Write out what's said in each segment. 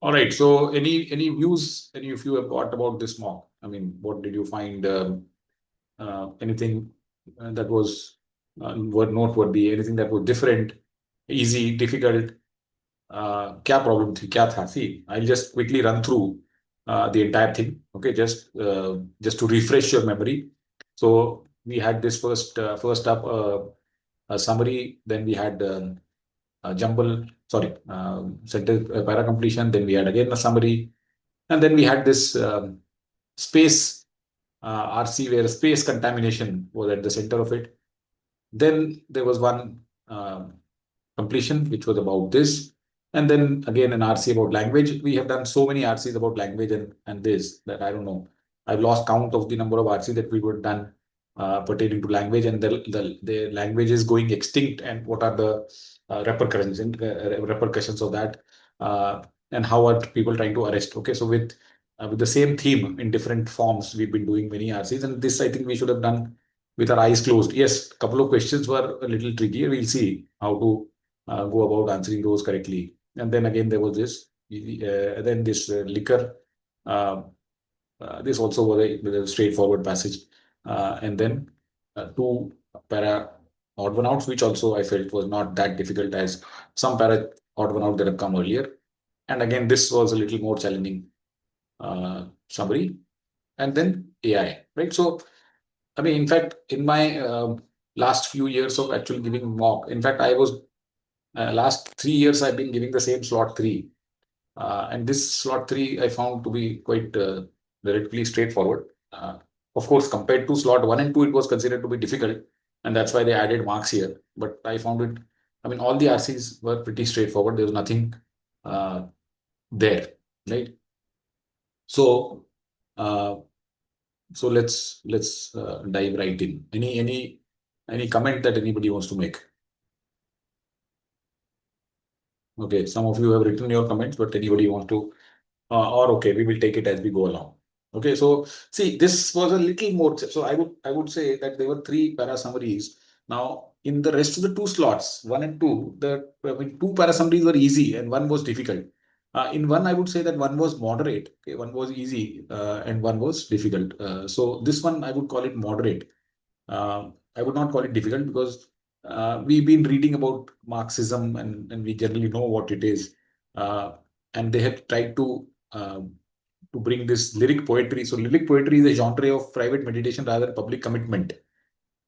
All right. So any views any of you have got about this mock? I mean, what did you find? Anything that was were noteworthy? Anything that was different, easy, difficult? क्या problem थी? क्या था? See, I'll just quickly run through the entire thing. Okay, just to refresh your memory. So we had this first up a summary. Then we had jumble. Sorry, sentence para completion. Then we had again a summary, and then we had this space RC where space contamination was at the center of it. Then there was one completion which was about this, and then again an RC about language. We have done so many RCs about language and this that I don't know. I've lost count of the number of RCs that we would done pertaining to language, and the language is going extinct, and what are the repercussions of that, uh, and how are people trying to arrest. Okay, so with the same theme in different forms, we've been doing many RCs, and this I think we should have done with our eyes closed. Yes, a couple of questions were a little tricky. We'll see how to go about answering those correctly. And then again, there was this, then this liquor. Uh, this also was a straightforward passage. And then two para odd one outs, which also I felt was not that difficult as some para odd one out that have come earlier. And again, this was a little more challenging summary. And then AI, right? So I mean, in fact, in my last few years of actually giving mock, in fact, I was last 3 years I've been giving the same slot three, and this slot three I found to be quite relatively straightforward. Of course, compared to slot one and two, it was considered to be difficult, and that's why they added marks here. But I found it. I mean, all the RCs were pretty straightforward. There was nothing uh, there, right? So. Uh, so let's dive right in. Any comment that anybody wants to make? Okay, some of you have written your comments, but anybody want to? Or okay, we will take it as we go along. Okay, so see, this was a little more. So I would say that there were three para summaries. Now, in the rest of the two slots, one and two, the I mean, two para summaries were easy and one was difficult. In one, I would say that one was moderate, okay, one was easy, and one was difficult. So this one I would call it moderate. I would not call it difficult because we've been reading about Marxism and we generally know what it is. Uh, and they have tried to bring this lyric poetry. So lyric poetry is a genre of private meditation rather than public commitment.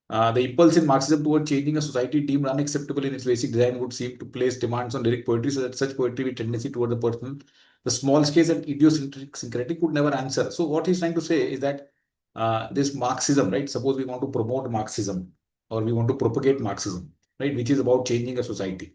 The impulse in Marxism toward changing a society deemed unacceptable in its basic design would seem to place demands on lyric poetry so that such poetry with tendency toward the personal, the small scale and idiosyncratic would never answer. So what he's trying to say is that this Marxism, right? Suppose we want to promote Marxism or we want to propagate Marxism, right? Which is about changing a society.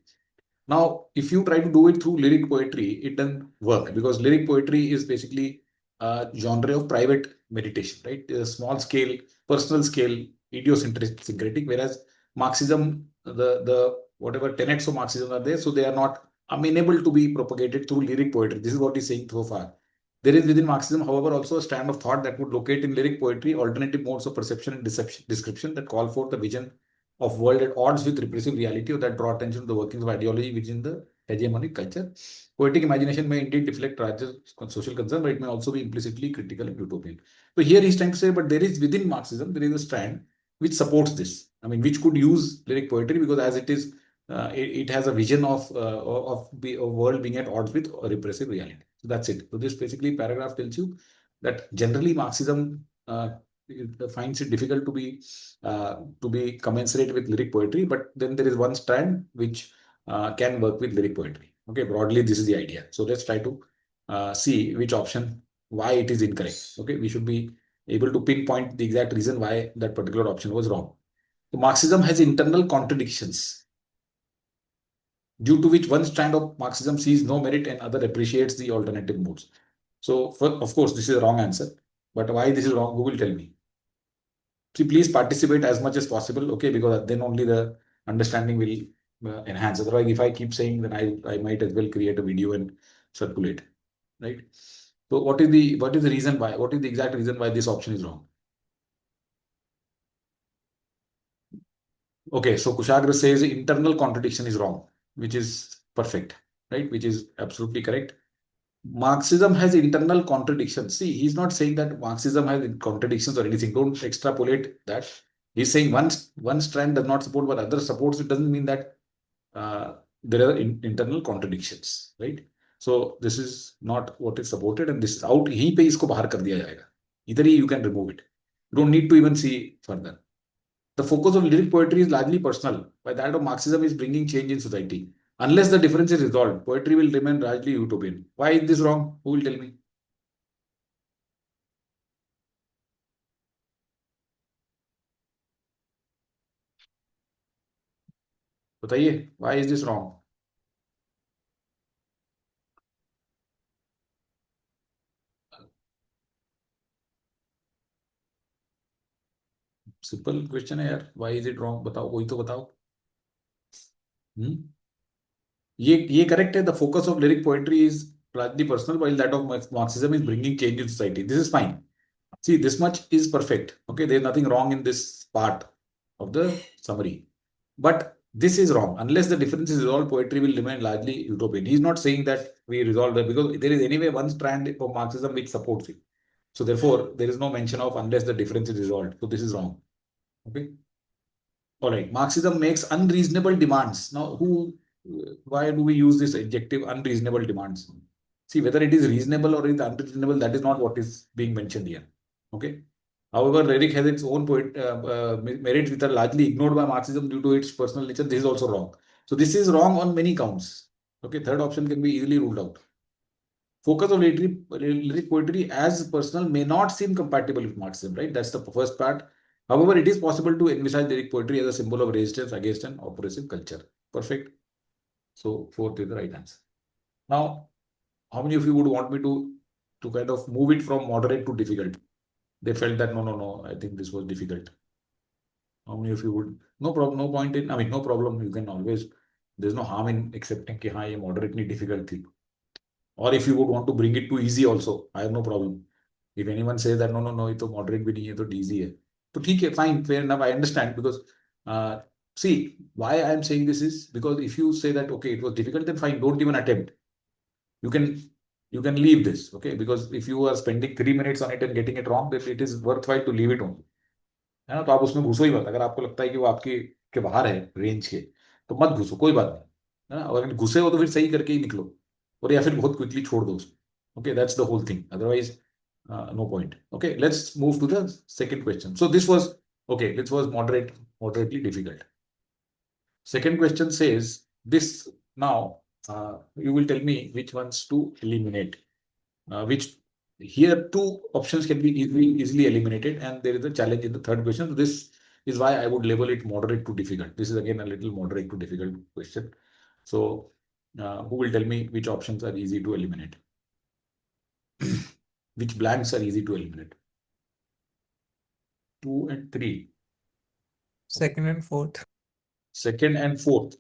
Now, if you try to do it through lyric poetry, it doesn't work because lyric poetry is basically a genre of private meditation, right? A small scale, personal scale, idiosyncratic, whereas Marxism, the whatever tenets of Marxism are there, so they are not amenable to be propagated through lyric poetry. This is what he's saying so far. There is within Marxism, however, also a strand of thought that would locate in lyric poetry alternative modes of perception and description that call for the vision of world at odds with repressive reality or that draw attention to the workings of ideology within the hegemonic culture. Poetic imagination may indeed reflect larger social concern, but it may also be implicitly critical and utopian. So here he's trying to say, but there is within Marxism, there is a strand which supports this. I mean, which could use lyric poetry because as it is, it has a vision of world being at odds with a repressive reality. So that's it. So this basically paragraph tells you that generally Marxism finds it difficult to be commensurate with lyric poetry, but then there is one strand which can work with lyric poetry. Okay, broadly this is the idea. So let's try to see which option why it is incorrect. Okay, we should be able to pinpoint the exact reason why that particular option was wrong. So Marxism has internal contradictions due to which one strand of Marxism sees no merit and other appreciates the alternative modes. So, of course, this is a wrong answer. But why this is wrong, who will tell me? See, please participate as much as possible, okay? Because then only the understanding will enhance. Otherwise, if I keep saying, then I might as well create a video and circulate, right? So, what is the reason why? What is the exact reason why this option is wrong? Okay, so Kushagra says internal contradiction is wrong, which is perfect, right? Which is absolutely correct. Marxism has internal contradictions. See, he's not saying that Marxism has contradictions or anything. Don't extrapolate that. He's saying one strand does not support what other supports. It doesn't mean that there are internal contradictions, right? So this is not what is supported, and this is out. यहीं पे इसको बाहर कर दिया जाएगा. इधर ही you can remove it. You don't need to even see further. The focus of lyric poetry is largely personal, while that of Marxism is bringing change in society. Unless the difference is resolved, poetry will remain largely utopian. Why is this wrong? Who will tell me? बताइए, why is this wrong? Simple question है यार. Why is it wrong? बताओ, कोई तो बताओ. हम्म ये correct है. The focus of lyric poetry is largely personal, while that of Marxism is bringing change in society. This is fine. See, this much is perfect. Okay, there's nothing wrong in this part of the summary. But this is wrong. Unless the difference is resolved, poetry will remain largely utopian. He's not saying that we resolve that, because there is anyway one strand of Marxism which supports it. So therefore, there is no mention of unless the difference is resolved. So this is wrong. Okay. All right. Marxism makes unreasonable demands. Now, why do we use this adjective unreasonable demands? See, whether it is reasonable or it is unreasonable, that is not what is being mentioned here. Okay. However, lyric has its own merits which are largely ignored by Marxism due to its personal nature. This is also wrong. So this is wrong on many counts. Okay. Third option can be easily ruled out. Focus of lyric poetry as personal may not seem compatible with Marxism, right? That's the first part. However, it is possible to envisage lyric poetry as a symbol of resistance against an oppressive culture. Perfect. So fourth is the right answer. Now, how many of you would want me to kind of move it from moderate to difficult? They felt that no, I think this was difficult. How many of you would? No problem, no point in. I mean, no problem. You can always. There's no harm in accepting कि हाँ ये moderately difficult थी. Or if you would want to bring it to easy also, I have no problem. If anyone says that no, ये तो moderate भी नहीं है, तो easy है, तो ठीक है, fine, fair enough, I understand. Because see, why I am saying this is because if you say that okay, it was difficult, then fine, don't even attempt. You can leave this, okay? Because if you are spending 3 minutes on it and getting it wrong, then it is worthwhile to leave it only. है ना? तो आप उसमें घुसो ही मत. अगर आपको लगता है कि वो आपके के बाहर है रेंज के, तो मत घुसो, कोई बात नहीं, है ना? और अगर घुसे हो तो फिर सही करके ही निकलो, और या फिर बहुत क्विकली छोड़ दो उसको. Okay, that's the whole thing. Otherwise no point. Okay, let's move to the second question. So this was okay, this was moderately difficult. Second question says this. Now you will tell me which ones to eliminate. Which here two options can be easily eliminated, and there is a challenge in the third question. This is why I would label it moderate to difficult. This is again a little moderate to difficult question. So who will tell me which options are easy to eliminate? Which blanks are easy to eliminate? 2 and 3. Second and fourth. Second and fourth.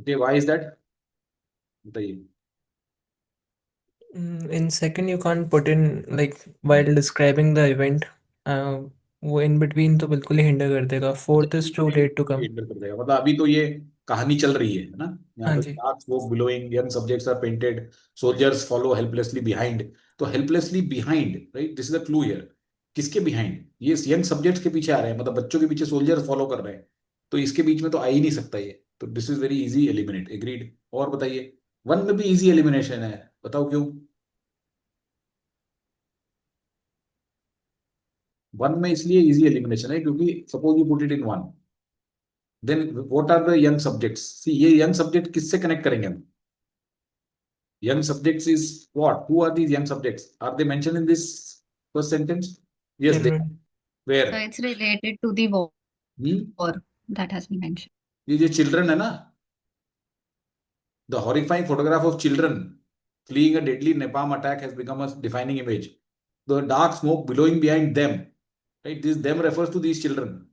Okay, why is that? बताइए. In second, you can't put in like while describing the event. वो in between तो बिल्कुल ही hinder कर देगा. Fourth is too late to come. Hinder कर देगा. मतलब अभी तो ये कहानी चल रही है ना? यहाँ हाँ पे जी. dark smoke billowing, young subjects are painted, soldiers follow helplessly behind. तो helplessly behind, right? This is the clue here. किसके behind? ये young subjects के पीछे आ रहे हैं, मतलब बच्चों के पीछे soldiers follow कर रहे हैं. तो इसके बीच में तो आ ही नहीं सकता ये. तो this is very easy eliminate. Agreed. और बताइए, वन में भी easy elimination है. बताओ क्यों? वन में इसलिए easy elimination है क्योंकि suppose you put it in one. Then what are the young subjects? See, ये young subject किससे connect करेंगे हम? Young subjects is what? Who are these young subjects? Are they mentioned in this first sentence? Yes, they are. Children. So Where? it's related to the war Hmm? that has been mentioned. ये जो children है ना, the horrifying photograph of children fleeing a deadly Napalm attack has become a defining image. The dark smoke billowing behind them, right? This them refers to these children.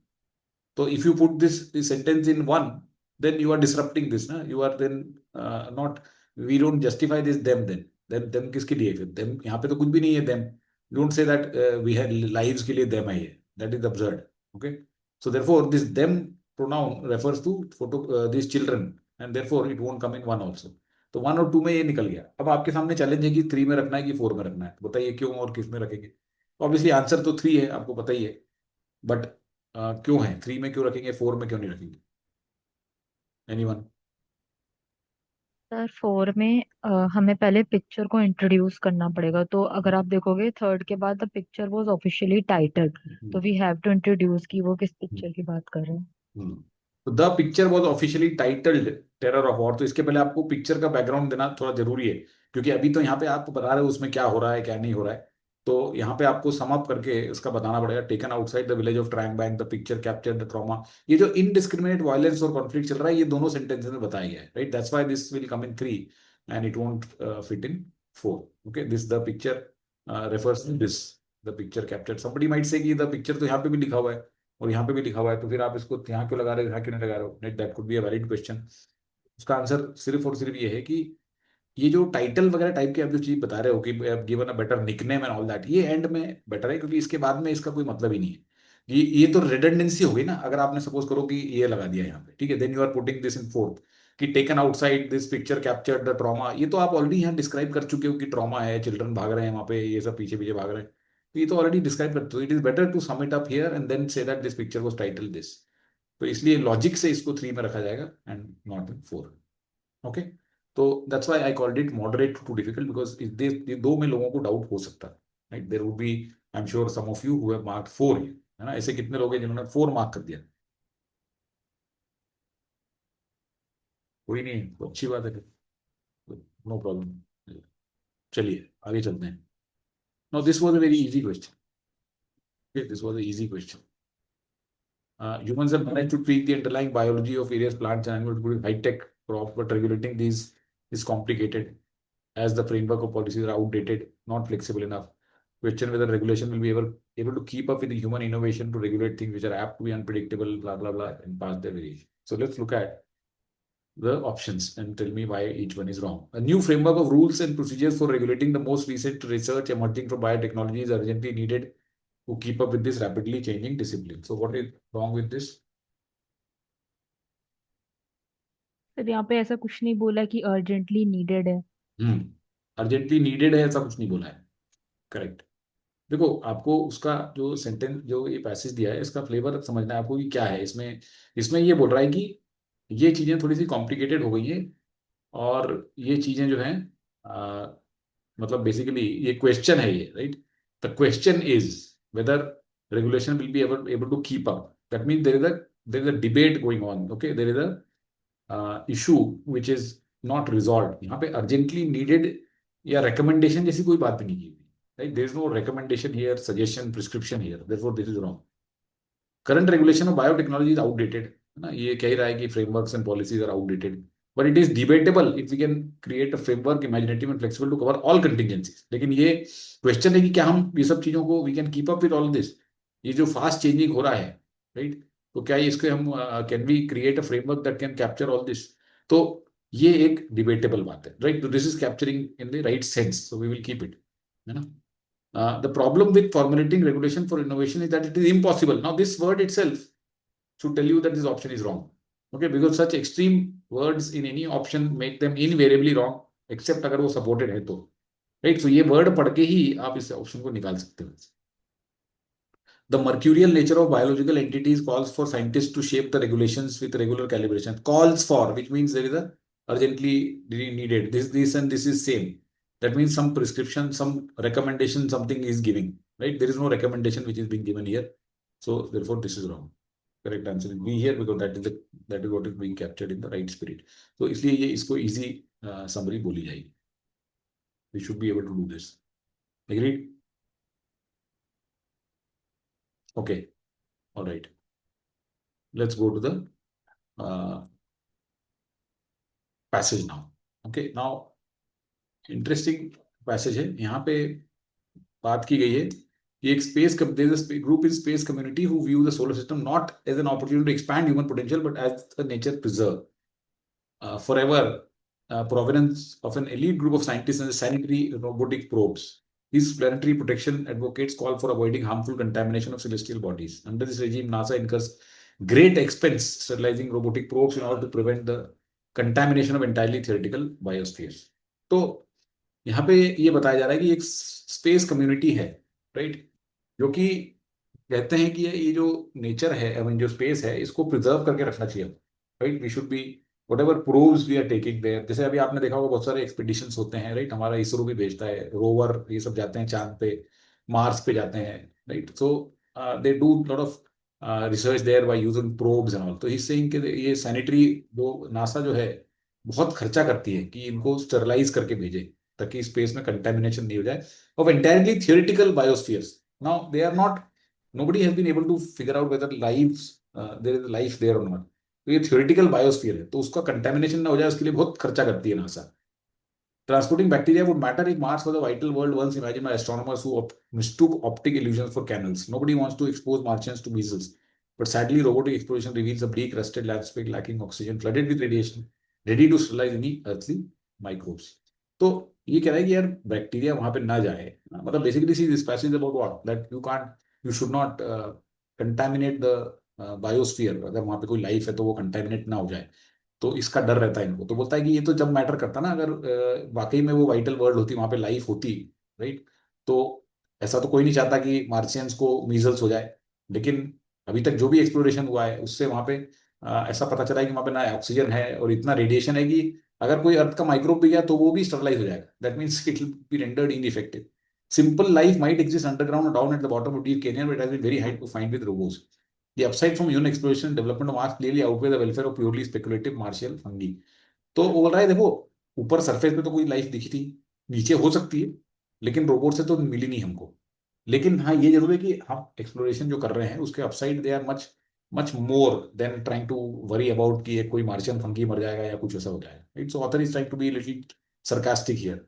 So if you put this sentence in one, then you are disrupting this. Na? You are then not. We don't justify this them then. Then them किसके लिए फिर? Them यहाँ पे तो कुछ भी नहीं है them. You don't say that we had lives के लिए them है ये. That is absurd. Okay. So therefore this them pronoun refers to these children, and therefore it won't come in one also. तो 1 और 2 में ये निकल गया। अब आपके सामने चैलेंज है कि 3 में रखना है कि 4 में रखना है, तो बताइए क्यों और किस में रखेंगे। ऑब्वियसली आंसर तो 3 है, आपको पता ही है, बट क्यों है 3 में क्यों रखेंगे, 4 में क्यों नहीं रखेंगे? एनीवन? सर 4 में हमें पहले पिक्चर को इंट्रोड्यूस करना पड़ेगा, तो अगर आप देखोगे थर्ड के बाद the picture was officially titled, तो वी हैव टू इंट्रोड्यूस कि वो किस पिक्चर की बात कर रहे हैं। तो the picture was officially titled terror of war, तो इसके पहले आपको पिक्चर का बैकग्राउंड देना थोड़ा जरूरी है, क्योंकि अभी तो यहाँ पे आप बता रहे हो उसमें क्या हो रहा है क्या नहीं हो रहा है, तो यहाँ पे आपको सम अप करके उसका बताना पड़ेगा। Taken outside the village of trunk bank the picture capture the trauma, ये जो इनडिस्क्रिमिनेट वायलेंस और कॉन्फ्लिक्ट चल रहा है ये दोनों सेंटेंसेस में बताया गया है, right? That's why this will come in 3 and it won't fit in 4। Okay, this the picture refers to this, the picture capture. Somebody might say कि द पिक्चर तो यहाँ पे भी लिखा हुआ है और यहाँ पे भी लिखा हुआ है, तो फिर आप इसको यहाँ क्यों लगा रहे हो, यहाँ क्यों नहीं लगा रहे हो? That could be a valid question. उसका आंसर सिर्फ और सिर्फ ये है कि ये जो टाइटल वगैरह टाइप के आप जो चीज बता रहे हो कि given a better nickname and all that, ये एंड में बेटर है, क्योंकि इसके बाद में इसका कोई मतलब ही नहीं है। ये तो रिडंडेंसी हो गई ना, अगर आपने सपोज करो कि ये लगा दिया यहाँ पे, ठीक है, then you are putting this in forth कि taken outside this picture captured the trauma, ये तो आप ऑलरेडी यहाँ डिस्क्राइब कर चुके हो कि ट्रॉमा है, चिल्ड्रन भाग रहे हैं वहाँ पे, ये सब पीछे पीछे भाग रहे हैं, तो ये तो ऑलरेडी डिस्क्राइब करते हो। It is better to sum it up here and then say that this picture was title this, तो इसलिए लॉजिक से इसको 3 में रखा जाएगा एंड नॉट इन 4। ओके, तो that's why I called it moderate to difficult, because ये दो में लोगों को डाउट हो सकता है, right? There would be, I am sure some of you who have marked 4, है ना? ऐसे कितने लोग हैं जिन्होंने 4 मार्क कर दिया? कोई नहीं, तो अच्छी बात है फिर, नो प्रॉब्लम। चलिए आगे चलते हैं। Now this was a very easy question, this was a easy question. Humans have managed to tweak the underlying biology of various plants and animals with high-tech crops, but regulating these is complicated as the framework of policies are outdated, not flexible enough. Question whether regulation will be able to keep up with the human innovation to regulate things which are apt to be unpredictable, blah, blah, blah, and pass their variation. So let's look at the options and tell me why each one is wrong. A new framework of rules and procedures for regulating the most recent research emerging from biotechnology is urgently needed to keep up with this rapidly changing discipline. So what is wrong with this? Sir यहाँ पे ऐसा कुछ नहीं बोला कि urgently needed है। Urgently needed है ऐसा कुछ नहीं बोला है, करेक्ट। देखो, आपको उसका जो सेंटेंस, जो ये पैसेज दिया है, इसका फ्लेवर समझना है आपको कि क्या है इसमें। इसमें ये बोल रहा है कि ये चीजें थोड़ी सी कॉम्प्लिकेटेड हो गई हैं और ये चीजें जो हैं, मतलब बेसिकली ये क्वेश्चन है ये, right? The question is whether regulation will be able to keep up. That mean there is a debate going on, okay, there is a issue which is not resolve. यहाँ पे urgently needed या recommendation जैसी कोई बात भी नहीं की हुई, right? There is no recommendation here, suggestion, prescription here. Therefore, this is wrong. Current regulation of biotechnology is outdated. ना ये कह ही रहा है कि frameworks and policies are outdated. But it is debatable if we can create a framework imaginative and flexible to cover all contingencies. लेकिन ये question है कि क्या हम ये सब चीजों को we can keep up with all this? ये जो fast changing हो रहा है, right? तो क्या इसके हम can we create a framework that can capture all this? तो ये एक debatable बात है, right? So this is capturing in the right sense. So we will keep it, है ना? The problem with formulating regulation for innovation is that it is impossible. Now, this word itself should tell you that this option is wrong. Okay, because such extreme words in any option make them invariably wrong, except अगर वो supported है तो, right? So ये word पढ़ के ही आप इस option को निकाल सकते हो. The mercurial nature of biological entities calls for scientists to shape the regulations with regular calibration. Calls for, which means there is a urgently needed. This and this is same. That means some prescription, some recommendation, something is giving, right? There is no recommendation which is being given here. So therefore, this is wrong. Correct answer is B here, because that is what is being captured in the right spirit. So इसलिए ये इसको easy summary बोली जाएगी. We should be able to do this. Agreed? Okay. All right. Let's go to the passage now. Okay. Now, interesting passage है यहाँ पे बात की गई है कि एक space group in space community who view the solar system not as an opportunity to expand human potential but as a nature preserve. Forever provenance of an elite group of scientists and sanitary robotic probes. These planetary protection advocates call for avoiding harmful contamination of celestial bodies. Under this regime, NASA incurs great expense sterilizing robotic probes in order to prevent the contamination of entirely theoretical biosphere. तो यहाँ पे ये बताया जा रहा है कि एक स्पेस कम्युनिटी है, राइट, जो कि कहते हैं कि ये जो नेचर है, आई मीन जो स्पेस है, इसको प्रिजर्व करके रखना चाहिए, right. We should be whatever probes we are taking there. जैसे अभी आपने देखा होगा बहुत सारे एक्सपीडिशंस होते हैं, राइट, हमारा इसरो भी भेजता है रोवर, ये सब जाते हैं चांद पे, मार्स पे जाते हैं, right. So they do lot of research there by using probes and all. तो इससे इनके ये सैनिटरी जो नासा जो है बहुत खर्चा करती है कि इनको स्टरलाइज करके भेजे ताकि स्पेस में कंटेमिनेशन नहीं हो जाए of entirely theoretical biospheres. Now they are not, nobody has been able to figure out whether there is life there or not। तो ये थियोरेटिकल बायोस्फीयर है, तो उसका कंटेमिनेशन ना हो जाए उसके लिए बहुत खर्चा करती है NASA. Transporting bacteria would matter if Mars was a vital world once imagined by astronomers who mistook optic illusions for canals. Nobody wants to expose Martians to measles. But sadly, robotic exploration reveals a bleak, rusted landscape lacking oxygen, flooded with radiation, ready to sterilize any earthly microbes. तो ये कह रहा है कि यार bacteria वहां पे ना जाए, मतलब basically see this passage about what that you should not contaminate the biosphere. अगर वहां पे कोई लाइफ है तो वो कंटामिनेट ना हो जाए, तो इसका डर रहता है इनको। तो बोलता है कि ये तो जब मैटर करता ना, अगर वाकई में वो वाइटल वर्ल्ड होती, वहां पे लाइफ होती, राइट, तो ऐसा तो कोई नहीं चाहता कि मार्शियंस को मीजल्स हो जाए। लेकिन अभी तक जो भी एक्सप्लोरेशन हुआ है उससे वहां पे ऐसा पता चला है कि वहां पे ना ऑक्सीजन है और इतना रेडिएशन है कि अगर कोई अर्थ का माइक्रोब भी गया तो वो भी स्टरलाइज हो जाएगा। That means it will B rendered ineffective. Simple life might exist underground or down at the bottom of deep canyon, but it has been very hard to find with robots. The upside from human exploration and development of Mars clearly outweigh the welfare of purely speculative Martial fungi. तो वो बोल रहा है देखो, ऊपर surface पे तो कोई लाइफ दिखी थी, नीचे हो सकती है, लेकिन रोबोट से तो मिली नहीं हमको। लेकिन हाँ ये जरूर है कि हम एक्सप्लोरेशन जो कर रहे हैं उसके upside they are much much more than trying to worry about कि एक कोई मार्शियन फंकी मर जाएगा या कुछ ऐसा हो जाएगा। Its author is trying to be little sarcastic here.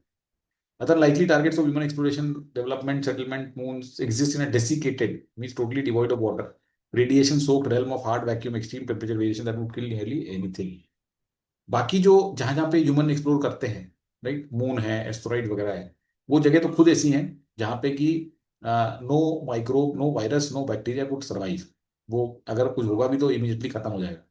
Other likely targets of human exploration, development, settlement, moons exist in a desiccated, means totally devoid of water, radiation-soaked realm of hard vacuum, extreme temperature variation that would kill nearly anything. बाकी जो जहां जहां पे human explore करते हैं, right, moon है, asteroid वगैरह है, वो जगह तो खुद ऐसी हैं जहां पे कि no microbe, no virus, no bacteria could survive. वो अगर कुछ होगा भी तो इमीडिएटली खत्म हो जाएगा।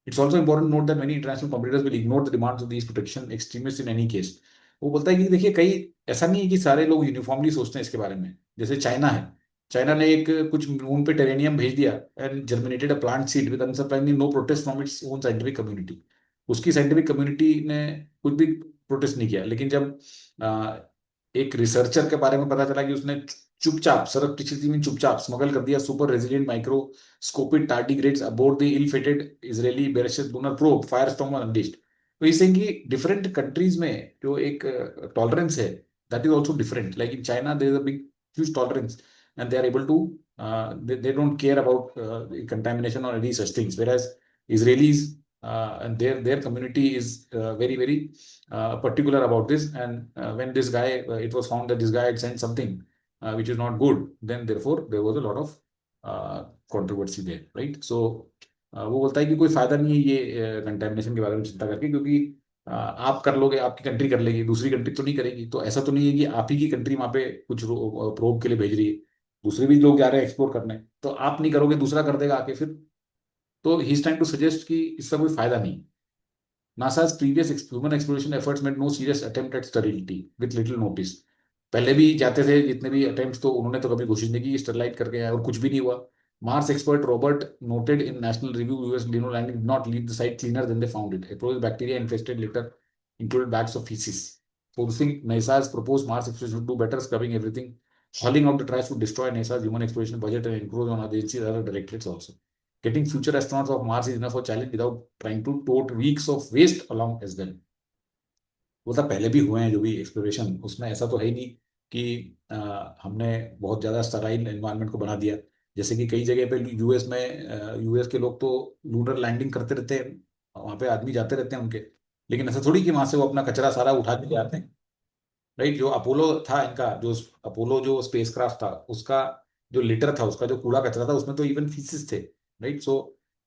It's also important note that many international competitors will ignore the demands of these protection extremist in any case. वो बोलता है कि देखिए कई, ऐसा नहीं है कि सारे लोग यूनिफॉर्मली सोचते हैं इसके बारे में। जैसे चाइना है, चाइना ने एक कुछ मून पे टेरेनियम भेज दिया and germinated a plant seed with unsurprisingly no protest from its own scientific community. उसकी साइंटिफिक कम्युनिटी ने कुछ भी प्रोटेस्ट नहीं किया। लेकिन जब एक रिसर्चर के बारे में पता चला कि उसने चुपचाप सरप्टिशियसली में चुपचाप स्मगल कर दिया super resilient microscopic tardigrades aboard the ill fated Israeli Beresheet lunar probe, firestorm was unleashed. तो इस कि डिफरेंट कंट्रीज में जो एक टॉलरेंस है that is also different. Like in China there is a big huge tolerance and they are able to they don't care about contamination or any such things, whereas Israelis and their community is very particular about this. And when this guy it was found that this guy had sent something which is not good, then therefore there was a lot of controversy there, right? So वो बोलता है कि कोई फायदा नहीं है ये contamination के बारे में चिंता करके, क्योंकि आप कर लोगे, आपकी कंट्री कर लेगी, दूसरी कंट्री तो नहीं करेगी। तो ऐसा तो नहीं है कि आप ही की कंट्री वहां पे कुछ प्रोब के लिए भेज रही है, दूसरे भी लोग जा रहे हैं एक्सप्लोर करने, तो आप नहीं करोगे दूसरा कर देगा आके फिर। तो he is trying to suggest कि इसका कोई फायदा नहीं। NASA's previous human exploration efforts made no serious attempt at sterility with little notice. पहले भी जाते थे जितने भी अटेम्प्ट्स, तो उन्होंने तो कभी कोशिश नहीं की स्टरलाइट करके आए और कुछ भी नहीं हुआ। Mars expert Robert noted in National Review US lunar landing did not leave the site cleaner than they found it. Approached bacteria infested litter included bags of feces. Forcing NASA's proposed Mars exploration to do better scrubbing everything, hauling out the trash would destroy NASA's human exploration budget and encroach on agencies' other directorates also. Getting future astronauts of Mars is enough of a challenge without trying to tote weeks of waste along as well. वो तो पहले भी हुए हैं जो भी exploration, उसमें ऐसा तो है ही नहीं कि हमने बहुत ज्यादा स्टराइल एनवायरनमेंट को बना दिया। जैसे कि कई जगह पे यूएस में यूएस के लोग तो लूनर लैंडिंग करते रहते हैं, वहां पे आदमी जाते रहते हैं उनके, लेकिन ऐसा थोड़ी कि वहां से वो अपना कचरा सारा उठा के ले आते हैं, राइट। जो अपोलो था इनका, जो अपोलो जो स्पेसक्राफ्ट था उसका जो लिटर था, उसका जो कूड़ा कचरा था, उसमें तो इवन फीसिस थे, राइट। सो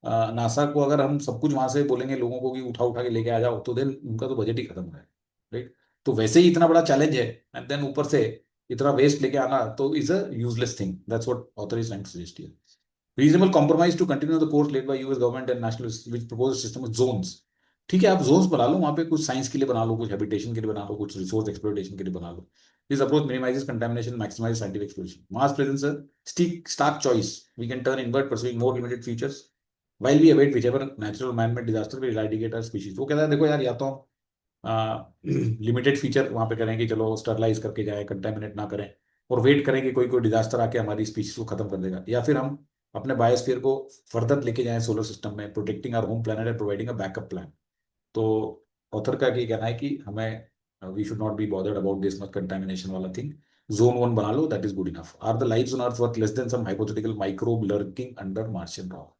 नासा को अगर हम सब कुछ वहां से बोलेंगे लोगों को कि उठा उठा के लेके आ जाओ, तो देन उनका तो बजट ही खत्म हो है, राइट। तो वैसे ही इतना बड़ा चैलेंज है एंड देन ऊपर से इतना वेस्ट लेके आना तो is a useless thing. That's what author is trying to suggest here. Reasonable compromise to continue the course laid by US government and nationalists, which proposes a system of zones. ठीक है, आप Jones बना लो वहाँ पे, कुछ science के लिए बना लो, कुछ हैबिटेशन के लिए बना लो, कुछ रिसोर्स एक्सप्लोरेशन के लिए बना लो. This approach minimizes contamination, maximizes scientific exploration. Mars presents a stark choice. We can turn inward, pursuing more limited features, while we await whichever natural man-made disaster will eradicate our species. वो कहता है देखो यार, या तो limited feature वहां पे करें कि चलो स्टरलाइज करके जाए, कंटेमिनेट ना करें, और वेट करें कि कोई कोई डिजास्टर आके हमारी स्पीशीज को खत्म कर देगा, या फिर हम अपने बायोस्फीयर को फर्दर लेके जाएं सोलर सिस्टम में, protecting our home planet and providing a backup plan. तो ऑथर का ये कहना है कि हमें we should not be bothered about this much contamination वाला थिंग. जोन 1 बना लो, that is good enough. Are the lives on earth worth less than some hypothetical microbe lurking under Martian rock?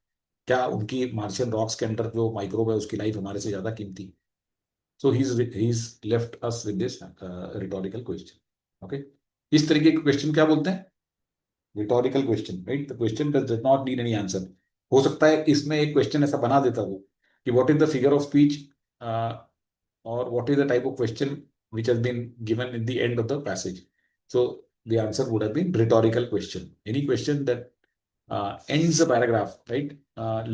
क्या उनकी मार्शियन रॉक्स के अंदर जो microbe है उसकी लाइफ हमारे से ज्यादा कीमती? So he's left us with this rhetorical question. Okay. इस तरीके के क्वेश्चन क्या बोलते हैं? Rhetorical question, right? The question does not need any answer. हो सकता है इसमें एक क्वेश्चन ऐसा बना देता वो कि what is the figure of speech or what is the type of question which has been given in the end of the passage. So the answer would have been rhetorical question. Any question that ends the paragraph, right?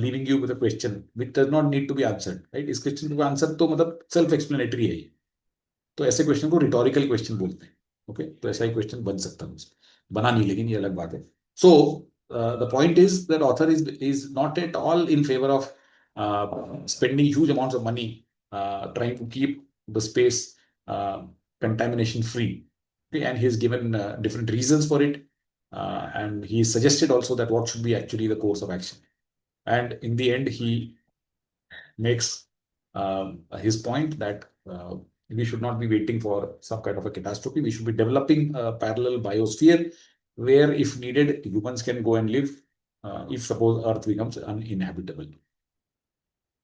Leaving you with a question which does not need to be answered, right? इस question का answer तो मतलब self explanatory है ये. तो ऐसे question को rhetorical question बोलते हैं. ओके, तो ऐसा ही क्वेश्चन बन सकता है, बना नहीं, लेकिन ये अलग बात है. So the point is that author is not at all in favour of spending huge amounts of money trying to keep the space contamination free. Okay, and he has given different reasons for it, and he suggested also that what should be actually the course of action. And in the end, he makes his point that we should not be waiting for some kind of a catastrophe. We should be developing a parallel biosphere where, if needed, humans can go and live if suppose Earth becomes uninhabitable.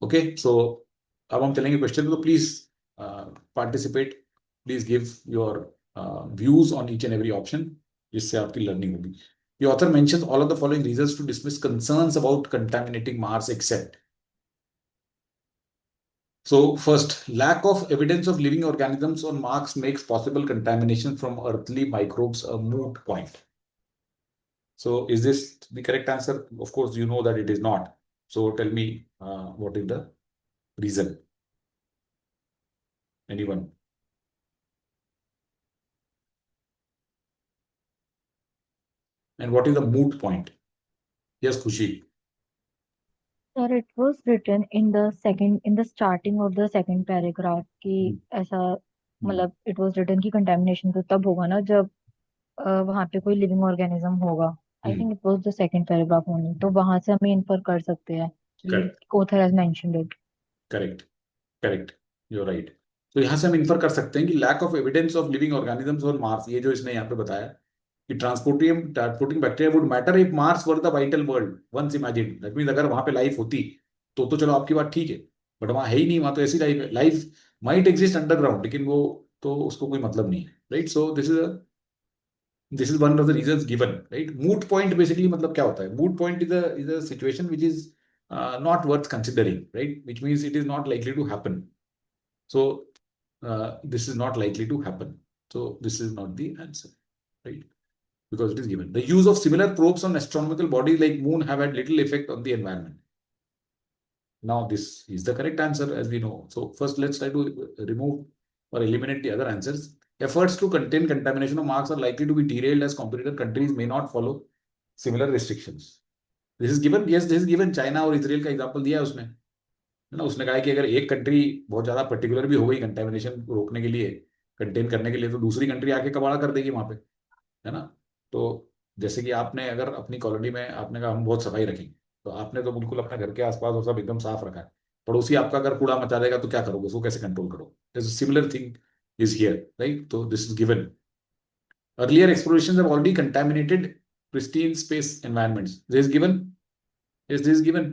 Okay, so अब हम चलेंगे question. तो please participate, please give your views on each and every option, जिससे आपकी learning होगी. The author mentions all of the following reasons to dismiss concerns about contaminating Mars, except. So first, lack of evidence of living organisms on Mars makes possible contamination from earthly microbes a moot point. So is this the correct answer? Of course, you know that it is not. So tell me, what is the reason? Anyone? And what is the moot point? Yes, Khushi. Sir, it was written in the starting of the second paragraph कि ऐसा मतलब it was written कि contamination तो तब होगा ना जब वहां पे कोई living organism होगा. I think it was the second paragraph only. तो वहां से हमें infer कर सकते हैं कि Correct. author has mentioned it. Correct. Correct. You're right. तो यहाँ से हम इन्फर कर सकते हैं कि lack of evidence of living organisms on Mars, ये जो इसने यहाँ पे बताया कि transporting bacteria would matter if Mars were the vital world once imagined. That means अगर वहां पे लाइफ होती तो चलो आपकी बात ठीक है, बट वहां है ही नहीं. वहां तो ऐसी लाइफ है, लाइफ माइट एग्जिस्ट अंडरग्राउंड, लेकिन वो तो उसको कोई मतलब नहीं है, right? So this is one of the reasons given, right? Moot point basically मतलब क्या होता है? Moot point is a situation which is not worth considering, right? Which means it is not likely to happen. So this is not likely to happen. So this is not the answer, right? Because it is given. The use of similar probes on astronomical bodies like moon have had little effect on the environment. Now this is the correct answer, as we know. So first let's try to remove or eliminate the other answers. Efforts to contain contamination of Mars are likely to be derailed as competitor countries may not follow similar restrictions. This is given. Yes, this is given. China और Israel का example दिया है उसने, है ना? उसने कहा है कि अगर एक कंट्री बहुत ज्यादा पर्टिकुलर भी हो गई कंटेमिनेशन रोकने के लिए, कंटेन करने के लिए, तो दूसरी कंट्री आके कबाड़ा कर देगी वहां पे, है ना? तो जैसे कि आपने अगर अपनी कॉलोनी में आपने कहा हम बहुत सफाई रखेंगे, तो आपने तो बिल्कुल अपने घर के आसपास और सब एकदम साफ रखा है. पड़ोसी आपका अगर कूड़ा मचा देगा तो क्या करोगे? उसको कैसे कंट्रोल करोगे? Similar thing is here, right? तो this is given. Earlier explorations have already contaminated pristine space environments. This is given. Yes, this is given.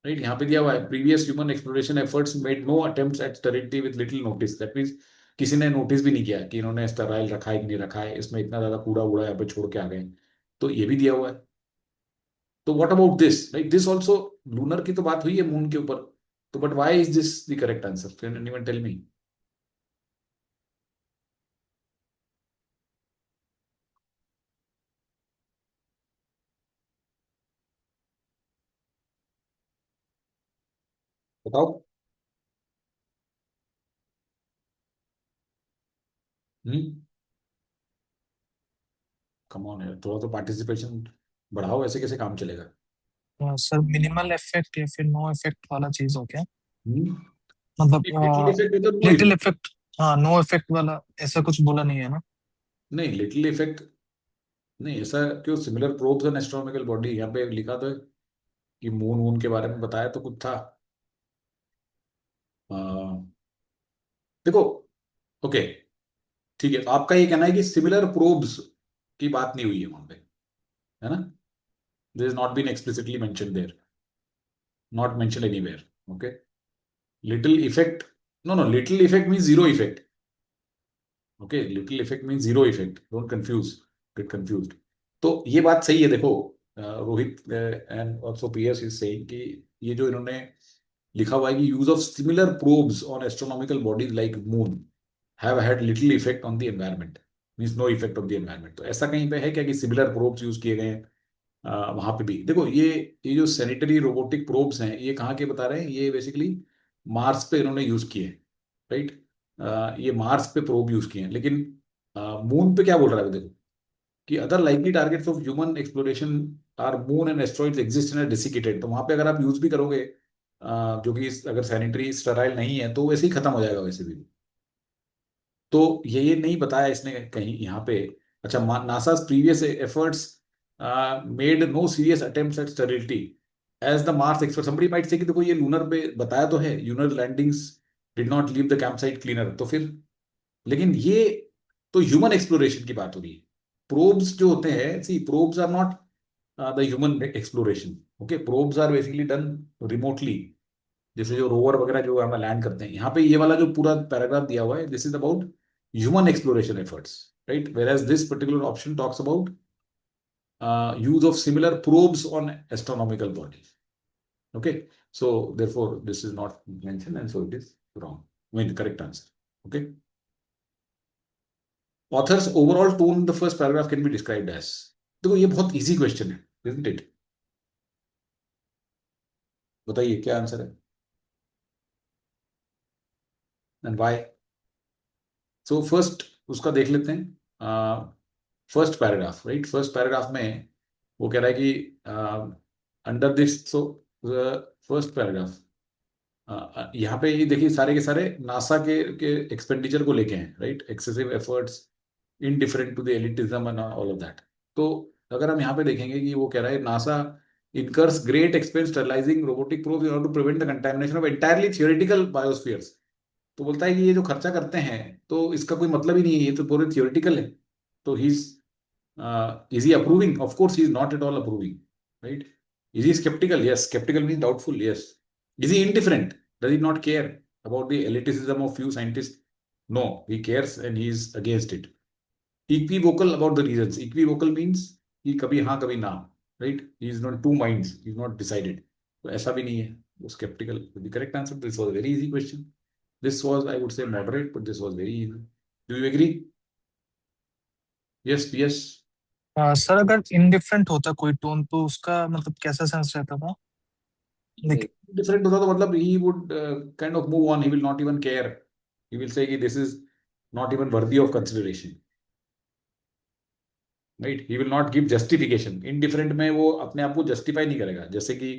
Right? यहाँ पे दिया हुआ है. Previous human exploration efforts made no attempts at sterility with little notice. That means किसी ने notice भी नहीं किया कि इन्होंने स्टेराइल रखा है कि नहीं रखा है, इसमें इतना ज्यादा कूड़ा वूड़ा यहाँ पे छोड़ के आ गए. तो ये भी दिया हुआ है. तो what about this? Right, this also lunar की तो बात हुई है मून के ऊपर. तो but why is this the correct answer? Can anyone tell me? बताओ. कम ऑन यार, थोड़ा तो पार्टिसिपेशन बढ़ाओ, ऐसे कैसे काम चलेगा? सर मिनिमल इफेक्ट या फिर नो इफेक्ट वाला चीज हो क्या? लिटिल मतलब इफेक्ट मतलब नो लिटिल इफेक्ट। इफेक्ट, हाँ नो इफेक्ट वाला ऐसा कुछ बोला नहीं है ना? नहीं, लिटिल इफेक्ट नहीं, ऐसा क्यों? Similar probes and astronomical body यहाँ पे लिखा तो है कि मून वून के बारे में बताया तो कुछ था। अ, देखो, ओके, ठीक है, तो आपका ये कहना है कि सिमिलर प्रोब्स की बात नहीं हुई है वहां पे, है ना? This is not been explicitly mention there, not mention anywhere. Okay, little effect, no no, little effect mean zero effect. Okay, little effect mean zero effect, don't confuse, get confused. तो ये बात सही है, देखो, Rohit and also PS is saying कि ये जो इन्होंने लिखा हुआ है कि use of similar probes on astronomical bodies like moon have had little effect on the environment, means no effect on the environment. तो ऐसा कहीं पे है क्या कि सिमिलर प्रोब्स यूज किए गए हैं? वहां पे भी देखो, ये जो सैनिटरी रोबोटिक प्रोब्स हैं, ये कहाँ के बता रहे हैं? ये बेसिकली मार्स पे इन्होंने यूज किए हैं, राइट? ये मार्स पे प्रोब यूज किए हैं, लेकिन मून पे क्या बोल रहा है देखो, कि other likely targets of human exploration are moon and asteroids exist in desiccated. तो वहां पे अगर आप यूज भी करोगे, जो कि अगर सैनिटरी स्टेराइल नहीं है, तो वैसे ही खत्म हो जाएगा वैसे भी। तो ये नहीं बताया इसने कहीं यहाँ पे। अच्छा, NASA previous efforts made no serious attempts at sterility as the Mars expert. Somebody might say कि देखो, ये लूनर पे बताया तो है, lunar landings did not leave the campsite cleaner, तो फिर, लेकिन ये तो ह्यूमन एक्सप्लोरेशन की बात हो रही है। प्रोब्स जो होते हैं, see probes are not the human exploration. Okay, probes are basically done remotely, जैसे जो रोवर वगैरह जो हमें लैंड करते हैं। यहाँ पे ये वाला जो पूरा पैराग्राफ दिया हुआ है, this is about human exploration efforts, right? Whereas this particular option talks about use of similar probes on astronomical bodies. Okay, so therefore this is not mentioned, and so it is wrong. I mean, the correct answer. Okay. Author's overall tone in the first paragraph can be described as, देखो ये बहुत easy question है, isn't it? बताइए क्या answer है and why? So first उसका देख लेते हैं, first paragraph, right? First paragraph में वो कह रहा है कि under this, so first paragraph, यहाँ पे ये देखिए, सारे के सारे नासा के एक्सपेंडिचर को लेके हैं, right? Excessive efforts indifferent to the elitism and all of that. तो अगर हम यहाँ पे देखेंगे कि वो कह रहा है NASA incurs great expense sterilizing robotic probes in order to prevent the contamination of entirely theoretical biospheres। तो बोलता है कि ये जो खर्चा करते हैं, तो इसका कोई मतलब ही नहीं है, ये तो पूरे थियोरिटिकल है। तो ही is he approving? Of course he is not at all approving, right? Is he skeptical? Yes. Skeptical means doubtful. Yes. Is he indifferent? Does he not care about the elitism of few scientists? No, he cares and he is against it. Equivocal about the reasons. Equivocal means कि कभी हाँ कभी ना, right? He is not two minds. He is not decided. तो ऐसा भी नहीं है, वो skeptical. The correct answer. This was a very easy question. This was, I would say, moderate, but this was very easy. Do you agree? Yes. Yes. Sir अगर indifferent होता कोई tone तो उसका मतलब कैसा सेंस रहता था? लाइक Different होता तो मतलब he would kind of move on. He will not even care. He will say कि this is not even worthy of consideration. Right? He will not give justification. Indifferent में वो अपने आप को justify नहीं करेगा। जैसे कि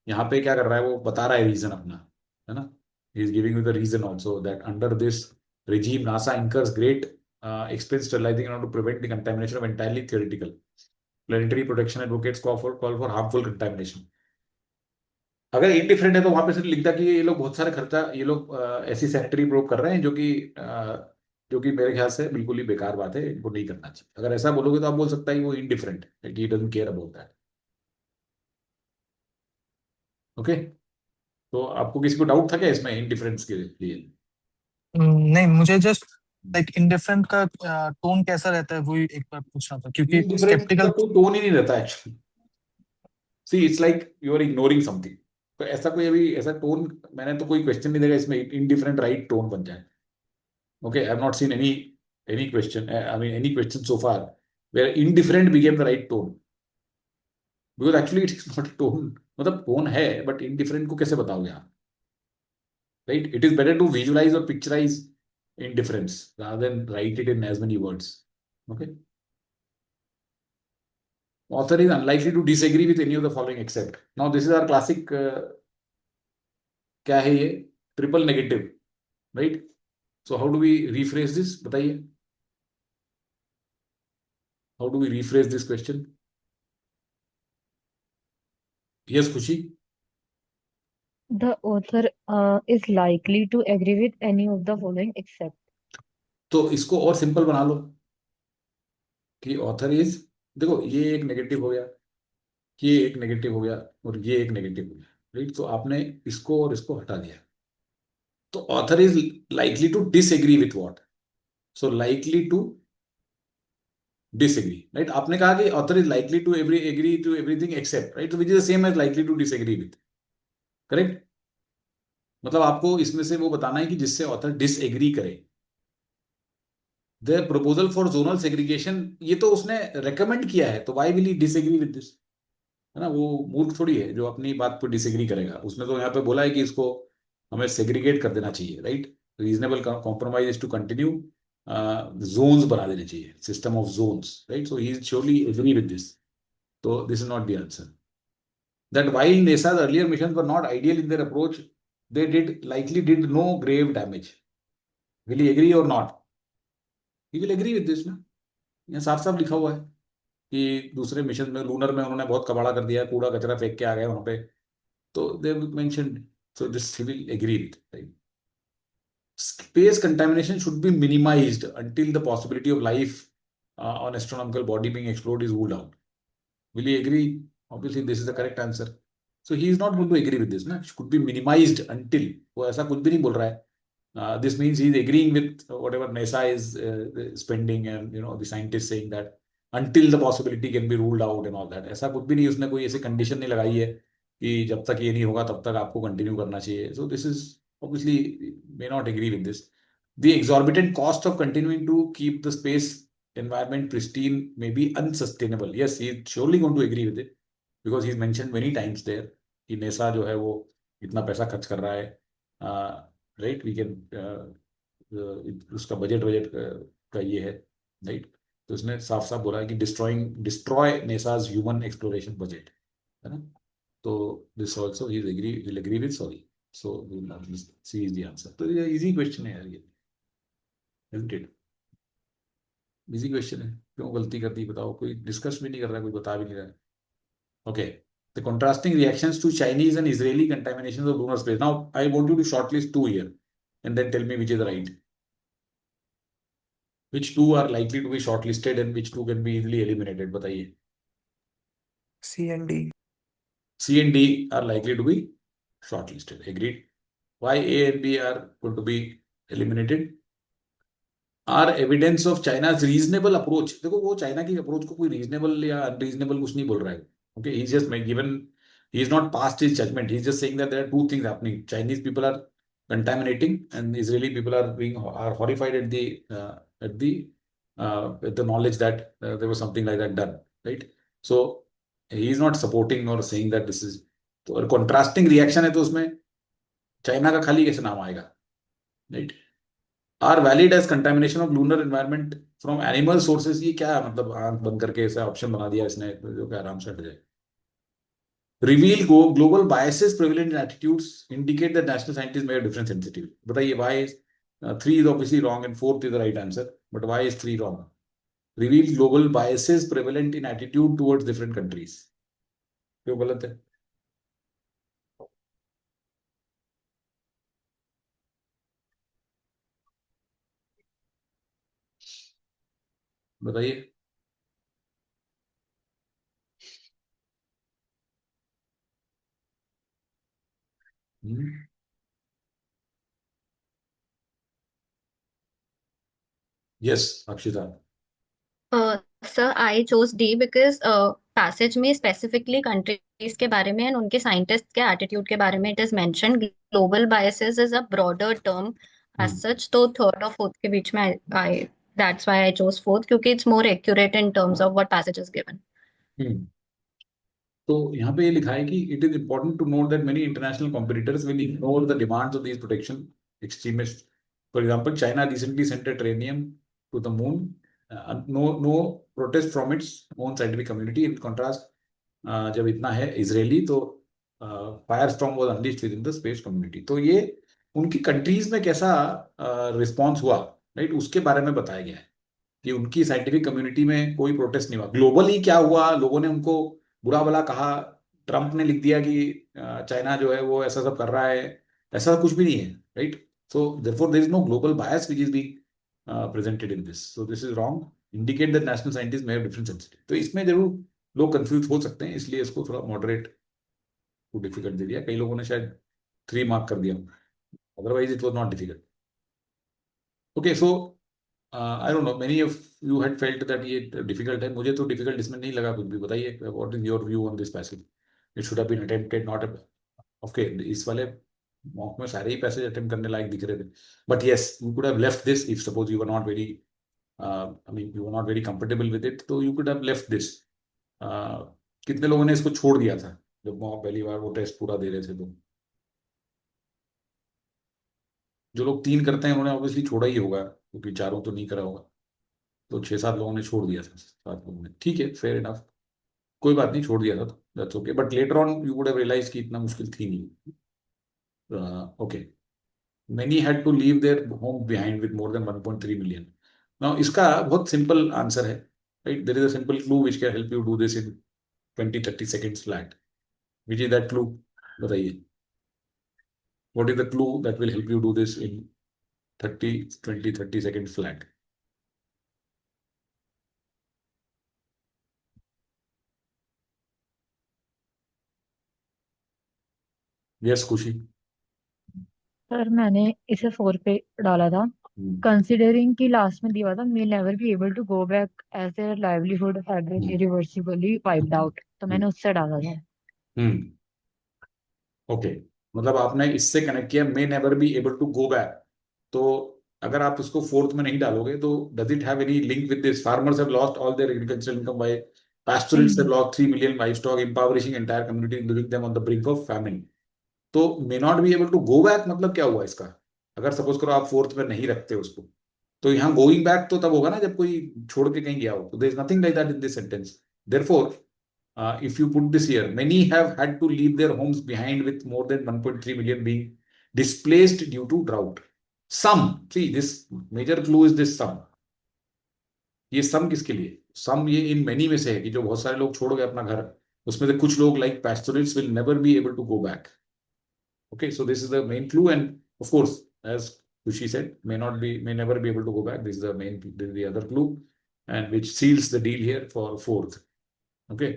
यहाँ पे क्या कर रहा है, वो बता रहा है रीजन अपना, है ना? He is giving you the reason also that under this regime NASA incurs great expense sterilizing in order to prevent the contamination of entirely theoretical. Planetary protection advocates call for harmful contamination. अगर indifferent है तो वहां पे सिर्फ लिखता कि ये लोग बहुत सारे खर्चा, ये लोग ऐसी सैनिटरी प्रोब कर रहे हैं जो कि मेरे ख्याल से बिल्कुल ही बेकार बात है, इनको नहीं करना चाहिए। अगर ऐसा बोलोगे तो आप बोल सकता है कि वो इनडिफरेंट है, he doesn't care about that. Okay, तो आपको किसी को डाउट था क्या इसमें इनडिफरेंस के लिए? नहीं, मुझे जस्ट लाइक इनडिफरेंट का टोन कैसा रहता है वो ही एक बार पूछना था, क्योंकि इनडिफरेंस का स्केप्टिकल। कोई टोन ही नहीं रहता actually. See it's like you are ignoring something. तो ऐसा कोई अभी ऐसा टोन मैंने तो कोई क्वेश्चन नहीं देखा इसमें इनडिफरेंट राइट टोन बन जाए। Okay, I have not seen any question. I mean, any question so far where indifferent became the right tone, because actually it is not a tone. मतलब tone है, but indifferent को कैसे बताओगे आप? Right? It is better to visualize or picturize indifference rather than write it in as many words. Okay. Author is unlikely to disagree with any of the following except. Now this is our classic क्या है ये triple negative, right? So how do we rephrase this? बताइए, how do we rephrase this question? Yes, खुशी. The author is likely to agree with any of the following except. तो इसको और simple बना लो कि ऑथर इज, देखो ये एक नेगेटिव हो गया, ये एक नेगेटिव हो गया और ये एक नेगेटिव हो गया, राइट? तो आपने इसको और इसको हटा दिया, तो author is likely to disagree with what? So likely to disagree, right? आपने कहा कि author is likely to agree to everything except, right? तो which is the same as likely to disagree with, correct? मतलब आपको इसमें से वो बताना है कि जिससे ऑथर डिसएग्री करे. The proposal for zonal segregation, ये तो उसने रेकमेंड किया है, तो why will he disagree with this? है ना, वो मूर्ख थोड़ी है जो अपनी बात पर डिसएग्री करेगा. उसने तो यहाँ पे बोला है कि इसको हमें सेग्रीगेट कर देना चाहिए, right? Reasonable compromise is to continue, zones बना देने चाहिए, system of zones, right? So he is surely agree with this. तो this is not the answer. That while NASA's earlier missions were not ideal in their approach, they likely did no grave damage. Will he agree or not? He will agree with this, ना? यहाँ साफ साफ लिखा हुआ है कि दूसरे mission में, लूनर में उन्होंने बहुत कबाड़ा कर दिया, कूड़ा कचरा फेंक के आ गए वहां पे, तो they mentioned, so this he will agree with, right? Space contamination should be minimized until the possibility of life on astronomical body being explored is ruled out. Will he agree? Obviously, this is the correct answer. So he is not going to agree with this, ना? Could be minimized until, वो ऐसा कुछ भी नहीं बोल रहा है. This means he is agreeing with whatever NASA is spending, and the scientists saying that until the possibility can be ruled out and all that. ऐसा कुछ भी नहीं, उसने कोई ऐसी कंडीशन नहीं लगाई है कि जब तक ये नहीं होगा तब तक आपको कंटिन्यू करना चाहिए. So this is obviously may not agree with this. The exorbitant cost of continuing to keep the space environment pristine may be unsustainable. Yes, he is surely going to agree with it, because he's mentioned many times there कि NASA जो है वो इतना पैसा खर्च कर रहा है, राइट? वी कैन, उसका बजट का ये है, राइट? तो उसने साफ साफ बोला है कि destroy NASA's human exploration budget, है ना? तो this also he will agree with, sorry. So C is the answer. तो ये इजी क्वेश्चन है यार, ये isn't it? इजी क्वेश्चन है, क्यों गलती कर दी बताओ? कोई डिस्कस भी नहीं कर रहा, कोई बता भी नहीं रहा है. Okay, the contrasting reactions to Chinese and Israeli contaminations of lunar space. Now, I want you to shortlist two here, and then tell me which is right. Which two are likely to be shortlisted and which two can be easily eliminated? बताइए. C and D. C and D are likely to be shortlisted. Agreed. Why A and B are going to be eliminated? Are evidence of China's reasonable approach. देखो वो China की approach को कोई reasonable या unreasonable कुछ नहीं बोल रहा है. Okay, he's just given, he's not passed his judgment. He's just saying that there are two things happening. Chinese people are contaminating, and Israeli people are horrified at the knowledge that there was something like that done, right? So he's not supporting or saying that this is. तो और contrasting reaction है, तो उसमें China का खाली कैसे नाम आएगा, right? Are valid as contamination of lunar environment from animal sources. ये क्या मतलब आंख बंद करके ऐसा ऑप्शन बना दिया इसने जो कि आराम से हट जाए. Reveal global biases prevalent in attitudes indicate that national scientists may have different sensitivity. बताइए, why is 3 is obviously wrong and 4th is the right answer, but why is 3 wrong? Reveal global biases prevalent in attitude towards different countries. क्यों गलत है? बताइए. Yes, Akshita. Sir, I chose D because passage में specifically countries के बारे में and उनके scientists के attitude के बारे में it is mentioned. Global biases is a broader term as such. तो third और fourth के बीच में I that's why I chose fourth, क्योंकि it's more accurate in terms of what passage is given. तो यहाँ पे ये लिखा है कि it is important to note that many international competitors will ignore the demands of these protection extremist For example, China recently sent a tritium to the moon. No protest from its own scientific community. In contrast, जब इतना है Israeli तो fire storm was unleashed with in the space community. तो ये उनकी countries में कैसा response हुआ, राइट, उसके बारे में बताया गया है कि उनकी साइंटिफिक कम्युनिटी में कोई प्रोटेस्ट नहीं हुआ. ग्लोबली क्या हुआ, लोगों ने उनको बुरा भला कहा, ट्रम्प ने लिख दिया कि चाइना जो है वो ऐसा सब कर रहा है, ऐसा कुछ भी नहीं है, right. So therefore there is no global bias which is being presented in this. So this is wrong, indicate that national scientist may have different sensitivity. तो इसमें जरूर लोग कंफ्यूज हो सकते हैं, इसलिए इसको थोड़ा मॉडरेट टू डिफिकल्ट दे दिया. कई लोगों ने शायद 3 मार्क कर दिया, otherwise it was not difficult. Okay, so I don't no, many of you had felt that ये डिफिकल्ट है. मुझे तो डिफिकल्ट इसमें नहीं लगा कुछ भी. बताइए, what is your view on this passage? It should have been attempted, not okay. इस वाले मॉक में सारे ही पैसेज अटेम्प्ट करने लायक दिख रहे थे, but yes, you could have left this if suppose you were not very, I mean you were not very comfortable with it, तो you could have left this. कितने लोगों ने इसको छोड़ दिया था जब मॉक पहली बार वो टेस्ट पूरा दे रहे थे? तो जो लोग 3 करते हैं उन्होंने ऑब्वियसली छोड़ा ही होगा, क्योंकि चारों तो नहीं करा होगा. तो 6-7 लोगों ने छोड़ दिया था, 7 लोगों ने. ठीक है, फेयर इनफ, कोई बात नहीं, छोड़ दिया था तो that's okay. But later on you would have realise कि इतना मुश्किल थी नहीं. ओके, many had to leave their home behind with more than 1.3 million. Now इसका बहुत सिंपल आंसर है, right? There is a simple clue which can help you do this in 20-30 seconds flat. Which is that clue? बताइए. What is the clue that will help you do this in 30 seconds flat? Yes, खुशी. Sir मैंने इसे 4 पे डाला था, considering कि last में दिया हुआ था may never be able to go back as their livelihood had been irreversibly wiped out, तो मैंने उससे डाला था. ओके, मतलब आपने इससे कनेक्ट किया may never be able to go back. तो अगर आप उसको 4th में नहीं डालोगे तो does it have any link with this? Farmers have lost all their agricultural income by pastoralists have lost 3 million livestock, impoverishing entire community, leaving them on the brink of famine. तो may not be able to go back मतलब क्या हुआ इसका? अगर suppose करो आप 4th में नहीं रखते उसको, तो यहाँ गोइंग बैक तो तब होगा ना जब कोई छोड़ के कहीं गया हो. तो there is nothing like that in this sentence. Therefore if you put this here, many have had to leave their homes behind with more than 1.3 million being displaced due to drought. Some, see this major clue is this sum. ये some किसके लिए? सम ये in many में से है कि जो बहुत सारे लोग छोड़ गए अपना घर, उसमें से कुछ लोग like pastoralists will never be able to go back. Okay, so this is the main clue, and of course, as Kushi said, may never be able to go back. This is the other clue, and which seals the deal here for 4th. Okay,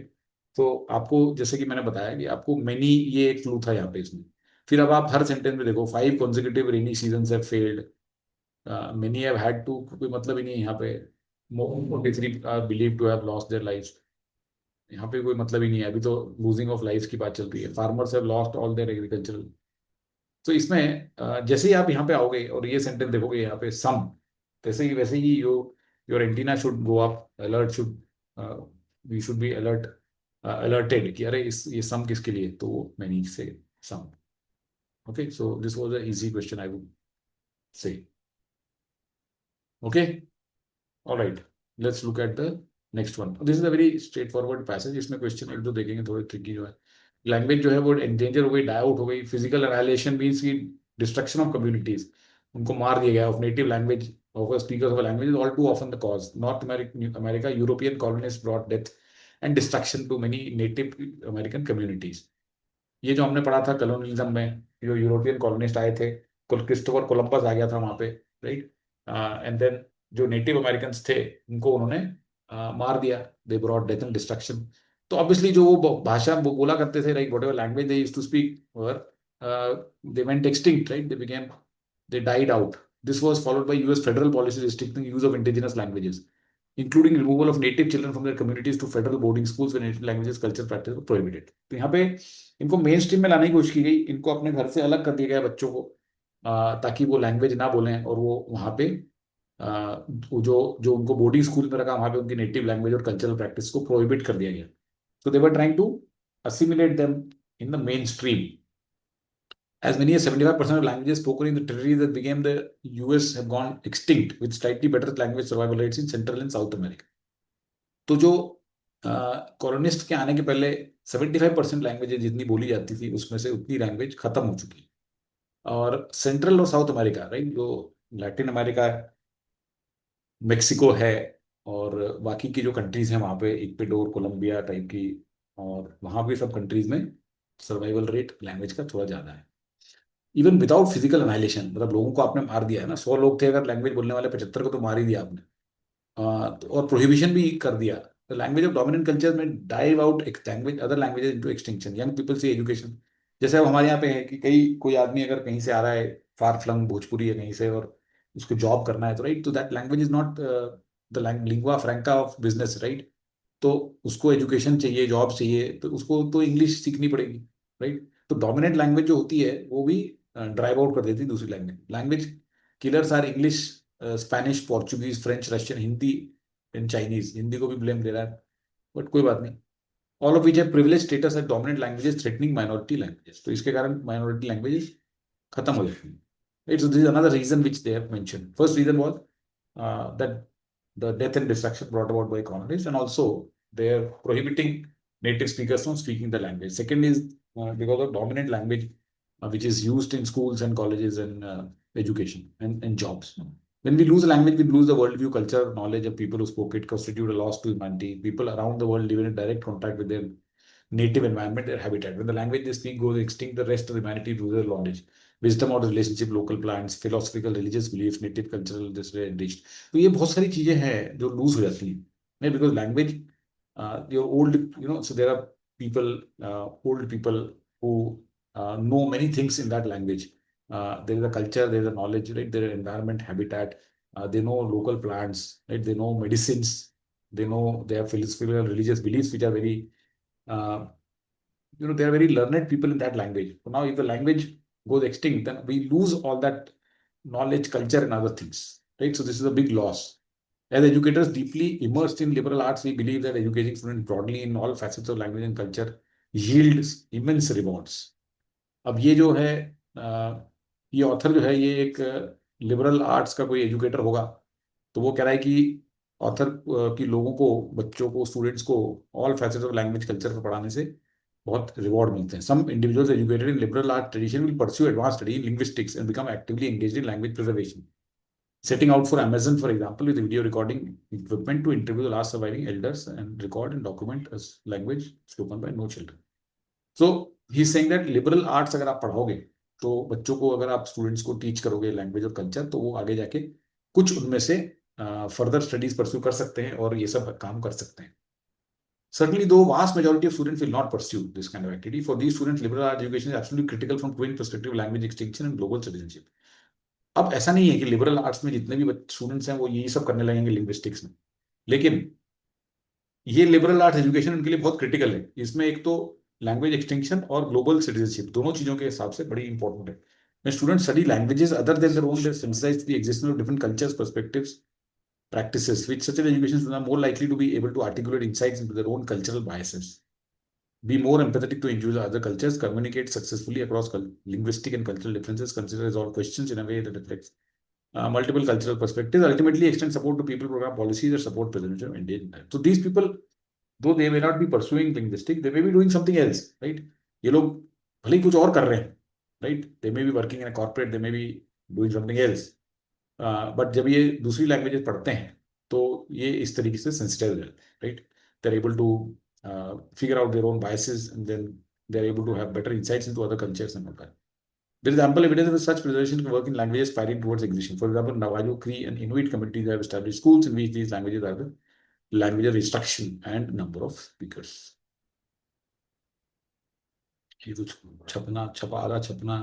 तो आपको जैसे कि मैंने बताया कि आपको many ये एक क्लू था यहाँ पे इसमें. फिर अब आप हर सेंटेंस में देखो 5 consecutive rainy seasons have failed. Many have had to, कोई मतलब ही नहीं है यहाँ पे. More than 43 are believed to have lost their lives. यहाँ पे कोई मतलब ही नहीं है, अभी तो लूजिंग ऑफ लाइफ की बात चल रही है. Farmers have lost all their agricultural. तो इसमें जैसे ही आप यहाँ पे आओगे और ये सेंटेंस देखोगे यहाँ पे सम, वैसे ही your antenna should go up, alert should, we should be alerted कि अरे ये सम किसके लिए? तो मैनी से some. Okay, so this was a easy question I would say. Okay, alright, let's look at the next one. This is a very straightforward passage. इसमें question एक दो देखेंगे थोड़े ट्रिकी जो है. लैंग्वेज जो है वो एंडेंजर हो गई, डाई आउट हो गई. फिजिकल एनाइलेशन मींस की डिस्ट्रक्शन ऑफ कम्युनिटीज, उनको मार दिया गया. Of native language of speakers of language is all too often the cause. North America European colonist brought death and destruction to many native American communities. ये जो हमने पढ़ा था कॉलोनियलिज्म में, जो यूरोपियन कॉलोनिस्ट आए थे, क्रिस्टोफर कोलंबस आ गया था वहां पे, राइट. एंड देन जो नेटिव अमेरिकन थे उनको उन्होंने मार दिया. They brought death and destruction. तो ऑब्वियसली जो वो भाषा वो बोला करते थे, like whatever language they used to speak, were they went extinct, right. They died out. This was followed by US federal policy restricting use of indigenous languages, including removal of native children from their communities to federal boarding schools where native languages culture practice were prohibited. तो यहाँ पे इनको main stream में लाने की कोशिश की गई. इनको अपने घर से अलग कर दिया गया बच्चों को, ताकि वो लैंग्वेज ना बोलें, और वो वहाँ पे जो जो उनको बोर्डिंग स्कूल में रखा, वहाँ पे उनकी नेटिव लैंग्वेज और कल्चरल प्रैक्टिस को प्रोहिबिट कर दिया गया. तो they were trying to assimilate them in the mainstream. as many as 75% of languages spoken in the territories that became the US have gone extinct, with slightly better language survival rates in Central and South America. तो जो colonist के आने के पहले 75% languages जितनी बोली जाती थी उसमें से उतनी लैंग्वेज खत्म हो चुकी है। और सेंट्रल और साउथ अमेरिका, राइट, जो लैटिन अमेरिका, मेक्सिको है और बाकी की जो कंट्रीज हैं वहाँ पे इक्वेडोर, कोलंबिया टाइप की, और वहाँ पे सब कंट्रीज में सर्वाइवल रेट लैंग्वेज का थोड़ा ज़्यादा है। इवन विदाउट फिजिकल अनाइलेशन, मतलब लोगों को आपने मार दिया है ना, 100 लोग थे अगर लैंग्वेज बोलने वाले 75 को तो मार ही दिया आपने। और प्रोहिबिशन भी कर दिया। The language of dominant culture में dive out language other languages into extinction. Young people से एजुकेशन, जैसे अब हमारे यहाँ पे है कि कोई आदमी अगर कहीं से आ रहा है, फार फ्लंग भोजपुरी है कहीं से, और उसको जॉब करना है, तो राइट, तो that language is not the lingua फ्रैंका of business, right. तो उसको एजुकेशन चाहिए, जॉब चाहिए, तो उसको तो इंग्लिश सीखनी पड़ेगी, राइट। तो डोमिनेंट लैंग्वेज जो होती है वो भी ड्राइव आउट कर देती है दूसरी language. Language killers are English, Spanish, Portuguese, French, Russian, Hindi and Chinese. Hindi को भी ब्लेम दे रहा है, बट कोई बात नहीं। All of which have privilege status as dominant languages threatening minority languages. तो इसके कारण माइनॉरिटी लैंग्वेजेस खत्म हो जाती है। Right, so this is another reason which they have mentioned. First reason was that the death and destruction brought about by colonists, and also they are prohibiting native speakers from speaking the language. Second is because of dominant language which is used in schools and colleges and education and jobs. When we lose a language, we lose the worldview, culture, knowledge of people who spoke it, constitute a loss to humanity. People around the world live in direct contact with their native environment, their habitat. When the language they speak goes extinct, the rest of humanity loses knowledge, wisdom or relationship, local plants, philosophical, religious beliefs, native cultural this way enriched. तो ये बहुत सारी चीजें हैं जो loose हो जाती हैं, नहीं, because language, your old, so there are people, old people who know many things in that language. There is a culture, there is a knowledge, right? There is environment, habitat. They know local plants, right? They know medicines. They know, they have philosophical, religious beliefs which are very they are very learned people in that language. So now if the language goes extinct, then we lose all that knowledge, culture and other things, right? So this is a big loss. As educators deeply immersed in liberal arts, we believe that educating students broadly in all facets of language and culture yields immense rewards. अब ये जो है, ये author जो है, ये एक liberal arts का कोई एजुकेटर होगा, तो वो कह रहा है कि ऑथर की लोगों को, बच्चों को, स्टूडेंट्स को all facets of language culture पर पढ़ाने से बहुत रिवॉर्ड मिलते हैं. Some individuals educated in liberal art tradition will pursue advanced study in linguistics and become actively engaged in language preservation, setting out for Amazon, for example, with video recording equipment to interview the last surviving elders and record and document as language spoken by no children. So he's saying that liberal arts अगर आप पढ़ाओगे, तो बच्चों को, अगर आप students को teach करोगे language और कल्चर, तो वो आगे जाके कुछ उनमें से फर्दर स्टडीज परस्यू कर सकते हैं और ये सब काम कर सकते हैं. Certainly, though, vast majority of students will not pursue this kind of activity. For these students, liberal arts education is absolutely critical from twin perspective, language extinction and global citizenship. अब ऐसा नहीं है कि लिबरल आर्ट्स में जितने भी students हैं वो यही सब करने लगेंगे लिंग्विस्टिक्स में, लेकिन ये लिबरल आर्ट्स एजुकेशन उनके लिए बहुत क्रिटिकल है. इसमें एक तो लैंग्वेज एक्सटिंक्शन और ग्लोबल सिटीजनशिप दोनों चीजों के हिसाब से बड़ी इंपॉर्टेंट है. When students study languages other than their own, they synthesize the existence of different cultures, perspectives, practices, which such an education students are more likely to be able to articulate insights into their own cultural biases, be more empathetic to individual other cultures, communicate successfully across linguistic and cultural differences, consider resolve questions in a way that reflects multiple cultural perspectives, ultimately extend support to people, program policies that support preservation of Indian. So these people, though they may not be pursuing linguistic, they may be doing something else, right? ये लोग भले ही कुछ और कर रहे हैं, right? They may be working in a corporate, they may be doing something else. But जब ये दूसरी लैंग्वेजेस पढ़ते हैं तो ये इस तरीके से सेंसिटाइज हो जाते हैं, right? They are able to figure out their own biases, and then they're able to have better insights into other cultures and all that. There is ample evidence that such preservation can work in languages aspiring towards extinction. For example, Navajo, Cree, and Inuit communities have established schools in which these languages are the language of instruction and number of speakers. ये कुछ आधा छपना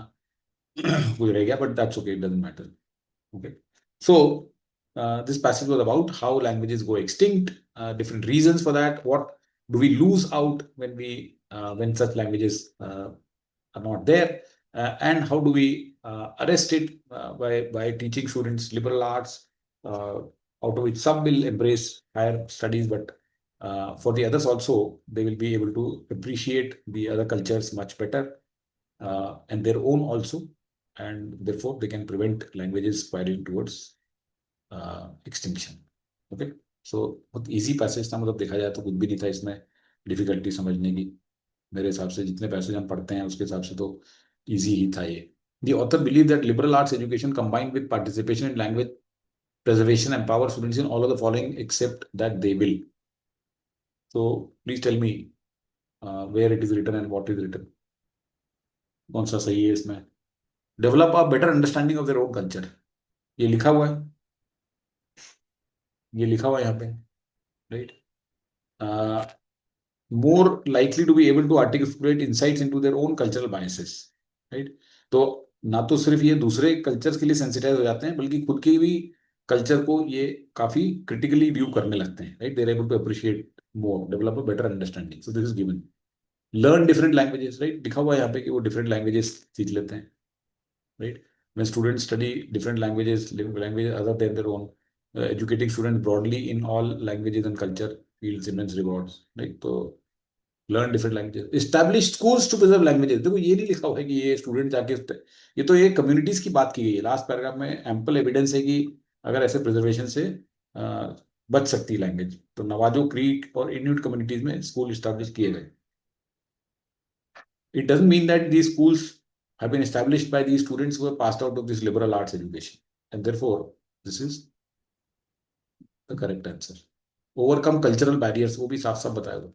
कुछ रह गया, but that's okay, it doesn't matter. Okay, so this passage was about how languages go extinct, different reasons for that. What do we lose out when when such languages are not there, and how do we arrest it by teaching students liberal arts, out of which some will embrace higher studies, but for the others also they will be able to appreciate the other cultures much better. and their own also, and therefore they can prevent languages spiraling towards extinction. Okay, so बहुत easy passage था, मतलब देखा जाए तो कुछ भी नहीं था इसमें डिफिकल्टी समझने की। मेरे हिसाब से जितने पैसेज हम पढ़ते हैं उसके हिसाब से तो इजी ही था ये। The author believed that liberal arts education combined with participation in language preservation empowers students in all of the following except that they will. So please tell me where it is written and what is written. कौन सा सही है इसमें? Develop a better understanding of their own culture, ये लिखा हुआ है, ये लिखा हुआ है यहाँ पे, right. more likely to be able to articulate insights into their own cultural biases, right? तो ना तो सिर्फ ये दूसरे कल्चर्स के लिए सेंसिटाइज हो जाते हैं, बल्कि खुद के भी कल्चर को ये काफी क्रिटिकली व्यू करने लगते हैं, right. They are able to appreciate more, develop a better understanding. So this is given. Learn different languages, right, लिखा हुआ है यहाँ पे कि वो डिफरेंट लैंग्वेजेस सीख लेते हैं, right. when students study different languages other than their own, educating students broadly in all languages and culture yields immense rewards, right? तो learn different languages, establish schools to preserve languages. देखो ये नहीं लिखा हुआ है कि ये स्टूडेंट जाके ये तो ये कम्युनिटीज की बात की गई है लास्ट पैराग्राफ में। एम्पल एविडेंस है कि अगर ऐसे प्रिजर्वेशन से बच सकती है लैंग्वेज, तो नवाजो, क्रीक और इन्यूट कम्युनिटीज में स्कूल एस्टैब्लिश किए गए। It doesn't mean that these schools have been established by these students who have passed out of this liberal arts education, and therefore this is the correct answer. Overcome cultural barriers, वो भी साफ साफ बताया हुआ।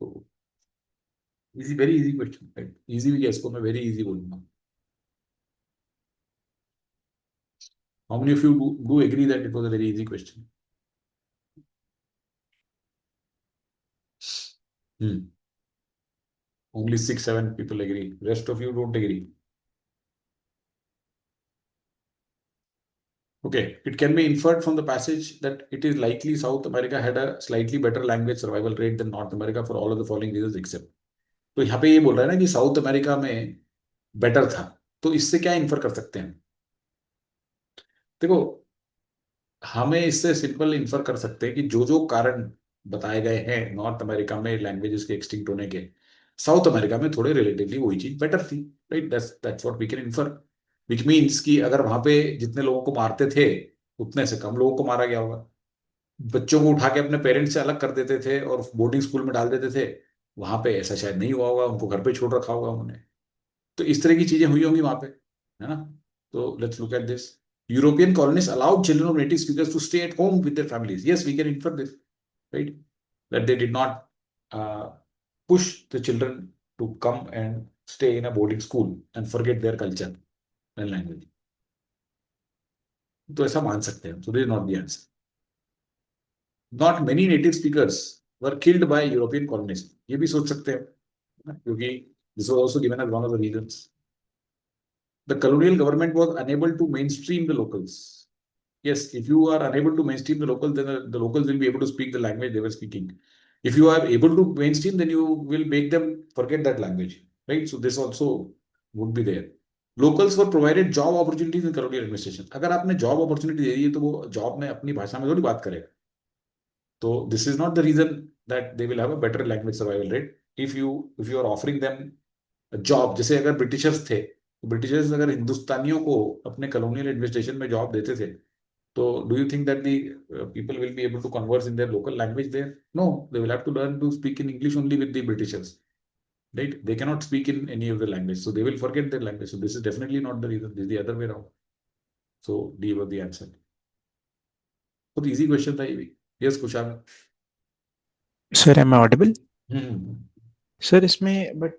तो easy, very easy question, right. Easy भी क्या, इसको मैं वेरी इजी बोलूंगा। How many of you do agree that it was a very easy question? Only 6-7 people agree, rest of you don't agree. Okay, it can be inferred from the passage that it is likely South America had a slightly better language survival rate than North America for all of the following reasons except। तो यहाँ पे ये बोल रहा है ना कि south America में बेटर था, तो इससे क्या इन्फर कर सकते हैं? देखो, हमें इससे सिंपल इन्फर कर सकते हैं कि जो जो कारण बताए गए हैं नॉर्थ अमेरिका में लैंग्वेजेस के एक्सटिंक्ट होने के, साउथ अमेरिका में थोड़े रिलेटिवली वही चीज बेटर थी, right. That's what we can infer, which means कि अगर वहां पे जितने लोगों को मारते थे उतने से कम लोगों को मारा गया होगा। बच्चों को उठा के अपने पेरेंट्स से अलग कर देते थे और बोर्डिंग स्कूल में डाल देते थे, वहां पे ऐसा शायद नहीं हुआ होगा, उनको घर पे छोड़ रखा होगा उन्होंने। तो इस तरह की चीजें हुई होंगी वहां पे, है ना। तो let's look at this. European colonists allowed children of native speakers to stay at home with their families. Yes, we can infer this, right? That they did not push the children to come and stay in a boarding school and forget their culture and language. तो ऐसा मान सकते हैं। So this is not the answer. Not many native speakers were killed by European colonists. ये भी सोच सकते हैं, क्योंकि this was also given as one of the reasons. The colonial government was unable to mainstream the locals. Yes, if you are unable to mainstream the locals, then the locals will be able to speak the language they were speaking. If you are able to mainstream, then you will make them forget that language, right? So this also would be there. Locals were provided job opportunities in colonial administration. अगर आपने job opportunity दे दी है तो वो job में अपनी भाषा में थोड़ी बात करेगा। तो this is not the reason that they will have a better language survival rate. If you are offering them a job, जैसे अगर ब्रिटिशर्स थे, तो ब्रिटिशर्स अगर हिंदुस्तानियों को अपने colonial administration में job देते थे, so do you think that the people will be able to converse in their local language there? No, they will have to learn to speak in English only with the Britishers, right? They cannot speak in any of the language, so they will forget their language. So this is definitely not the reason. This is the other way around. So D was the answer. बहुत easy question था ये भी। Yes, Kushal. Sir am I audible? Hmm. Sir इसमें but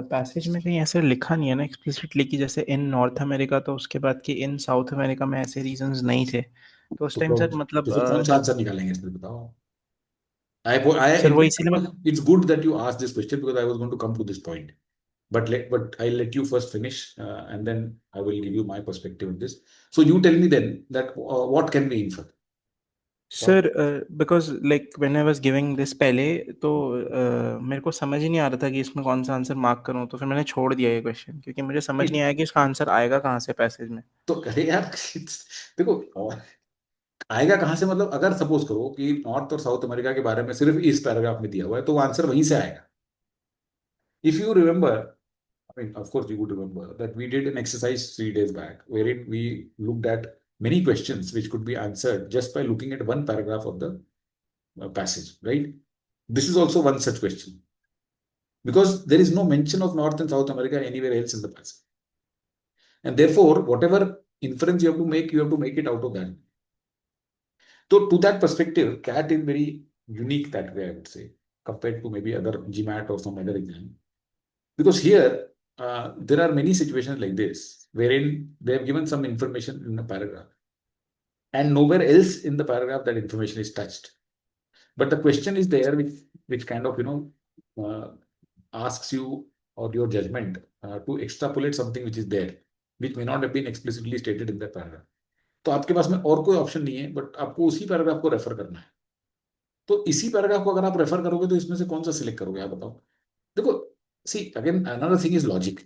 passage में कहीं ऐसे लिखा नहीं है ना एक्सप्लिसिटली कि जैसे इन नॉर्थ अमेरिका तो उसके बाद कि इन साउथ अमेरिका में ऐसे रीजंस नहीं थे, तो उस टाइम सर मतलब तो फिर कौन सा आंसर निकालेंगे इसमें बताओ। सर वो इसीलिए It's good that you asked this question because I was going to come to this point. But I'll let you first finish and then I will give you my perspective on this. So you tell me then that what can we infer? Sir because like when I was giving this पहले तो मेरे को समझ ही नहीं आ रहा था कि इसमें कौन सा आंसर मार्क करूं, तो फिर मैंने छोड़ दिया ये क्वेश्चन क्योंकि मुझे समझ नहीं आया कि इसका आंसर आएगा कहाँ से पैसेज में। तो अरे यार देखो, आएगा कहाँ से, मतलब अगर सपोज करो कि नॉर्थ और साउथ अमेरिका के बारे में सिर्फ इस पैराग्राफ में दिया हुआ है तो वो आंसर वहीं से आएगा। If you remember I mean, of course, you would remember that we did an exercise 3 days back wherein we looked at many questions which could be answered just by looking at one paragraph of the passage, right? This is also one such question because there is no mention of North and South America anywhere else in the passage. And therefore, whatever inference you have to make it out of that. So, to that perspective, CAT is very unique that way, I would say, compared to maybe other GMAT or some other exam. Because here, there are many situations like this, wherein they have given some information in a paragraph, and nowhere else in the paragraph that information is touched. But the question is there, which kind of, asks you or your judgment to extrapolate something which is there, which may not have been explicitly stated in that paragraph. तो आपके पास में और कोई option नहीं है, but आपको उसी paragraph को रेफर करना है. तो इसी पैराग्राफ को अगर आप रेफर करोगे तो इसमें से कौन सा सिलेक्ट करोगे, आप बताओ. देखो, see again, another thing is logic.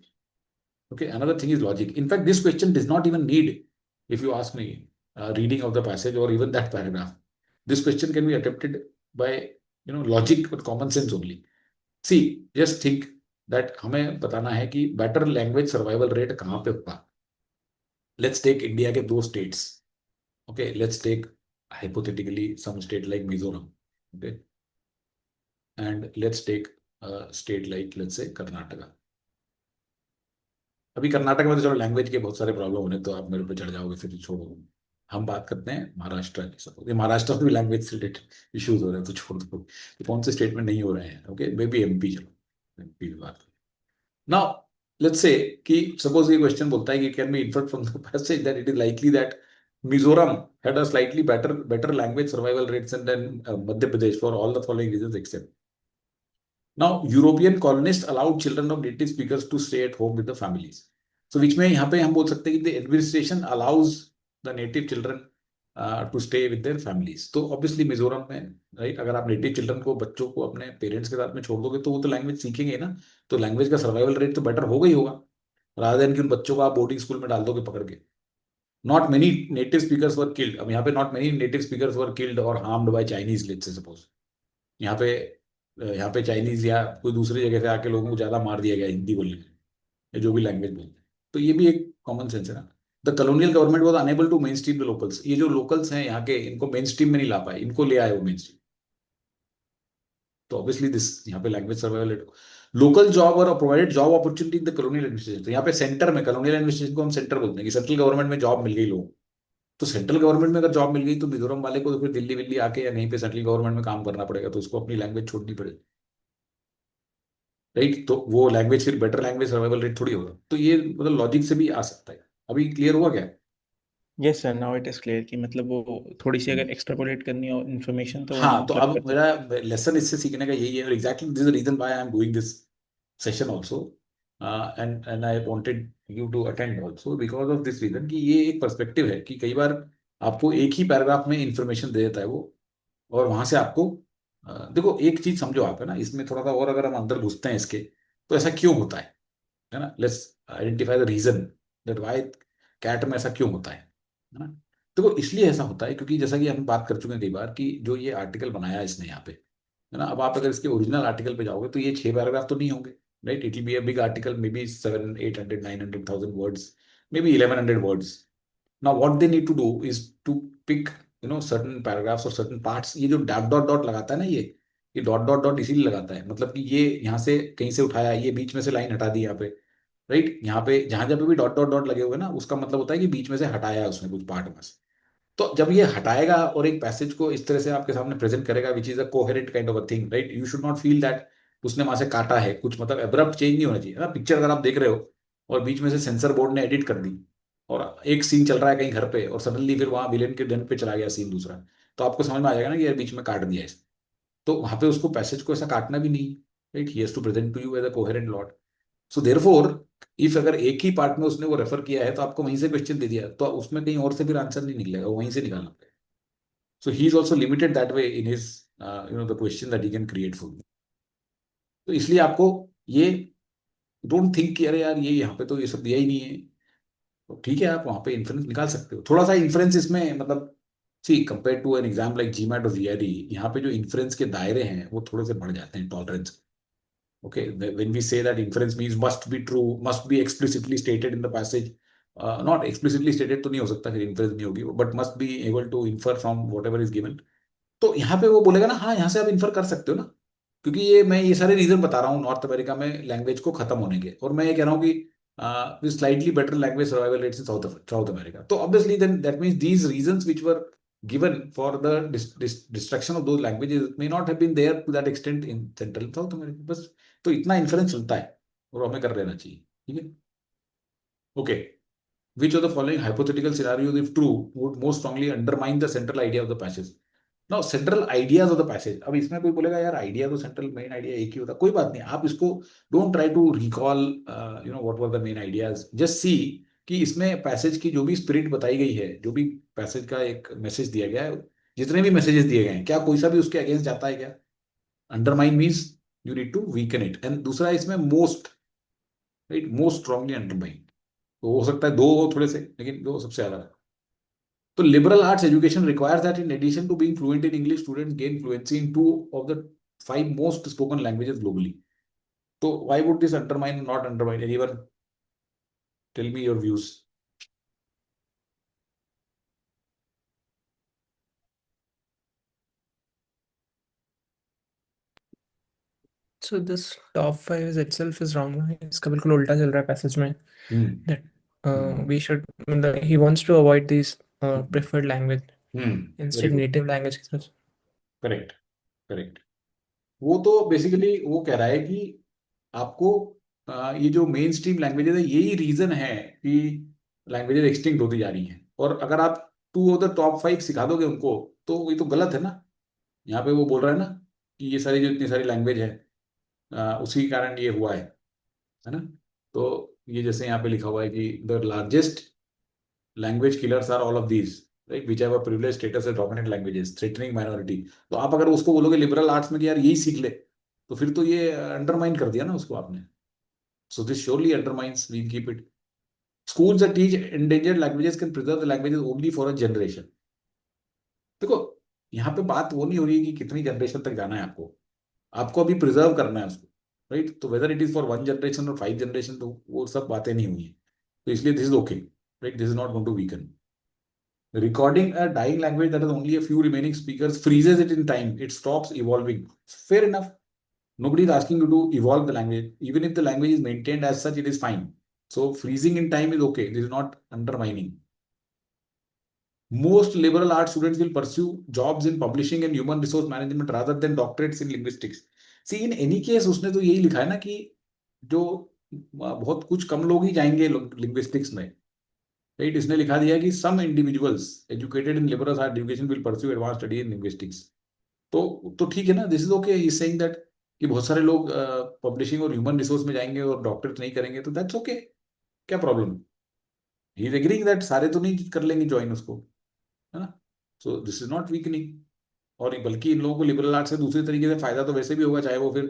Okay, another thing is logic. In fact, this question does not even need, if you ask me, reading of the passage or even that paragraph. This question can be attempted by logic or common sense only. See, just think that हमें बताना है कि better language survival rate कहाँ पे होगा. Let's take India के 2 states. Okay, let's take hypothetically some state like Mizoram. Okay, and let's take a state like, let's say, Karnataka. अभी कर्नाटक में तो चलो लैंग्वेज के बहुत सारे प्रॉब्लम होने, तो आप मेरे पे चढ़ जाओगे, फिर छोड़ो. हम बात करते हैं महाराष्ट्र की. सब महाराष्ट्र में भी लैंग्वेज से रिलेटेड इश्यूज हो रहे हैं, तो छोड़ दो. तो कौन से स्टेटमेंट नहीं हो रहे हैं. Okay, may be MP. चलो एमपी की बात. नाउ लेट्स से कि सपोज ये क्वेश्चन बोलता है कि can be inferred from the passage that it is likely that Mizoram had a slightly better language survival rates than Madhya Pradesh for all the following reasons except. Now, European colonists allowed children of native speakers to stay at home with the families. So, which में यहाँ पे हम बोल सकते हैं कि the administration allows the native children to stay with their families. तो obviously Mizoram में, right, अगर आप native children को, बच्चों को अपने पेरेंट्स के साथ में छोड़ दोगे तो वो तो लैंग्वेज सीखेंगे ना, तो लैंग्वेज का सर्वाइवल रेट तो बेटर होगा ही होगा, rather than कि उन बच्चों को आप बोर्डिंग स्कूल में डाल दोगे पकड़ के. Not many native speakers were killed. अब यहाँ पे not many native speakers were killed or harmed by Chinese, let's say suppose. यहाँ पे चाइनीज या कोई दूसरी जगह से आके लोगों को ज्यादा मार दिया गया हिंदी बोलने में, या जो भी लैंग्वेज बोलते हैं. तो ये भी एक कॉमन सेंस है ना. The colonial government was unable to mainstream the locals. ये जो लोकल्स हैं यहाँ के, इनको मेन स्ट्रीम में नहीं ला पाए, इनको ले आए वो मेन स्ट्रीम. तो ऑब्वियसली दिस यहाँ पे लैंग्वेज सर्वाइवल. लोकल जॉब और provided job opportunity in the colonial administration. तो यहाँ पे सेंटर में, कॉलोनियल एडमिनिस्ट्रेशन को हम सेंटर बोलते हैं कि सेंट्रल गवर्नमेंट में जॉब मिल गई लोगों को. तो सेंट्रल गवर्नमेंट में अगर जॉब मिल गई तो मिजोरम वाले को तो फिर दिल्ली विल्ली आके या कहीं पे सेंट्रल गवर्नमेंट में काम करना पड़ेगा, तो उसको अपनी लैंग्वेज छोड़नी पड़ेगी, राइट. तो वो लैंग्वेज फिर बेटर लैंग्वेज सर्वाइवल रेट थोड़ी होगा. तो ये मतलब लॉजिक से भी आ सकता है. अभी क्लियर हुआ क्या? Yes sir, now it is clear कि मतलब वो थोड़ी सी अगर एक्सट्रापोलेट करनी हो इन्फॉर्मेशन तो हाँ, तो मतलब अब मेरा लेसन इससे सीखने का यही है, और exactly this is reason why I am doing this session also, and I wanted you to attend also because of this reason कि ये एक पर्सपेक्टिव है कि कई बार आपको एक ही पैराग्राफ में इंफॉर्मेशन दे देता है वो, और वहां से आपको देखो एक चीज समझो आप, है ना, इसमें थोड़ा सा और अगर हम अंदर घुसते हैं इसके, तो ऐसा क्यों होता है ना. Let's identify the reason that why CAT में ऐसा क्यों होता है ना. देखो इसलिए ऐसा होता है क्योंकि जैसा कि हम बात कर चुके हैं कई बार कि जो ये आर्टिकल बनाया इसने यहाँ पे, है ना, अब आप अगर इसके ओरिजिनल आर्टिकल पे जाओगे तो ये 6 पैराग्राफ तो नहीं होंगे, right. It will be a big article, maybe 700-800-900,000 words, maybe 1100 words. Now what they need to do is to pick certain paragraphs और सर्टेन पार्ट्स. ये जो डॉट डॉट डॉट लगाता है ना, ये डॉट डॉट डॉट इसीलिए लगाता है, मतलब कि ये यहाँ से कहीं से उठाया, ये बीच में से लाइन हटा दी यहाँ पे, राइट. यहाँ पे जहां जब भी डॉट डॉट डॉट लगे हुए ना, उसका मतलब होता है कि बीच में से हटाया है उसने कुछ पार्ट में से. तो जब ये हटाएगा और एक पैसेज को इस तरह से आपके सामने प्रेजेंट करेगा which is a coherent kind of a thing, right, you should not feel that उसने वहां से काटा है कुछ, मतलब एब्रप्ट चेंज नहीं होना चाहिए ना. पिक्चर अगर आप देख रहे हो और बीच में से सेंसर बोर्ड ने एडिट कर दी और एक सीन चल रहा है कहीं घर पे और सडनली फिर वहां विलेन के डन पे चला गया सीन दूसरा, तो आपको समझ में आ जाएगा ना कि यार बीच में काट दिया है. तो वहां पे उसको पैसेज को ऐसा काटना भी नहीं, right. He has to present to you as a coherent lot. So therefore if अगर एक ही पार्ट में उसने वो रेफर किया है तो आपको वहीं से क्वेश्चन दे दिया, तो उसमें कहीं और से फिर आंसर नहीं निकलेगा, वहीं से निकालना पड़ेगा. So he is also limited that way in his, the question that he can create for you. तो इसलिए आपको ये डोंट थिंक कि अरे यार ये यहाँ पे तो ये सब दिया ही नहीं है, तो ठीक है आप वहाँ पे इन्फ्रेंस निकाल सकते हो. थोड़ा सा इन्फ्रेंस इसमें मतलब see compare to an exam like GMAT और जीआरई, यहाँ पे जो इन्फ्रेंस के दायरे हैं वो थोड़े से बढ़ जाते हैं tolerance. Okay, when we say that inference means must be true, must be explicitly stated in the passage, not explicitly stated तो नहीं हो सकता, फिर inference नहीं होगी, but must be able to infer from whatever is given. तो यहाँ पे वो बोलेगा ना, हाँ यहाँ से आप इन्फर कर सकते हो ना, क्योंकि मैं ये सारे रीजन बता रहा हूँ नॉर्थ अमेरिका में लैंग्वेज को खत्म होने के, और मैं ये कह रहा हूँ कि slightly better language survival rates in South America. So obviously then that means these reasons which were given for the destruction of those languages may not have been there to that extent in Central and South America. बस तो इतना influence चलता है और हमें कर लेना चाहिए. ठीक है. Okay. Which of the following hypothetical scenarios, if true, would most strongly undermine the central idea of the passage? Now, central ideas of the passage. अब इसमें कोई बोलेगा यार आइडिया तो सेंट्रल मेन आइडिया एक ही होता, कोई बात नहीं, आप इसको don't try to recall what were the main ideas, just see कि इसमें पैसेज की जो भी स्पिरिट बताई गई है, जो भी पैसेज का एक मैसेज दिया गया है, जितने भी मैसेजेस दिए गए हैं, क्या कोई सा भी उसके अगेंस्ट जाता है क्या? Undermine means you need to weaken it. And दूसरा इसमें most, right, most strongly undermine, तो हो सकता है दो हो थोड़े से, लेकिन दो सबसे ज्यादा है. तो liberal arts education requires that in addition to being fluent in English, students gain fluency in 2 of the 5 most spoken languages globally. So why would this undermine or not undermine? Anyone tell me your views. So this top 5 is itself is wrong. इसका बिल्कुल उल्टा चल रहा है passage में. That we should, he wants to avoid these preferred language instead Very good. native language के साथ. Correct, correct. वो तो बेसिकली वो कह रहा है कि आपको ये जो मेन स्ट्रीम लैंग्वेजेस है, यही रीजन है कि लैंग्वेजेस एक्सटिंक्ट होती जा रही हैं, और अगर आप 2 ऑफ द टॉप 5 सिखा दोगे उनको, तो ये तो गलत है ना. यहाँ पे वो बोल रहा है ना कि ये सारी जो इतनी सारी लैंग्वेज है, उसी कारण ये हुआ है ना. तो ये जैसे यहाँ पे लिखा हुआ है कि the largest language killers are all of these, right, which have a privilege status as dominant languages threatening minority. तो आप अगर उसको बोलोगे लिबरल आर्ट्स में कि यार यही सीख ले, तो फिर तो ये अंडरमाइन कर दिया ना उसको आपने. So this surely undermines, we keep it. Schools that teach endangered languages can preserve the languages only for a generation. देखो, यहाँ पे बात वो नहीं हो रही है कि कितनी जनरेशन तक जाना है आपको अभी प्रिजर्व करना है उसको, राइट. तो whether it is for 1 generation और 5 जनरेशन, तो वो सब बातें नहीं हुई है. तो इसलिए this is okay, right, this is not going to weaken. Recording a dying language that has only a few remaining speakers freezes it in time. It stops evolving. Fair enough. Nobody is asking you to evolve the language. Even if the language is maintained as such, it is fine. So freezing in time is okay. This is not undermining. Most liberal arts students will pursue jobs in publishing and human resource management rather than doctorates in linguistics. See, in any case, उसने तो यही लिखा है ना कि जो बहुत कुछ कम लोग ही जाएंगे linguistics में, राइट. इसने लिखा दिया कि some individuals educated in liberal art education will pursue advance study in linguistics. तो ठीक है ना, this is okay. He is saying that कि बहुत सारे लोग पब्लिशिंग और ह्यूमन रिसोर्स में जाएंगे और डॉक्टरेट नहीं करेंगे, तो दैट्स ओके. क्या problem? He is agreeing that सारे तो नहीं कर लेंगे ज्वाइन उसको, है ना. सो दिस इज नॉट वीकनिंग. और बल्कि इन लोगों को लिबरल आर्ट से दूसरी तरीके से फायदा तो वैसे भी होगा, चाहे वो फिर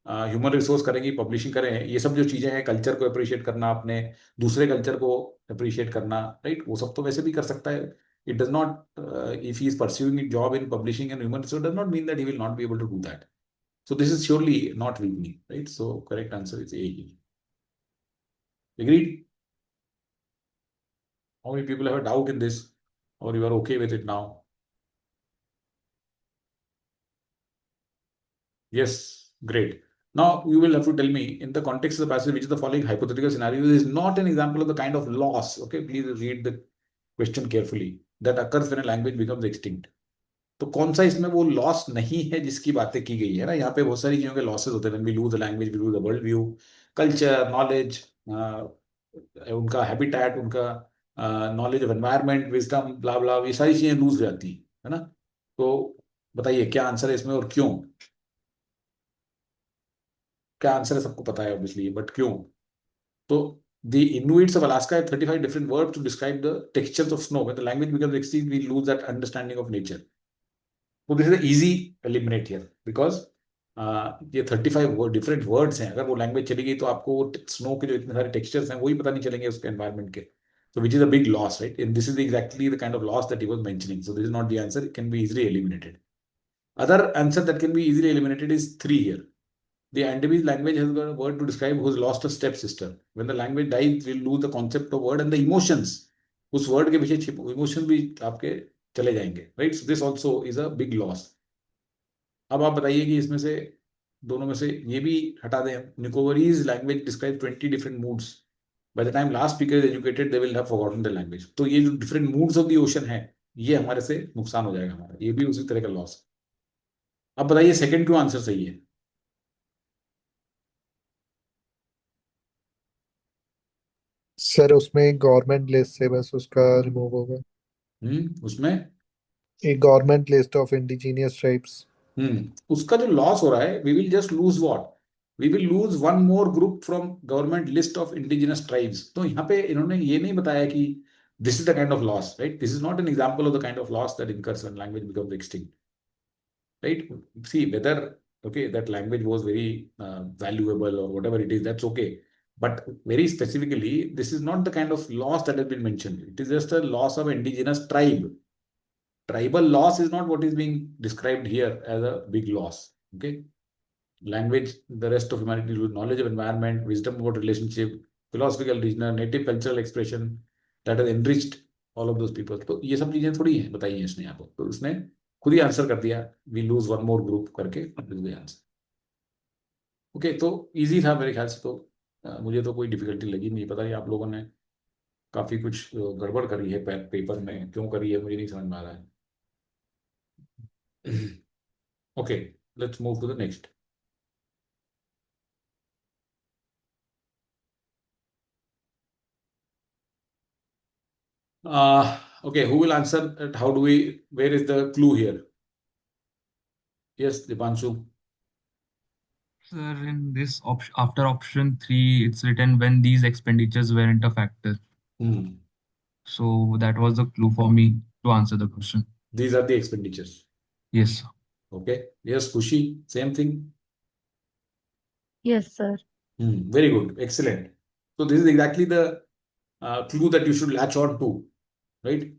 ह्यूमन रिसोर्स करेंगे, पब्लिशिंग करें, ये सब जो चीजें हैं, कल्चर को अप्रिशिएट करना, अपने दूसरे कल्चर को अप्रिशिएट करना, राइट, वो सब तो वैसे भी कर सकता है. It does not, if he is pursuing job in publishing and human resource, does not mean that he will not be able to do that. So this is surely not weakening, right. So correct answer is A. Agreed? How many people have a doubt in this, or you are okay with it now? Yes, great. Now you will have to tell me, in the context of the passage, which of the following hypothetical scenarios is not an example of the kind of loss, okay, please read the question carefully, that occurs when a language becomes extinct. तो कौन सा इसमें वो loss नहीं है जिसकी बातें की गई है ना. यहाँ पे बहुत सारी चीजों के लॉसेस होते हैं. when we lose the language, we lose the world view, culture, knowledge, उनका हैबिटेट, उनका नॉलेज ऑफ एनवायरनमेंट, विजडम, ब्ला ब्ला, ये सारी चीजें लूज जाती है ना. तो बताइए क्या आंसर है इसमें और क्यों? क्या आंसर है सबको पता है ऑब्वियसली, बट क्यों? तो the Inuits of Alaska have 35 different words to describe the textures of snow. When the language becomes extinct, we lose that understanding of nature. So this is an easy eliminate here, because ये 35 different words हैं. अगर वो language चली गई तो आपको snow के जो इतने सारे टेक्सचर्स हैं वही पता नहीं चलेंगे उसके एनवायरनमेंट के. So which is a big loss, right? And this is exactly the kind of loss that he was mentioning. So this is not the answer. It can be easily eliminated. Other answer that can be easily eliminated is 3 here. The Andalese language has got a word to describe who's lost a stepsister. When the language dies, we'll lose the concept of word and the emotions. उस word के पीछे emotion भी आपके चले जाएंगे, right? So this also is a big loss. अब आप बताइए कि इसमें से दोनों में से ये भी हटा दें हम. Nicobarese language describes 20 different moods. By the time last speaker is educated, they will have forgotten the language. तो ये जो different moods of the ocean है, ये हमारे से नुकसान हो जाएगा हमारा. ये भी उसी तरह का लॉस. अब बताइए सेकंड क्यों आंसर सही है? सर उसमें गवर्नमेंट लिस्ट से बस उसका रिमूव होगा. उसमें एक government list of indigenous tribes. उसका जो लॉस हो रहा है, we will just lose what, we will lose one more group from government list of indigenous tribes. तो यहाँ पे इन्होंने ये नहीं बताया कि this is the kind of loss, right? This is not an example of the kind of loss that incurs when language becomes extinct, right? See whether okay that language was very valuable or whatever it is, that's okay, but very specifically this is not the kind of loss that has been mentioned. It is just a loss of indigenous tribe. Tribal loss is not what is being described here as a big loss. Okay, language, the rest of humanity lose knowledge of environment, wisdom about relationship, philosophical reason, native cultural expression that has enriched all of those people. तो ये सब चीजें थोड़ी हैं बताई हैं इसने आपको, तो उसने खुद ही आंसर कर दिया, we lose one more group करके आंसर. ओके, तो इजी था मेरे ख्याल से. तो मुझे तो कोई डिफिकल्टी लगी नहीं. पता नहीं आप लोगों ने काफी कुछ गड़बड़ करी है पेपर में, क्यों करी है मुझे नहीं समझ में आ रहा है. Okay, let's move to the next. Okay, who will answer? How do we? Where is the clue here? Yes, Dipanshu. Sir, in this after option 3, it's written when these expenditures weren't a factor. So that was the clue for me to answer the question. These are the expenditures. Yes. Okay. Yes, Khushi, same thing. Yes, sir. Very good. Excellent. So this is exactly the clue that you should latch on to, right?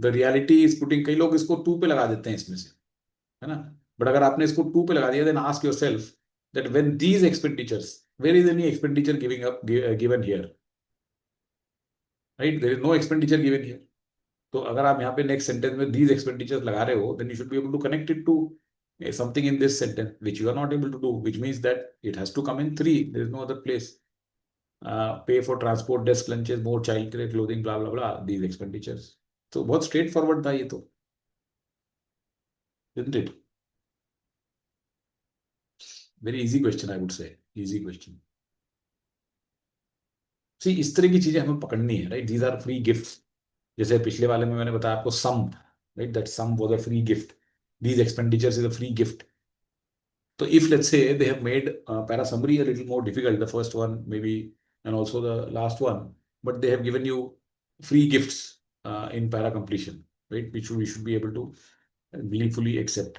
The reality is putting, कई लोग इसको 2 पे लगा देते हैं इसमें से, है ना? But अगर आपने इसको 2 पे लगा दिया, then ask yourself that when these expenditures, where is any expenditure given here? Right? There is no expenditure given here. तो अगर आप यहाँ पे next sentence में these expenditures लगा रहे हो, then you should be able to connect it to something in this sentence, which you are not able to do, which means that it has to come in 3. There is no other place. Pay for transport, desk lunches, more child care, clothing, blah blah blah. These expenditures. तो बहुत straight forward था ये तो, isn't it? Very easy question, I would say. Easy question. See, इस तरह की चीजें हमें पकड़नी है, right? These are free gifts. जैसे पिछले वाले में मैंने बताया आपको sum, right? That sum was a free gift. These expenditures is a free gift. So if let's say they have made para summary a little more difficult, the first one maybe, and also the last one, but they have given you free gifts in para completion, right? Which we should be able to gleefully accept.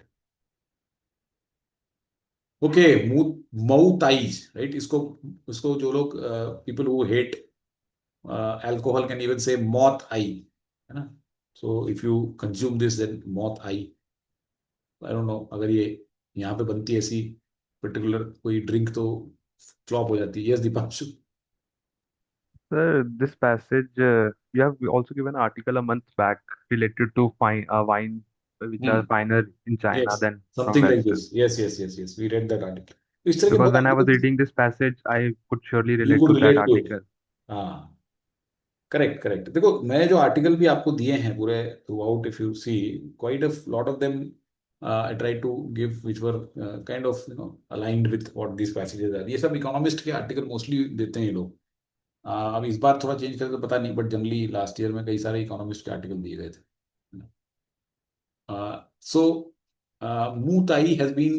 Okay, moutais, right? इसको जो लोग people who hate alcohol can even say moth eye, है ना? So if you consume this, then moth eye. I don't know, अगर ये यहाँ पे बनती है ऐसी particular कोई drink तो flop हो जाती है. Yes, Dipanshu. Sir, this passage, you have also given an article a month back related to wine which are finer in China Yes, than from something like Western. this. Yes. We read that article. इस तरह के Because बहुत when I was articles reading this passage, I could surely you relate could to that relate to it. article. हाँ, correct. देखो, मैंने जो article भी आपको दिए हैं पूरे throughout, if you see quite a lot of them I try to give which were kind of aligned with what this passages are. ये सब इकोनॉमिस्ट के आर्टिकल मोस्टली देते हैं ये लोग. अब इस बार थोड़ा चेंज करके पता नहीं, बट जनरली लास्ट ईयर में कई सारे इकोनॉमिस्ट के आर्टिकल दिए गए थे. So Muay Thai has been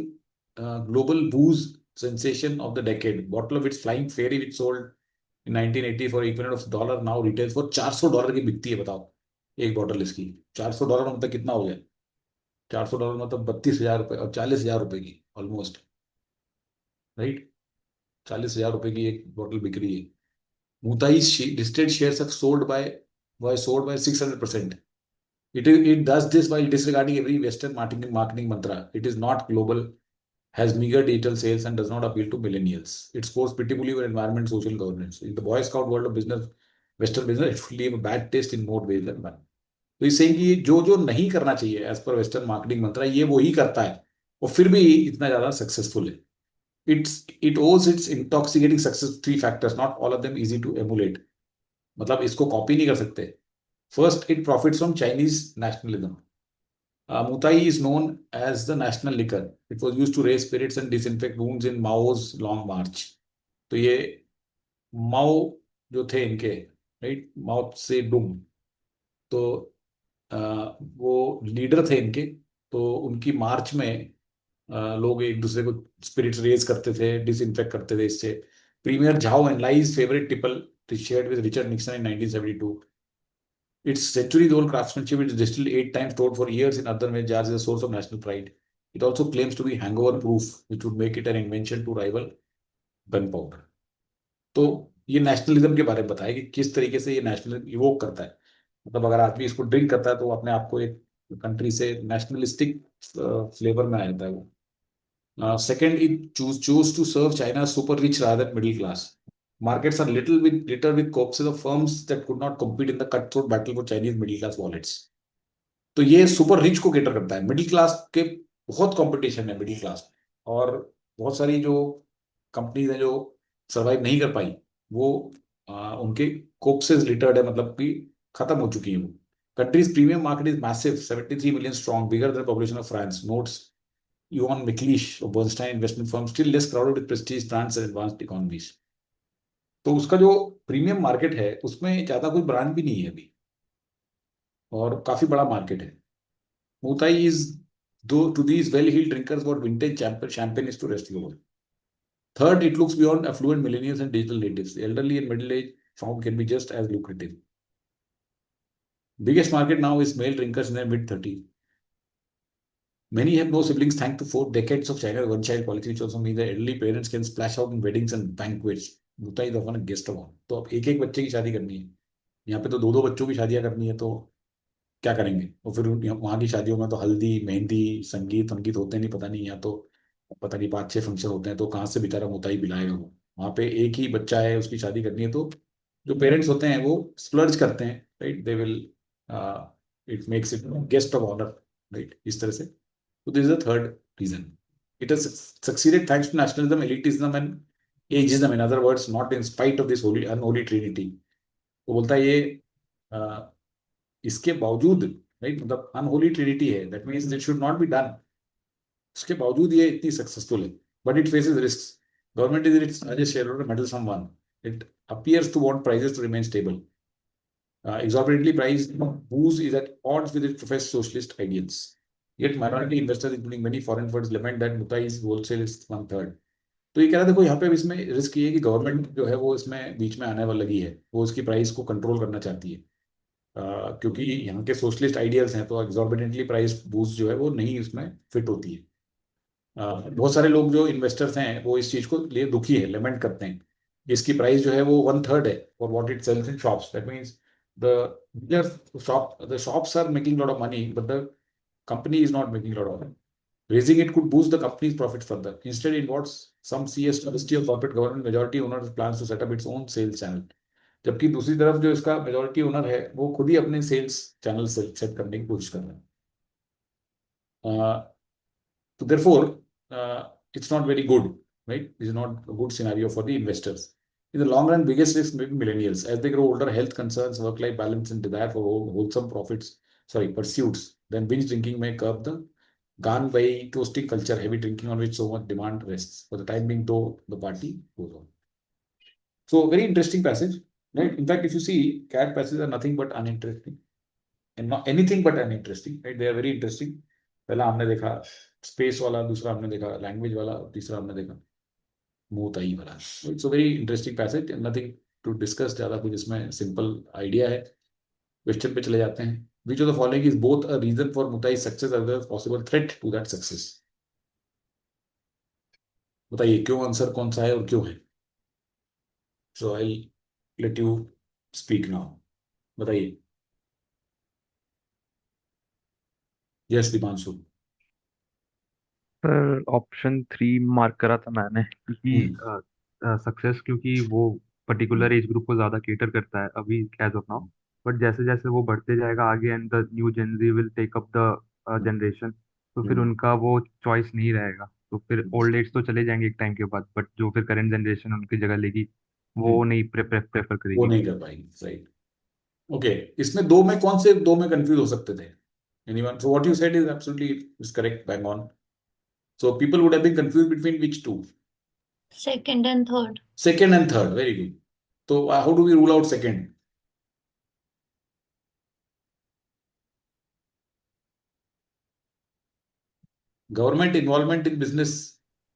global booze sensation of the decade. Bottle of its Flying Fairy, which sold in 1980 for equivalent of $, now retails for $400 की बिकती है. बताओ, एक बॉटल इसकी $400 मतलब कितना हो गया? $400 मतलब 32,000 रुपए और 40,000 रुपए की ऑलमोस्ट, राइट? 40,000 रुपए की एक बॉटल बिक रही है. Muay Thai's listed shares have sold by 600%. It does this while disregarding every Western marketing mantra. It is not global. has meager digital sales and does not appeal to millennials. It scores pitifully for environment, social governance. In the Boy Scout world of business, Western business, it will leave a bad taste in more ways than one. तो इस saying कि जो जो नहीं करना चाहिए as per western marketing मंत्रा, ये वो ही करता है और फिर भी इतना ज्यादा सक्सेसफुल है. It owes its intoxicating success to 3 factors, not all of them easy to emulate. मतलब इसको कॉपी नहीं कर सकते. First, it profits from Chinese nationalism. Mutai is known as the national liquor. It was used to raise spirits and disinfect wounds in Mao's long march. तो ये माओ जो थे इनके, राइट, माओ से डुंग, तो वो लीडर थे इनके. तो उनकी मार्च में लोग एक दूसरे को स्पिरिट्स रेज करते थे, डिसइंफेक्ट करते थे इससे. Premier Zhou Enlai's favourite tipple shared with Richard Nixon in 1972. Its centuries-old craftsmanship is distilled 8 times, stored for years in earthenware jars, is a source of national pride. It also claims to be hangover-proof, which would make it an invention to rival gunpowder. तो ये nationalism के बारे में बताया कि किस तरीके से ये नेशनलिज्म इवोक करता है. मतलब अगर आदमी इसको ड्रिंक करता है तो अपने आप को एक कंट्री से नेशनलिस्टिक फ्लेवर में आ जाता है वो. Second, it choose to serve China's super rich rather than middle class. Markets are littered with corpses of firms that could not compete in the cutthroat battle for Chinese middle class wallets. तो ये super rich को cater करता है. Middle class के बहुत competition है middle class, और बहुत सारी जो कंपनीज हैं जो सरवाइव नहीं कर पाई वो उनके कोप्सेस लिटर्ड है, मतलब कि खत्म हो चुकी है वो. Countries premium market is massive, 73 million strong, bigger than the population of France. Notes Johan McLeish of Bernstein investment firm, still less crowded with prestige brands and advanced economies. तो उसका जो प्रीमियम मार्केट है उसमें ज्यादा कोई brand भी नहीं है अभी, और काफी बड़ा मार्केट है. Mutai is, though, to these well-heeled drinkers what vintage champagne is to rest of the world. Third, it looks beyond affluent millennials and digital natives. The elderly and middle-aged found can be just as lucrative. Biggest market now is male drinkers in their mid-30s. Many have no siblings thanks to 4 decades of China's one-child policy, which also means that elderly parents can splash out in weddings and banquets. Mutai is often a guest of honor. तो अब एक एक बच्चे की शादी करनी है, यहाँ पे तो 2-2 बच्चों की शादियां करनी है, तो क्या करेंगे. और फिर वहाँ की शादियों में तो हल्दी, मेहंदी, संगीत संगीत होते नहीं, पता नहीं, या तो पता नहीं 5-6 फंक्शन होते हैं, तो कहाँ से बेचारा मुताई पिलाएगा वो. वहाँ पे एक ही बच्चा है, उसकी शादी करनी है, तो जो पेरेंट्स होते हैं वो स्प्लर्ज करते हैं, right. They will, it makes it guest of honour, right, इस तरह से. So this is the third reason. It has succeeded thanks to nationalism, elitism and ageism. In other words, not in spite of this unholy trinity. वो बोलता है ये इसके बावजूद, right, मतलब अनहोली ट्रिनिटी है, that means it should not be done. उसके बावजूद ये इतनी सक्सेसफुल है, but it faces risks. Government is it's largest shareholder, meddlesome one. It appears to want prices to remain stable. Exorbitantly priced booze is at odds with its professed socialist ideals. Yet minority investors, including many foreign funds, lament that Mutai's wholesale is 1/3. तो ये कह रहा देखो यहाँ पे इसमें risk ये है कि गवर्नमेंट जो है वो इसमें बीच में आने वाली लगी है, वो इसकी प्राइस को कंट्रोल करना चाहती है. क्योंकि यहाँ के सोशलिस्ट आइडियल्स हैं, तो एग्जॉर्बिटेंटली प्राइस बूस्ट जो है वो नहीं इसमें फिट होती है. बहुत सारे लोग जो इन्वेस्टर्स हैं वो इस चीज को लिए दुखी है, लेमेंट करते हैं. इसकी प्राइस जो है वो 1/3 है for what it sells in shops. That means the shops are making lot of money, but the company is not making a lot of money. Raising it could boost the company's profit further. Instead, it involves some CS trustee of corporate government. Majority owner plans to set up its own sales channel. जबकि दूसरी तरफ जो इसका majority owner है वो खुद ही अपने sales channel set करने की कोशिश कर रहे हैं. तो therefore, it's not very good, right? This is not a good scenario for the investors. In the long run, biggest risk may be millennials. As they grow older, health concerns, work-life balance, and desire for wholesome pursuits, then binge drinking may curb the gone by toasting culture, heavy drinking on which so much demand rests. For the time being, though, the party goes on. So, very interesting passage, right? In fact, if you see, cat passages are nothing but uninteresting, and not anything but uninteresting, right? They are very interesting. पहला हमने देखा space वाला, दूसरा हमने देखा language वाला, तीसरा हमने देखा मुताई वाला. It's a very interesting passage, nothing to discuss. ज्यादा कुछ इसमें सिंपल आइडिया है. क्वेश्चन पे चले जाते हैं. Which of the following is both a reason for Mutai's success as well as possible threat to that success? बताइए क्यों, आंसर कौन सा है और क्यों है. So I'll let you speak now. बताइए. Yes, Dipanshu. Sir option 3 mark करा था मैंने, क्योंकि सक्सेस, क्योंकि वो पर्टिकुलर एज ग्रुप को ज्यादा केटर करता है अभी एज ऑफ नाउ। बट जैसे जैसे वो बढ़ते जाएगा आगे and the new Gen Z will take up the generation, तो फिर उनका वो चॉइस नहीं रहेगा, तो फिर ओल्ड एज तो चले जाएंगे एक टाइम के बाद, बट जो फिर करंट जनरेशन उनकी जगह लेगी वो नहीं प्रेफर वो करेगी। नहीं कर पाएंगे, राइट। ओके, इसमें दो में कौन से दो में कंफ्यूज हो सकते थे? Anyone? So what you said is absolutely is correct, bang on. So people would have been confuse between which two? Second and third. Second and third, very good. So how do we rule out second? Government involvement in business,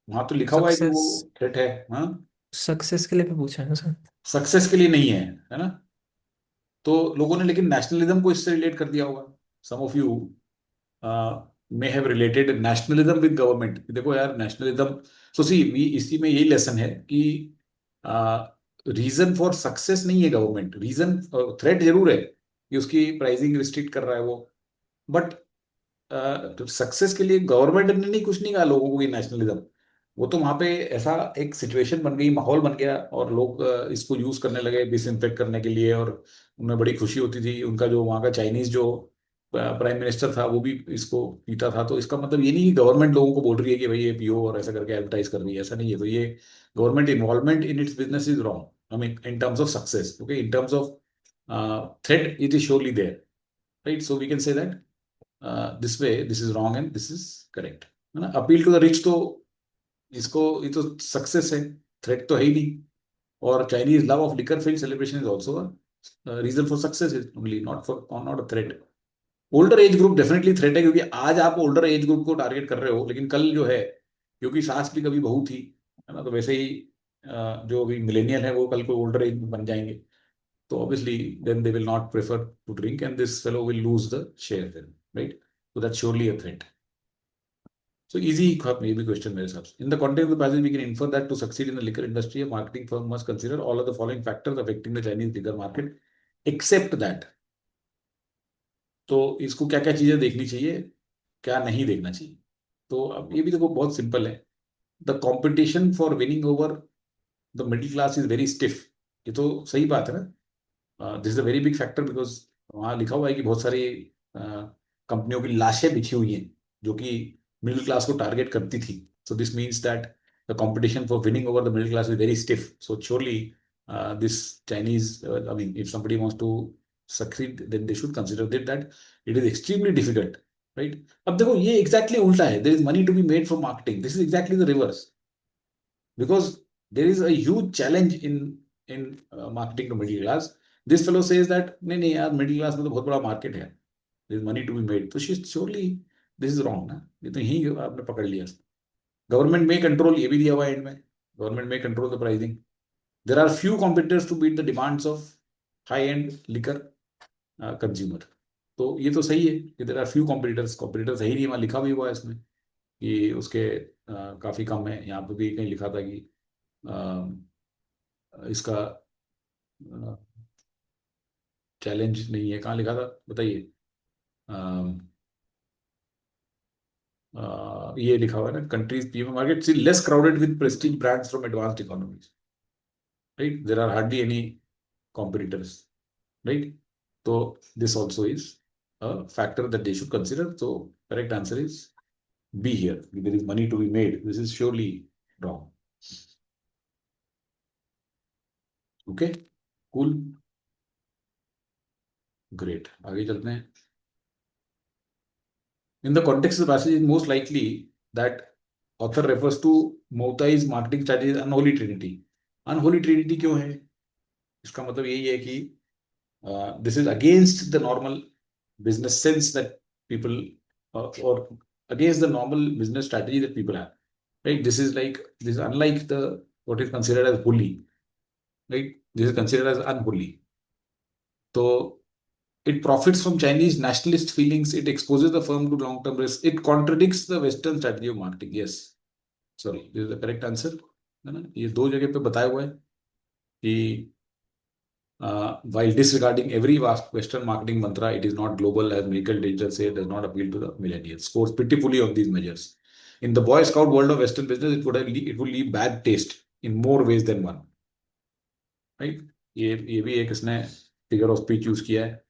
वहां तो लिखा हुआ है कि वो success threat है। हाँ, success के लिए भी पूछा है ना सर? सक्सेस के लिए नहीं है ना? तो लोगों ने लेकिन नेशनलिज्म को इससे रिलेट कर दिया होगा। Some of you may have related nationalism with government. देखो यार, नेशनलिज्म, सो सी वी, इसी में यही लेसन है कि रीजन फॉर सक्सेस नहीं है गवर्नमेंट, रीजन थ्रेट जरूर है कि उसकी प्राइसिंग रिस्ट्रिक्ट कर रहा है वो, बट तो सक्सेस के लिए गवर्नमेंट ने नहीं, कुछ नहीं कहा लोगों को कि नेशनलिज्म। वो तो वहां पे ऐसा एक सिचुएशन बन गई, माहौल बन गया, और लोग इसको यूज करने लगे डिसइंफेक्ट करने के लिए, और उन्हें बड़ी खुशी होती थी। उनका जो वहाँ का चाइनीज जो प्राइम मिनिस्टर था वो भी इसको पीता था। तो इसका मतलब ये नहीं कि गवर्नमेंट लोगों को बोल रही है कि भाई ये पियो और ऐसा करके एडवर्टाइज कर रही है, ऐसा नहीं है। तो ये government involvement in its business is wrong, I mean in terms of success. Okay, in terms of threat it is surely there, right? So we can say that this way this is wrong and this is correct, है ना? Appeal to the rich, तो इसको, ये तो success है, threat तो है ही नहीं। और Chinese love of liquor fuelled celebration is also reason for success, is only not for, not a threat. Older age group definitely threat है, क्योंकि आज आप ओल्डर एज ग्रुप को टारगेट कर रहे हो, लेकिन कल जो है, क्योंकि सास भी कभी बहू थी, है ना? तो वैसे ही जो अभी मिलेनियल है वो कल को ओल्डर एज में बन जाएंगे, तो obviously then they will not prefer to drink and this fellow will lose the share then, right? So that's surely a threat. So easy maybe question मेरे हिसाब से. In the context of the passage, we can infer that to succeed in the liquor industry, a marketing firm must consider all of the following factors affecting the Chinese liquor market, except that. तो इसको क्या क्या चीजें देखनी चाहिए, क्या नहीं देखना चाहिए? तो अब ये भी देखो बहुत सिंपल है। The competition for winning over the middle class is very stiff. ये तो सही बात है ना? This is a very big factor, because वहाँ लिखा हुआ है कि बहुत सारी कंपनियों की लाशें बिछी हुई हैं जो कि मिडिल क्लास को टारगेट करती थी। So this means that the competition for winning over the middle class is very stiff. So surely this Chinese, I mean if somebody wants to succeed, then they should consider that it is extremely difficult, right? अब देखो ये exactly उल्टा है, there is money to be made from marketing. This is exactly the reverse, because there is a huge challenge in marketing to middle class. This fellow says that नहीं नहीं यार, middle class में तो बहुत बड़ा market है, there is money to be made. तो surely this is wrong ना? ये तो यही आपने पकड़ लिया। गवर्नमेंट में कंट्रोल, ये भी दिया हुआ है एंड में, गवर्नमेंट में control the pricing. There are few competitors to beat the demands of high end liquor consumer. तो ये तो सही है कि there are few competitors, competitors है ही नहीं, वहाँ लिखा भी हुआ है इसमें कि उसके काफी कम है। यहाँ पे भी कहीं लिखा था कि इसका चैलेंज नहीं है, कहाँ लिखा था बताइए? ये लिखा हुआ है ना, countries PMA market see less crowded with prestige brands from advanced economies, right? There are hardly any competitors, right? तो this also is a factor that they should consider. तो correct answer is B here, there is money to be made. This is surely wrong. Okay, cool, great, आगे चलते हैं। In the context of the passage, it's most likely that author refers to Moutai's marketing strategy as unholy trinity. Unholy trinity क्यों है? इसका मतलब यही है कि this is against the normal business sense that people or against the normal business strategy that people have, right? This is unlike the what is considered as holy, right? This is considered as unholy. So it profits from Chinese nationalist feelings. It exposes the firm to long-term risk. It contradicts the Western strategy of marketing. Yes, sorry, this is the correct answer, है ना? ये दो जगह पे बताया हुआ है कि while disregarding every Western marketing mantra, it is not global, as Michael Digital said, does not appeal to the millennials. Scores pitifully on these measures. In the Boy Scout world of Western business, it would leave bad taste in more ways than one. Right? ये भी एक इसने figure of speech use किया है,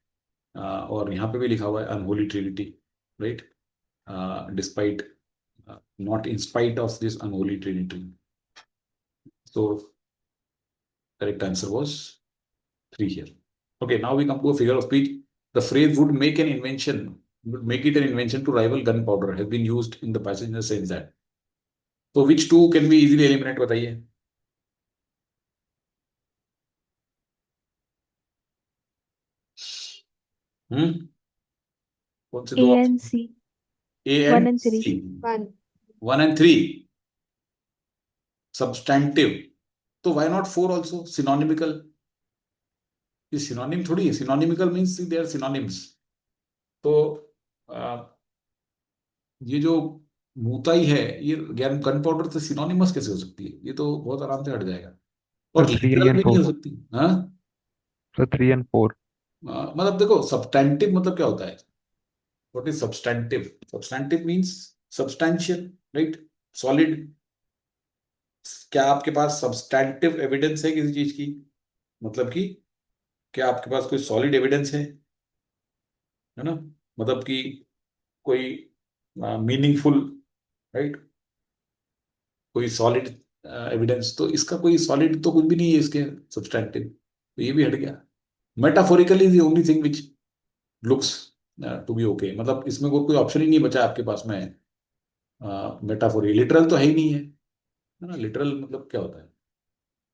और यहाँ पे भी लिखा हुआ है unholy Trinity, right? Despite, not in spite of this unholy trinity. So correct answer was 3 here. Okay, now we come to a figure of speech. The phrase would make an invention, would make it an invention to rival gunpowder has been used in the passage in the sense that. So which two can we easily eliminate? बताइए. कौन से दो A option? and C. A 1 and and 3. C. 1. 1 and 3. Substantive. So why not 4 also? Synonymical. ये synonym थोड़ी है. Synonymical means they are synonyms. तो ये जो मुताई है, ये गन पाउडर से सिनोनिमस कैसे हो सकती है? ये तो बहुत आराम से हट जाएगा, और So 3 लिटरल and भी नहीं 4. हो सकती. हाँ, So 3 and 4. मतलब देखो, सब्सटैंटिव मतलब क्या होता है? What is substantive? Substantive means substantial, right? Solid. क्या आपके पास सब्सटैंटिव एविडेंस है किसी चीज की? मतलब कि क्या आपके पास कोई सॉलिड एविडेंस है ना? मतलब कि कोई मीनिंगफुल, राइट, कोई सॉलिड एविडेंस. तो इसका कोई सॉलिड तो कुछ भी नहीं है इसके सब्सटैंटिव, तो ये भी हट गया. Metaphorically is the only thing which looks to be okay. मतलब इसमें कोई ऑप्शन ही नहीं बचा आपके पास में. मेटाफोरी, लिटरल तो है ही नहीं है ना. लिटरल मतलब क्या होता है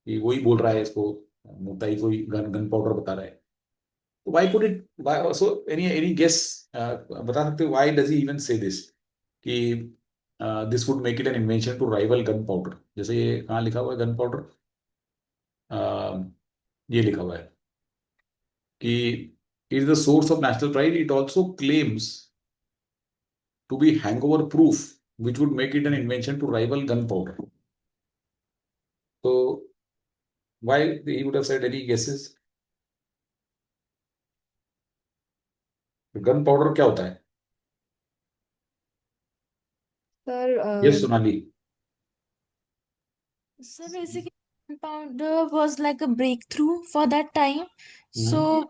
कि वही बोल रहा है इसको, मुताई कोई गन पाउडर बता रहा है. तो why could it, so any guess बता सकते हो why does he even say this कि this would make it an invention to rival gun powder? जैसे ये कहाँ लिखा हुआ है गन पाउडर? ये लिखा हुआ है कि it is the source of national pride. It also claims to be hangover proof, which would make it an invention to rival gunpowder. So why he would have said? Any guesses? Gunpowder क्या होता है? Sir, Yes, Sonali. so basically, gunpowder was like a breakthrough for that time. So,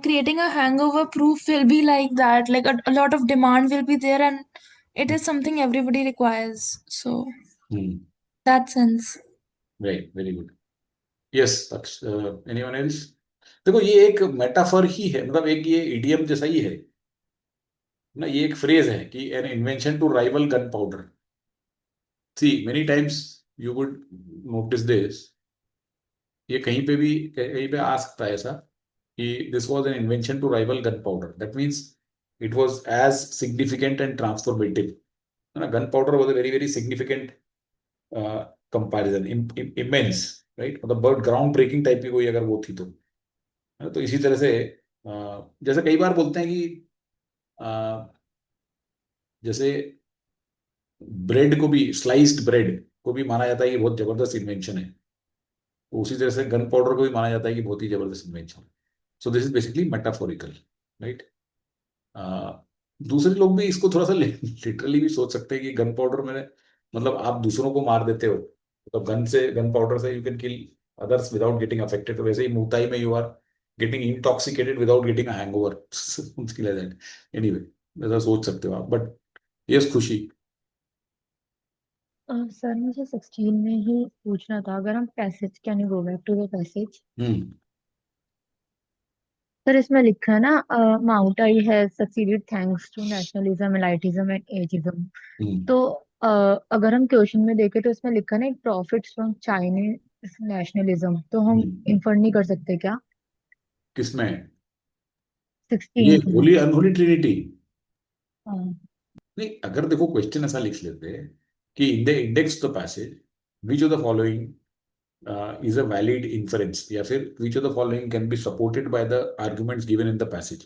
creating a hangover proof will be like that. Like a lot of demand will be there, and it is something everybody requires. So, that sense. Right, very good. Yes, anyone else? देखो, ये एक metaphor ही है, मतलब एक ये idiom जैसा ही है ना. ये एक फ्रेज है कि an invention to rival gun powder. See many times you would notice this. ये कहीं पे आ सकता है ऐसा कि this was an invention to rival gun powder. That means it was as significant and transformative, है ना. Gun powder was a very very significant comparison, immense, right. मतलब बर्ड ग्राउंड ब्रेकिंग टाइप की कोई अगर वो थी तो. तो इसी तरह से जैसे कई बार बोलते हैं कि जैसे ब्रेड को भी, स्लाइस्ड ब्रेड को भी माना जाता है कि बहुत जबरदस्त इन्वेंशन है, तो उसी तरह से गन पाउडर को भी माना जाता है कि बहुत ही जबरदस्त इन्वेंशन है. सो this is basically metaphorical, right. दूसरे लोग भी इसको थोड़ा सा लिटरली भी सोच सकते हैं कि गन पाउडर में मतलब आप दूसरों को मार देते हो, तो गन पाउडर से you can kill others without getting affected. तो वैसे ही मुताई में you are getting intoxicated without getting a hangover, something like that. Anyway, ऐसा सोच सकते हो आप. बट यस, खुशी. सर मुझे 16 में ही पूछना था, अगर हम passage, can you go back to the passage? Sir इसमें लिखा है ना, Moutai has succeeded thanks to nationalism, elitism and ageism. तो अगर हम क्वेश्चन में देखें तो इसमें लिखा है ना प्रॉफिट्स फ्रॉम चाइनीज नेशनलिज्म, तो हम इन्फर नहीं कर सकते क्या किसमें? ये 16 में? Holi unholy Trinity. हाँ. नहीं, अगर देखो क्वेश्चन ऐसा लिख लेते हैं कि in the index the passage which of the following is a valid inference, या फिर which of the following can be supported by the arguments given in the passage.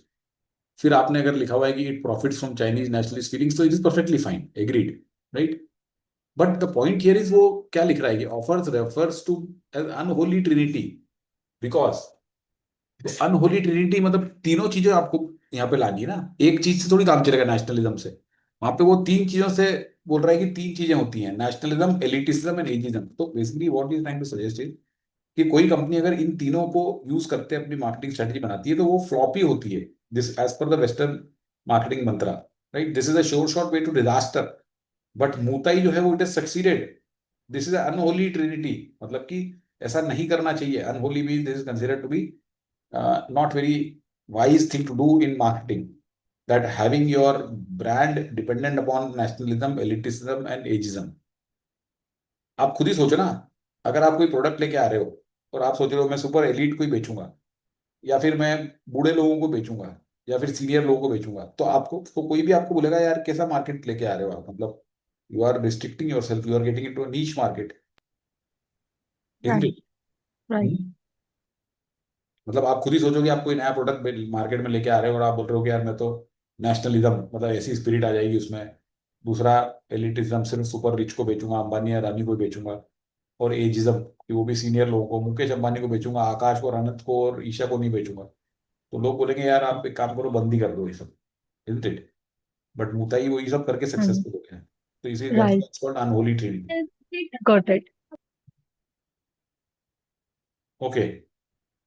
फिर आपने अगर लिखा हुआ है कि it profits from Chinese nationalist feelings, तो it is perfectly fine, agreed, right? But the point here is वो क्या लिख रहा है कि offers refers to as unholy trinity, because unholy trinity मतलब तीनों चीजें आपको यहाँ पे लानी है ना. एक चीज से थोड़ी काम चलेगा नेशनलिज्म से. वहां पे वो 3 चीजों से बोल रहा है कि 3 चीजें होती हैं, nationalism, elitism and ageism. So basically what is trying to suggest is कि कोई कंपनी अगर इन तीनों को यूज करते अपनी मार्केटिंग स्ट्रेटजी बनाती है तो वो फ्लॉपी होती है, this as per the western marketing mantra, right. This is a sure shot way to disaster, but Moutai जो है वो it is succeeded. This is unholy trinity, मतलब कि ऐसा नहीं करना चाहिए। Unholy mean this is considered to be not very wise thing to do in marketing, that having your brand dependent upon nationalism, elitism and ageism. आप खुद ही सोचो ना, अगर आप कोई प्रोडक्ट लेके आ रहे हो और आप सोच रहे हो मैं सुपर एलीट को ही बेचूंगा, या फिर मैं बूढ़े लोगों को बेचूंगा, या फिर सीनियर लोगों को बेचूंगा, तो आपको तो कोई भी आपको बोलेगा यार कैसा मार्केट लेके आ रहे हो आप, मतलब you are restricting yourself, you are getting into a niche market, isn't right it? Right मतलब आप खुद ही सोचो कि आप कोई नया प्रोडक्ट मार्केट में लेके आ रहे हो और आप बोल रहे हो कि यार मैं तो नेशनलिज्म, मतलब ऐसी स्पिरिट आ जाएगी उसमें। दूसरा एलिटिज्म, सिर्फ सुपर रिच को बेचूंगा, अंबानी या रानी को बेचूंगा। और एजिज्म कि वो भी सीनियर लोगों को, मुकेश अंबानी को बेचूंगा, आकाश को, अनंत को और ईशा को नहीं बेचूंगा। तो लोग बोलेंगे यार आप एक काम करो, बंद ही कर दो ये सब, isn't it? बट मुताई वो ये सब करके सक्सेसफुल हो गया है। तो इसी right that's called unholy Trinity. Got it okay,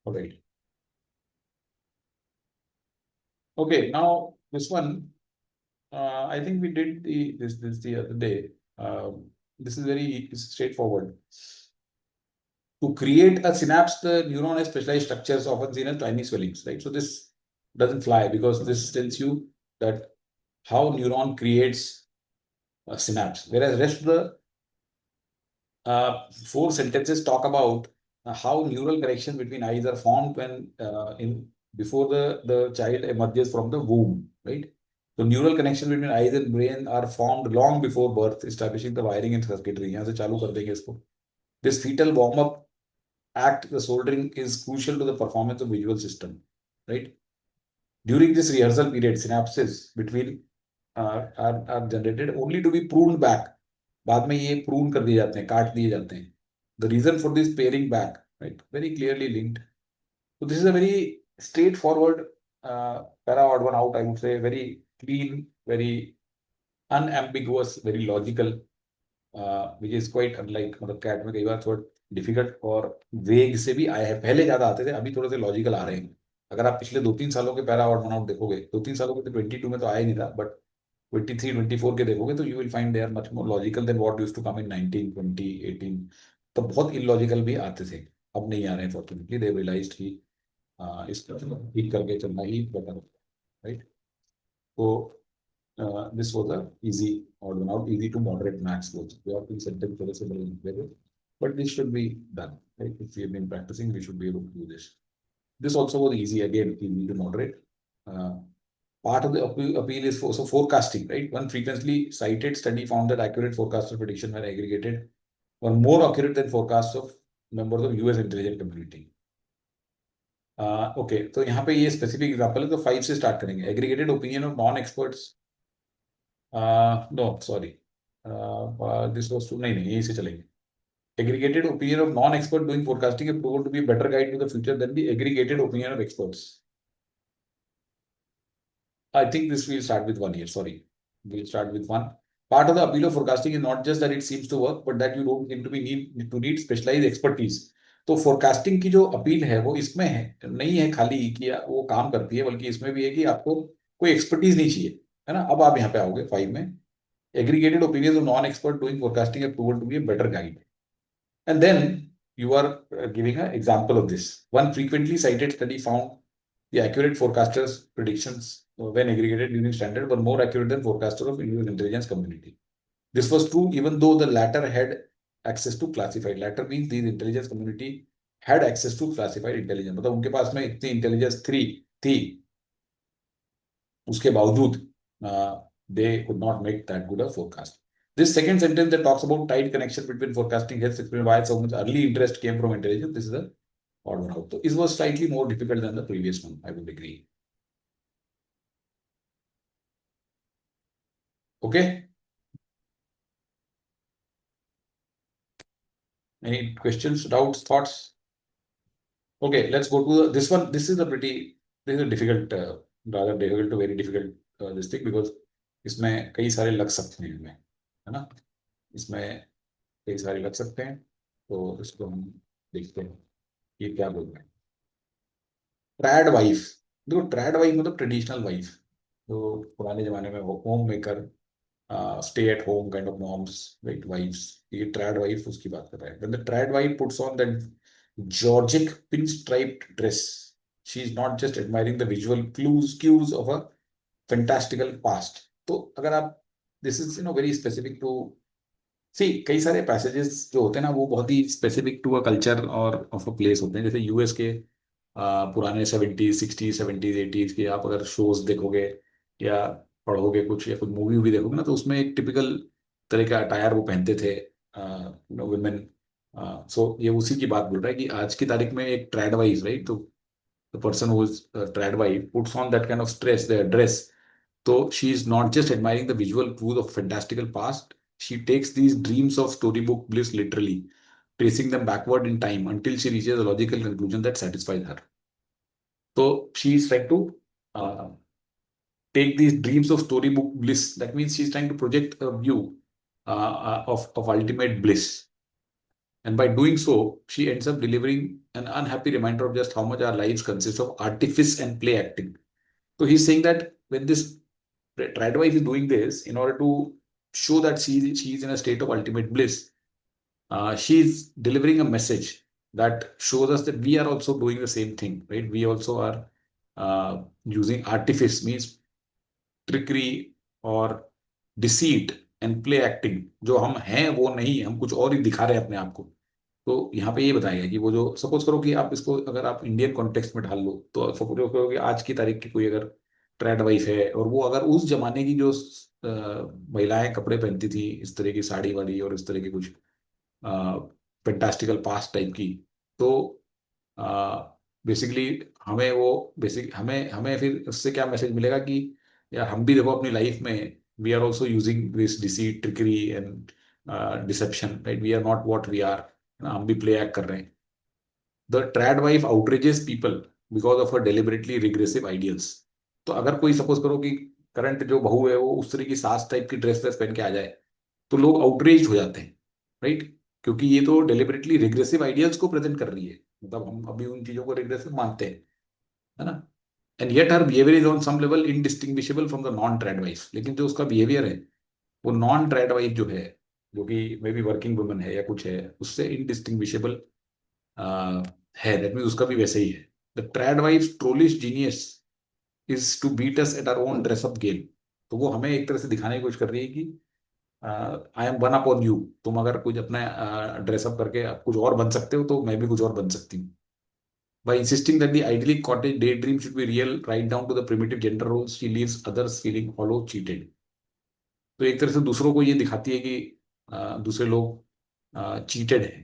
alright. Okay, now this one, I think we did this the other day. This is very straightforward. To create a synapse, the neuron has specialized structures often seen as tiny swellings, right? So this doesn't fly because this tells you that how neuron creates a synapse, whereas rest of the 4 sentences talk about how neural connections between eyes are formed when in before the child emerges from the womb, right? So neural connections between eyes and brain are formed long before birth, establishing the wiring and circuitry. यहाँ से चालू कर देंगे इसको. This fetal warm-up act, the soldering, is crucial to the performance of visual system, right? During this rehearsal period, synapses between are generated only to be pruned back. बाद में ये prune कर दिए जाते हैं, काट दिए जाते हैं. The reason for this paring back, right, very clearly linked. So this is a very straightforward para odd one out, I would say, very clean, very unambiguous, very logical, which is quite unlike, मतलब cat में कई बार थोड़ा difficult और वेग से भी आए हैं, पहले ज्यादा आते थे, अभी थोड़े से लॉजिकल आ रहे हैं। अगर आप पिछले 2-3 सालों के पैरा ऑड वन आउट देखोगे, 2-3 सालों के तो 22 में तो आया ही नहीं था, बट 23, 24 के देखोगे तो you will find they are much more logical than what used to come in 19, 20, 18। तो बहुत इलॉजिकल भी आते थे, अब नहीं आ रहे हैं फॉर्चुनेटली। दे रियलाइज्ड कि इसको ठीक करके चलना ही बेटर होता है, राइट? तो this was a easy odd one out, easy to moderate max loads. We have been sentence serviceable in variable, but this should be done, right? If we have been practicing, we should be able to do this. This also was easy, again, easy to moderate. Part of the appeal is also forecasting, right? One frequently cited study found that accurate forecaster prediction when aggregated were more accurate than forecasts of members of US intelligence community. Okay, तो यहाँ पे ये specific example है, तो 5 से start करेंगे. Aggregated opinion of non experts, no sorry, this was two, नहीं यही से चलेंगे. Aggregated opinion of non-expert doing forecasting is proven to be a better guide to the future than the aggregated opinion of experts. I think this will start with 1 year. Sorry, we'll start with 1. Part of the appeal of forecasting is not just that it seems to work, but that you don't seem to be need specialized expertise. तो forecasting की जो appeal है वो इसमें है, नहीं है खाली कि वो काम करती है, बल्कि इसमें भी है कि आपको कोई एक्सपर्टीज नहीं चाहिए, है ना? अब आप यहाँ पे आओगे 5 में. Aggregated opinions of non expert doing forecasting have proven to be a better guide. And then you are giving an example of this. One frequently cited study found the accurate forecasters' predictions when aggregated using standard were more accurate than forecasters of Indian intelligence community. This was true even though the latter had access to classified. Latter means these intelligence community had access to classified intelligence. मतलब उनके पास में इतनी intelligence थी, उसके बावजूद they could not make that good a forecast. This second sentence that talks about tight connection between forecasting helps explain why so much early interest came from intelligence. This is a odd one out. So it was slightly more difficult than the previous one, I would agree. Okay. Any questions, doubts, thoughts? Okay, let's go to this one. This is a difficult, rather difficult to very difficult this thing, because इसमें कई सारे लग सकते हैं हमें, है ना, इसमें कई सारे लग सकते हैं। तो इसको हम देखते हैं ये क्या बोल रहे हैं। ट्रैड वाइफ, देखो ट्रैड वाइफ मतलब ट्रेडिशनल वाइफ, जो पुराने जमाने में home maker, stay at home kind of moms, right, wives, ये ट्रैड वाइफ उसकी बात कर रहा है। When the trad wife puts on that Georgic pinstriped dress, she is not just admiring the visual cues of a fantastical past. तो अगर आप, this is very specific to, see कई सारे पैसेजेस जो होते हैं ना वो बहुत ही स्पेसिफिक टू अ कल्चर और ऑफ अ प्लेस होते हैं। जैसे यूएस के पुराने 70s 60s 70s 80s के आप अगर शोज देखोगे या पढ़ोगे कुछ या कुछ मूवी भी देखोगे ना, तो उसमें एक टिपिकल तरह का अटायर वो पहनते थे वुमेन। सो ये उसी की बात बोल रहा है कि आज की तारीख में एक ट्रैड वाइफ, राइट, तो the person who is trade wife puts on that kind of stress the dress, so she is not just admiring the visual truth of fantastical past, she takes these dreams of storybook bliss literally, tracing them backward in time until she reaches a logical conclusion that satisfies her. So she is trying to uh, take these dreams of storybook bliss. That means she is trying to project a view of ultimate bliss. And by doing so, she ends up delivering an unhappy reminder of just how much our lives consist of artifice and play acting. So he's saying that when this trad wife is doing this in order to show that she is in a state of ultimate bliss, she is delivering a message that shows us that we are also doing the same thing, right? We also are using artifice, means trickery or deceit and play acting. जो हम हैं वो नहीं, हम कुछ और ही दिखा रहे हैं अपने आप को। तो यहाँ पे ये बताया गया कि वो जो, सपोज करो कि आप इसको अगर आप इंडियन कॉन्टेक्स्ट में ढाल लो, तो सपोज करो कि आज की तारीख की कोई अगर ट्रैड वाइफ है और वो अगर उस जमाने की जो महिलाएं कपड़े पहनती थी, इस तरह की साड़ी वाड़ी और इस तरह की कुछ फैंटास्टिकल पास्ट टाइप की, तो बेसिकली हमें वो हमें हमें फिर उससे क्या मैसेज मिलेगा कि यार हम भी देखो अपनी लाइफ में we are also using this deceit trickery and deception, right, we are not what we are, हम भी प्ले एक्ट कर रहे हैं। The trade wife outrages people because of a deliberately regressive ideals. तो अगर कोई सपोज करो कि करंट जो बहू है वो उस तरह की सास टाइप की ड्रेस पहन के आ जाए, तो लोग आउटरेज हो जाते हैं, राइट, क्योंकि ये तो डेलिबरेटली रिग्रेसिव आइडियल्स को प्रेजेंट कर रही है, मतलब हम अभी उन चीजों को रिग्रेसिव मानते हैं, है ना। And yet her behaviour is on some level indistinguishable from the non trad wife. लेकिन जो उसका बिहेवियर है वो नॉन ट्रैड वाइफ जो है, जो कि मे बी वर्किंग वुमन है या कुछ है, उससे इनडिस्टिंग्विशेबल है। दैट मीन उसका भी वैसे ही है। The trade wife trollish genius is to beat us at our own dress up game. तो वो हमें एक तरह से दिखाने की कोशिश कर रही है कि I am one upon you, तुम अगर कुछ अपना ड्रेसअप करके आप कुछ और बन सकते हो तो मैं भी कुछ और बन सकती हूँ। By insisting that the idyllic cottage daydream should be real, right down to the primitive gender roles, she leaves others feeling hollow, cheated. तो एक तरह से दूसरों को ये दिखाती है कि दूसरे लोग चीटेड हैं,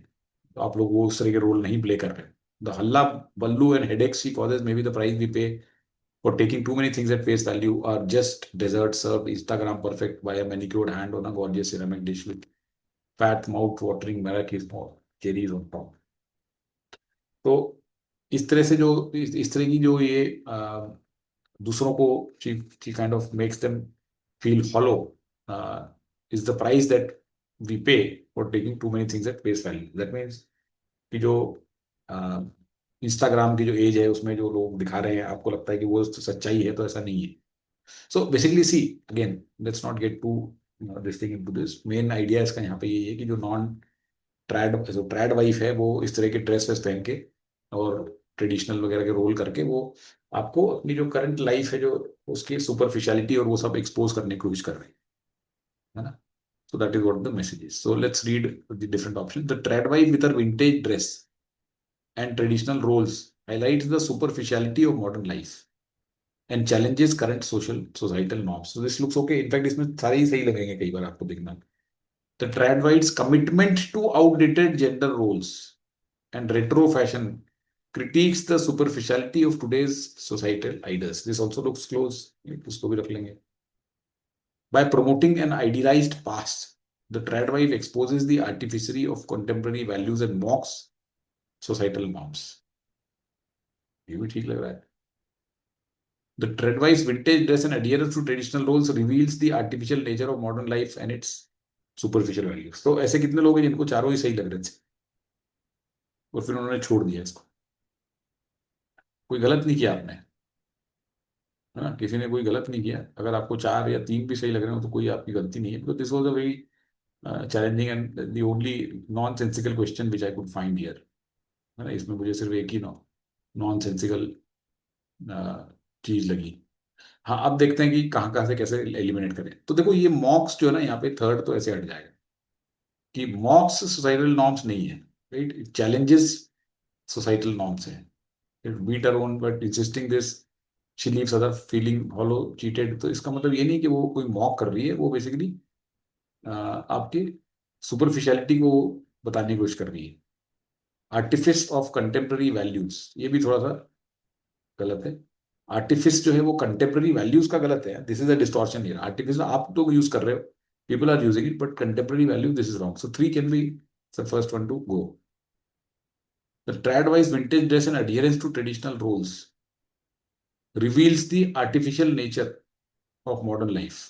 तो आप लोग वो उस तरह के रोल नहीं प्ले कर रहे। The hullabaloo and headaches she causes may be the price we pay for taking too many things at face value are just dessert served Instagram perfect by a manicured hand on a gorgeous ceramic dish with fat mouth-watering maracas or cherries on top. तो इस तरह से जो इस तरह की जो ये दूसरों को she kind of makes them feel hollow is the price that we pay for taking too many things at face value. That means कि जो इंस्टाग्राम की जो एज है उसमें जो लोग दिखा रहे हैं आपको लगता है कि वो सच्चाई है, तो ऐसा नहीं है। So basically see again let's not get to this thing into this. Main idea इसका यहाँ पे यही है कि जो नॉन ट्रैड जो ट्रैड वाइफ है वो इस तरह के ड्रेस वेस पहन के और ट्रेडिशनल वगैरह के रोल करके वो आपको अपनी जो करंट लाइफ है जो उसकी सुपरफिशियलिटी और वो सब एक्सपोज करने की कोशिश कर रहे हैं, है ना। So that is what the message is. So let's read the different options. The trad wife with her vintage dress and traditional roles highlights the superficiality of modern life and challenges current societal norms. So this looks okay. In fact, इसमें सारे ही सही लगेंगे कई बार आपको देखना। The trad wife's commitment to outdated gender roles and retro fashion critiques the superficiality of today's societal ideals. This also looks close. उसको भी रख लेंगे। By promoting an idealized past, the trad wife exposes the artificery of contemporary values and mocks societal norms. ये भी ठीक लग रहा है। The trend-wise vintage dress and adherence to traditional roles reveals the artificial nature of modern life and its superficial values. तो ऐसे कितने लोग हैं जिनको चारों ही सही लग रहे थे और फिर उन्होंने छोड़ दिया इसको? कोई गलत नहीं किया आपने, है ना? किसी ने कोई गलत नहीं किया। अगर आपको 4 या 3 भी सही लग रहे हो तो कोई आपकी गलती नहीं है, because this was a very challenging and the only non sensical question which I could find here, है ना? इसमें मुझे सिर्फ एक ही नॉन सेंसिकल चीज लगी। हाँ, अब देखते हैं कि कहाँ कहाँ से कैसे एलिमिनेट करें। तो देखो ये मॉक्स जो है ना, यहाँ पे थर्ड तो ऐसे हट जाएगा कि मॉक्स सोसाइटल नॉर्म्स नहीं है, राइट? चैलेंजेस सोसाइटल नॉर्म्स है। It beat her own but insisting this she leaves other feeling hollow cheated. तो इसका मतलब ये नहीं कि वो कोई मॉक कर रही है, वो बेसिकली आपकी सुपरफिशियलिटी को बताने की कोशिश कर रही है। आर्टिफिस ऑफ कंटेम्प्रेरी वैल्यूज, ये भी थोड़ा सा गलत है। आर्टिफिस जो है वो कंटेम्प्रेरी वैल्यूज का गलत है। This is a distortion here. Artifice आप तो यूज कर रहे हो, people are using it, but contemporary value this is wrong. So 3 can be the first one to go. The trad-wise vintage dress and adherence to traditional roles reveals the artificial nature of modern life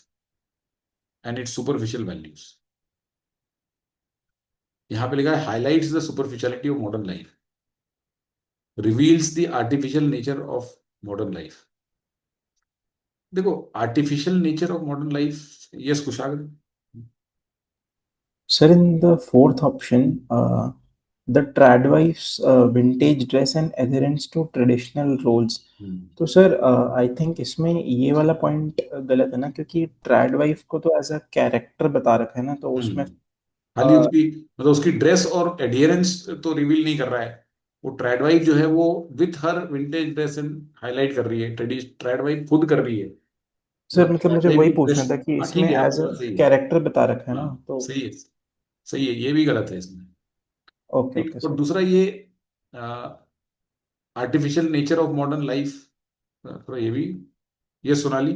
and its superficial values. यहां पे लिखा है highlights the superficiality of modern life, reveals the artificial nature of modern life. देखो, artificial nature of modern life, yes Kushagra? Sir, in the fourth option, the tradwives vintage dress and adherence to traditional roles. तो sir I think इसमें ये वाला point गलत है ना, क्योंकि ट्रैडवाइफ को तो एज अ कैरेक्टर बता रखा है ना, तो उसमें खाली उसकी मतलब उसकी ड्रेस और एडियरेंस तो रिवील नहीं कर रहा है। वो ट्रैडवाइफ जो है वो with her vintage dress and highlight कर रही है, ट्रैडवाइफ खुद कर रही है। सर मतलब मुझे वही पूछना था कि हाँ, इसमें ठीक है, एज आपकी अ बात सही है। कैरेक्टर बता रखा है ना, हाँ, तो सही है, सही है, ये भी गलत है इसमें। ओके ठीक, ओके और सर। दूसरा ये artificial nature of modern life, थोड़ा ये भी, ये सोनाली।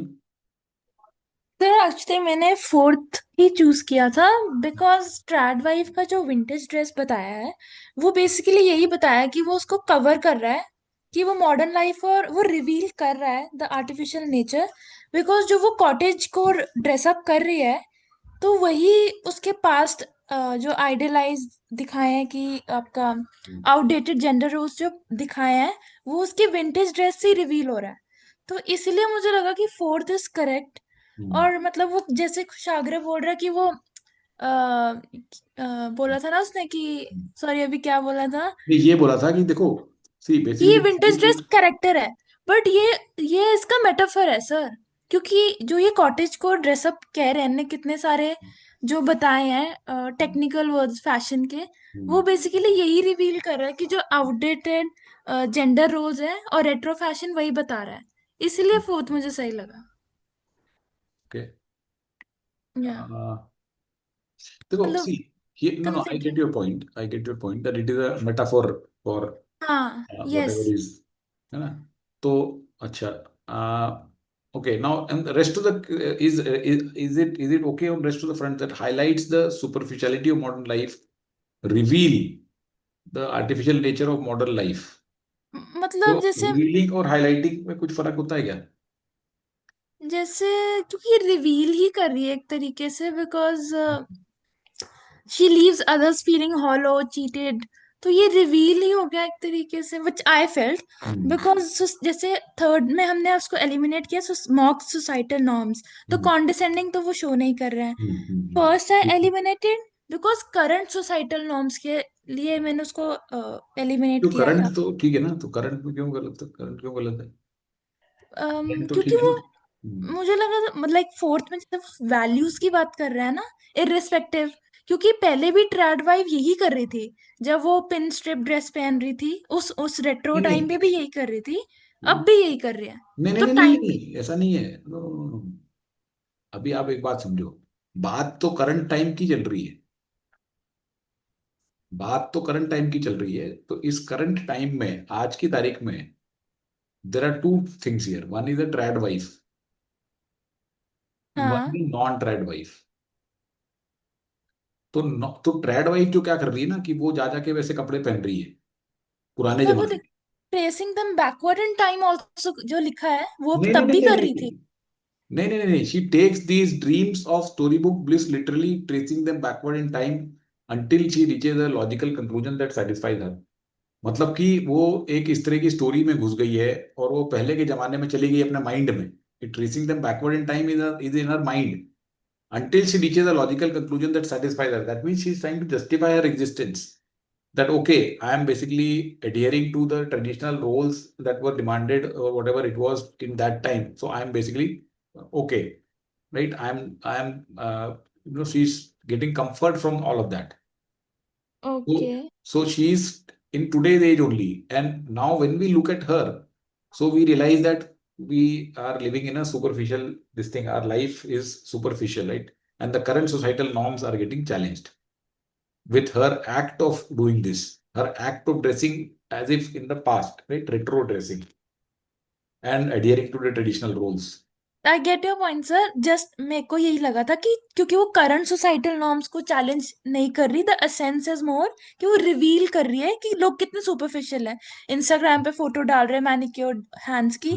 सर एक्चुअली मैंने फोर्थ ही चूज किया था बिकॉज ट्रैडवाइफ का जो विंटेज ड्रेस बताया है वो बेसिकली यही बताया कि वो उसको कवर कर रहा है कि वो मॉडर्न लाइफ, और वो रिवील कर रहा है द आर्टिफिशियल नेचर। बिकॉज जो वो कॉटेज को ड्रेसअप कर रही है तो वही उसके पास्ट जो आइडियलाइज दिखाए हैं कि आपका आउटडेटेड जेंडर रोल्स जो दिखाए हैं वो उसकी विंटेज ड्रेस से रिवील हो रहा है। तो इसलिए मुझे लगा कि फोर्थ इज करेक्ट। और मतलब वो जैसे कुशाग्र बोल रहा है कि वो बोला था ना उसने कि, सॉरी अभी क्या बोला था, ये बोला था कि देखो, सी कि ये बेसिकली विंटेज ड्रेस कैरेक्टर है। बट ये इसका मेटाफर है सर, क्योंकि जो ये कॉटेज को ड्रेसअप कह रहे हैं ने कितने सारे जो बताए हैं टेक्निकल वर्ड्स फैशन के, वो बेसिकली यही रिवील कर रहा है कि जो आउटडेटेड जेंडर रोल्स है और रेट्रो फैशन वही बता रहा है। इसलिए फोर्थ मुझे सही लगा। ओके। या देखो, मतलब सी here, no, no, I get considering, your point. I get your point that it is a metaphor for हाँ whatever यस। is, है ना? तो अच्छा, okay, now and the rest of the is it okay on rest of the front that highlights the superficiality of modern life, reveal the artificial nature of modern life? तो मतलब जैसे revealing और highlighting में कुछ फर्क होता है क्या? जैसे क्योंकि रिवील ही कर रही है एक तरीके से, because she leaves others feeling hollow cheated, तो ये रिवील ही हो गया एक तरीके से, विच आई फेल्ट। बिकॉज जैसे थर्ड में हमने उसको एलिमिनेट किया, मॉक सोसाइटल नॉर्म्स, तो कॉन्डिसेंडिंग तो वो शो नहीं कर रहे हैं। फर्स्ट है eliminated because current societal norms के लिए मैंने उसको एलिमिनेट तो किया था। करंट तो ठीक है ना, तो करंट में क्यों गलत है? करंट क्यों गलत है? करंट तो क्योंकि ठीक है वो ना? मुझे लगा मतलब लाइक फोर्थ में सिर्फ वैल्यूज की बात कर रहा है ना, इररिस्पेक्टिव। क्योंकि पहले भी ट्रैड वाइव यही कर रही थी, जब वो पिन स्ट्रिप ड्रेस पहन रही थी उस रेट्रो नहीं टाइम पे नहीं भी यही कर रही थी, अब भी यही कर रही है। नहीं नहीं तो नहीं नहीं टाइम, नहीं, ऐसा नहीं है। नो नो नो, अभी आप एक बात समझो। बात तो करंट टाइम की चल रही है, बात तो करंट टाइम की चल रही है। तो इस करंट टाइम में, आज की तारीख में, there are two things here. One is a trad wife and one हाँ इज नॉन ट्रैड वाइफ। तो ट्रैड वाइफ जो क्या कर रही है ना, कि वो जा जाके वैसे कपड़े पहन रही है पुराने पर वो जमाने के। tracing them backward in time also जो लिखा है वो नहीं तब नहीं भी नहीं कर नहीं रही थी. नहीं नहीं नहीं she takes these dreams of storybook bliss literally tracing them backward in time until she reaches a logical conclusion that satisfies her. मतलब कि वो एक इस तरह की स्टोरी में घुस गई है और वो पहले के जमाने में चली गई अपने माइंड में. Tracing them backward in time is in her mind until she reaches a logical conclusion that satisfies her. That means she's trying to justify her existence. That okay, I am basically adhering to the traditional roles that were demanded or whatever it was in that time. So I am basically okay, right? She's getting comfort from all of that. Okay. So she's in today's age only. And now when we look at her, so we realize that we are living in a superficial, this thing, our life is superficial, right? And the current societal norms are getting challenged with her act of doing this, her act of dressing as if in the past, right? Retro dressing and adhering to the traditional roles. I get your point sir. Just मेरे को यही लगा था कि क्योंकि वो current societal norms को challenge नहीं कर रही, द एसेंस इज मोर कि वो रिवील कर रही है कि लोग कितने सुपरफिशियल हैं. इंस्टाग्राम पे फोटो डाल रहे हैं मैनिक्योर्ड हैंड्स की,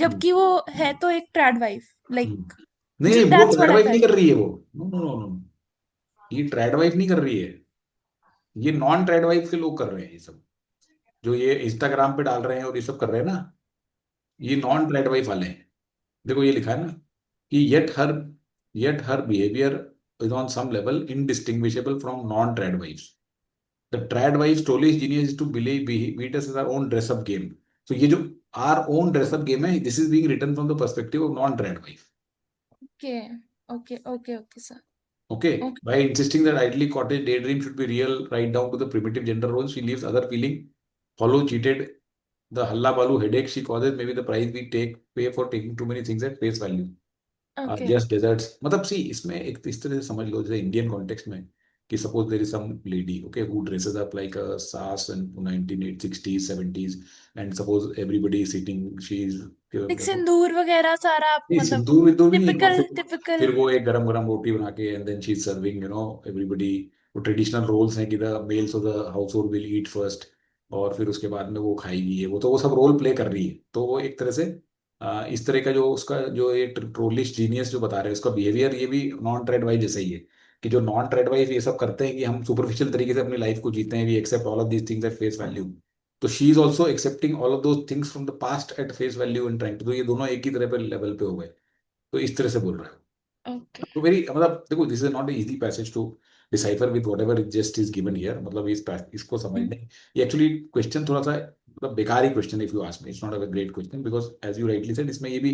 जबकि वो है तो एक ट्रैड वाइफ. लाइक नहीं, वो that's trade what I wife नहीं फेल्ट. कर रही है वो. नो नो नो नो, ये ट्रैड वाइफ नहीं कर रही है. ये नॉन ट्रैड वाइफ के लोग कर रहे हैं ये सब, जो ये इंस्टाग्राम पे डाल रहे हैं और ये सब कर रहे हैं ना, ये नॉन ट्रैड वाइफ वाले हैं. देखो ये लिखा है ना कि yet her behavior is on some level indistinguishable from non trad wives. The trad wives trollish genius is to believe beat us as our own dress up game. So ये जो our own dress up game है, this is being written from the perspective of non trad wife. Okay, sir. Okay. By insisting that idly cottage daydream should be real right down to the primitive gender roles, she leaves other feeling hollow, cheated. The halla balu headache she causes may be the price we pay for taking too many things at face value. Just deserts. मतलब see, इसमें एक इस तरह से समझ लो जैसे Indian context में कि suppose there is some lady, okay, who dresses up like a sass in 1960s, 70s, and suppose everybody is sitting, she's एक सिंदूर वगैरह सारा मतलब सिंदूर विदूर नहीं, टिपिकल फिर वो एक गरम गरम रोटी बना के and then she's serving, everybody. वो ट्रेडिशनल रोल्स हैं कि the males of the household will eat first और फिर उसके बाद में वो खाएगी, ये वो सब रोल प्ले कर रही है. तो वो एक तरह से इस तरह का जो उसका जो ये ट्रोलिश जीनियस जो बता रहे हैं उसका बिहेवियर ये भी नॉन ट्रेड वाइफ जैसा ही है कि जो नॉन ट्रेड वाइफ ये सब करते हैं कि हम सुपरफिशियल तरीके से अपनी लाइफ को जीते हैं, we accept all of these things at face value. So she is also accepting all of those things from the past at face value and trying. तो ये दोनों एक ही तरह पे लेवल पे हो गए. तो इस तरह से बोल रहे हो. तो वेरी मतलब देखो, this is not a easy passage to decipher with whatever just is given here. मतलब इसको समझने ये एक्चुअली क्वेश्चन थोड़ा सा मतलब बेकार ही question if you ask me. It's not a great question because as you rightly said इसमें ये भी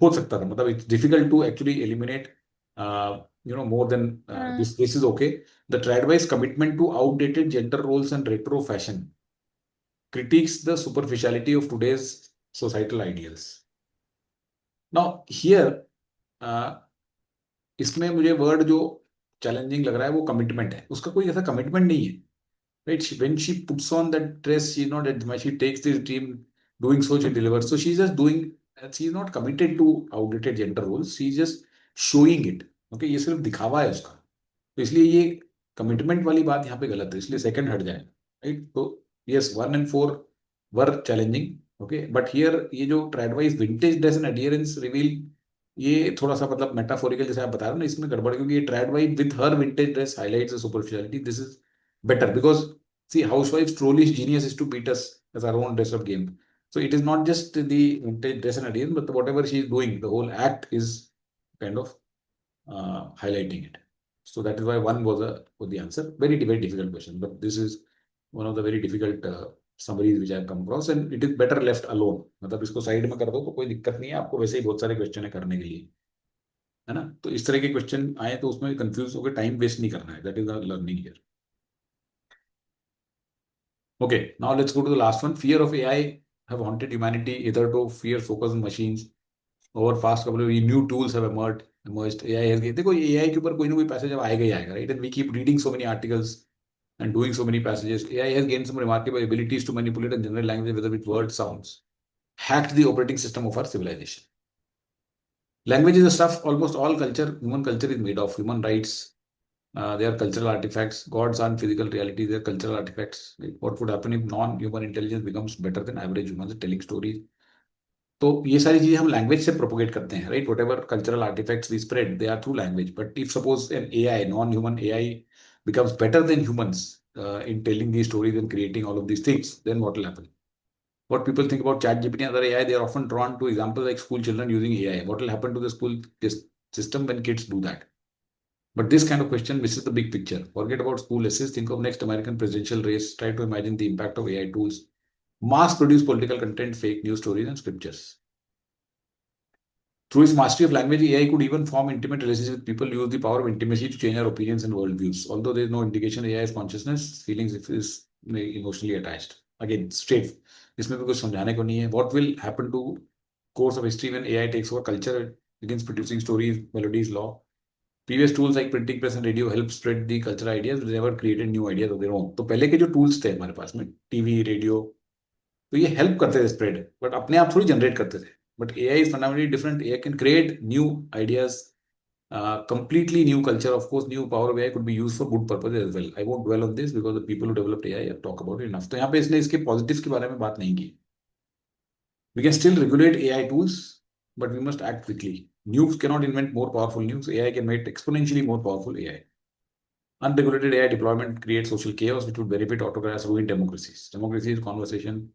हो सकता था. मतलब it's difficult to actually eliminate more than this is okay. The tradwives commitment to outdated gender roles and retro fashion critiques the superficiality of today's societal ideals. Now here इसमें मुझे word जो चैलेंजिंग लग रहा है वो commitment है. उसका कोई ऐसा कमिटमेंट नहीं है, right? When she puts on that dress, she's not she takes this dream, doing so she delivers. So she's just doing, she's not committed to outdated gender roles. She's just showing it. Okay, ये सिर्फ दिखावा है उसका. तो इसलिए ये commitment वाली बात यहाँ पे गलत है, इसलिए सेकंड हट जाए, राइट? तो yes 1 and 4 were challenging. Okay, but here ये जो tradwives vintage dress and adherence reveal, ये थोड़ा सा मतलब मेटाफोरिकल जैसे आप बता रहे हो ना, इसमें गड़बड़, क्योंकि ये tradwives with her vintage dress highlights the superficiality. This is better because see, housewife's trollish genius is to beat us as our own dress up game. So it is not just the dress and adherence, but whatever she is doing, the whole act is kind of highlighting it. So that is why 1 was the answer. Very very difficult question, but this is one of the very difficult summaries which I have come across, and it is better left alone. मतलब इसको side में कर दो तो कोई दिक्कत नहीं है, आपको वैसे ही बहुत सारे क्वेश्चन है करने के लिए, है ना? तो इस तरह के क्वेश्चन आए तो उसमें कंफ्यूज होकर टाइम वेस्ट नहीं करना है. That is the learning here. Okay, now let's go to the last one. Fear of AI have haunted humanity, either to fear focus on machines or fast couple of new tools have emerged. AI has, देखो AI के ऊपर कोई ना कोई passage अब आएगा ही आएगा, right? And we keep reading so many articles and doing so many passages. AI has gained some remarkable abilities to manipulate and generate language, whether with words, sounds, hacked the operating system of our civilization. Language is the stuff almost all culture, human culture is made of. Human rights, They are cultural artifacts. Gods aren't physical reality, they are cultural artifacts. Like, what would happen if non-human intelligence becomes better than average humans at telling stories? तो ये सारी चीजें हम language से propagate करते हैं, right? Whatever cultural artefacts we spread, they are through language. But if suppose an AI, non human AI, becomes better than humans in telling these stories and creating all of these things, then what will happen? What people think about ChatGPT and other AI, they are often drawn to examples like school children using AI. What will happen to the school system when kids do that? But this kind of question misses the big picture. Forget about school essays. Think of next American presidential race. Try to imagine the impact of AI tools. Mass-produced political content, fake news stories, and scriptures. Through its mastery of language, AI could even form intimate relationships with people, use the power of intimacy to change our opinions and worldviews. Although there is no indication AI is consciousness, feelings is emotionally attached. Again, straight. इसमें भी कुछ समझाने को नहीं है. What will happen to course of history when AI takes over culture, begins producing stories, melodies, law? Previous tools like printing press and radio help spread the cultural ideas, but they never created new ideas of their own. तो पहले के जो tools थे हमारे पास में, TV, radio, तो ये help करते थे स्प्रेड, बट अपने आप थोड़ी जनरेट करते थे. But AI is fundamentally different. AI can create new ideas, completely new culture. Of course, new power of AI could be used for good purposes as well. I won't dwell on this because the people who developed AI have talked about it enough. तो यहाँ पे इसने इसके positives के बारे में बात नहीं की. We can still regulate AI tools, but we must act quickly. Nukes cannot invent more powerful nukes. AI can make exponentially more powerful AI. Unregulated AI deployment creates social chaos, which would benefit autocrats, ruin democracies. Democracy is conversation.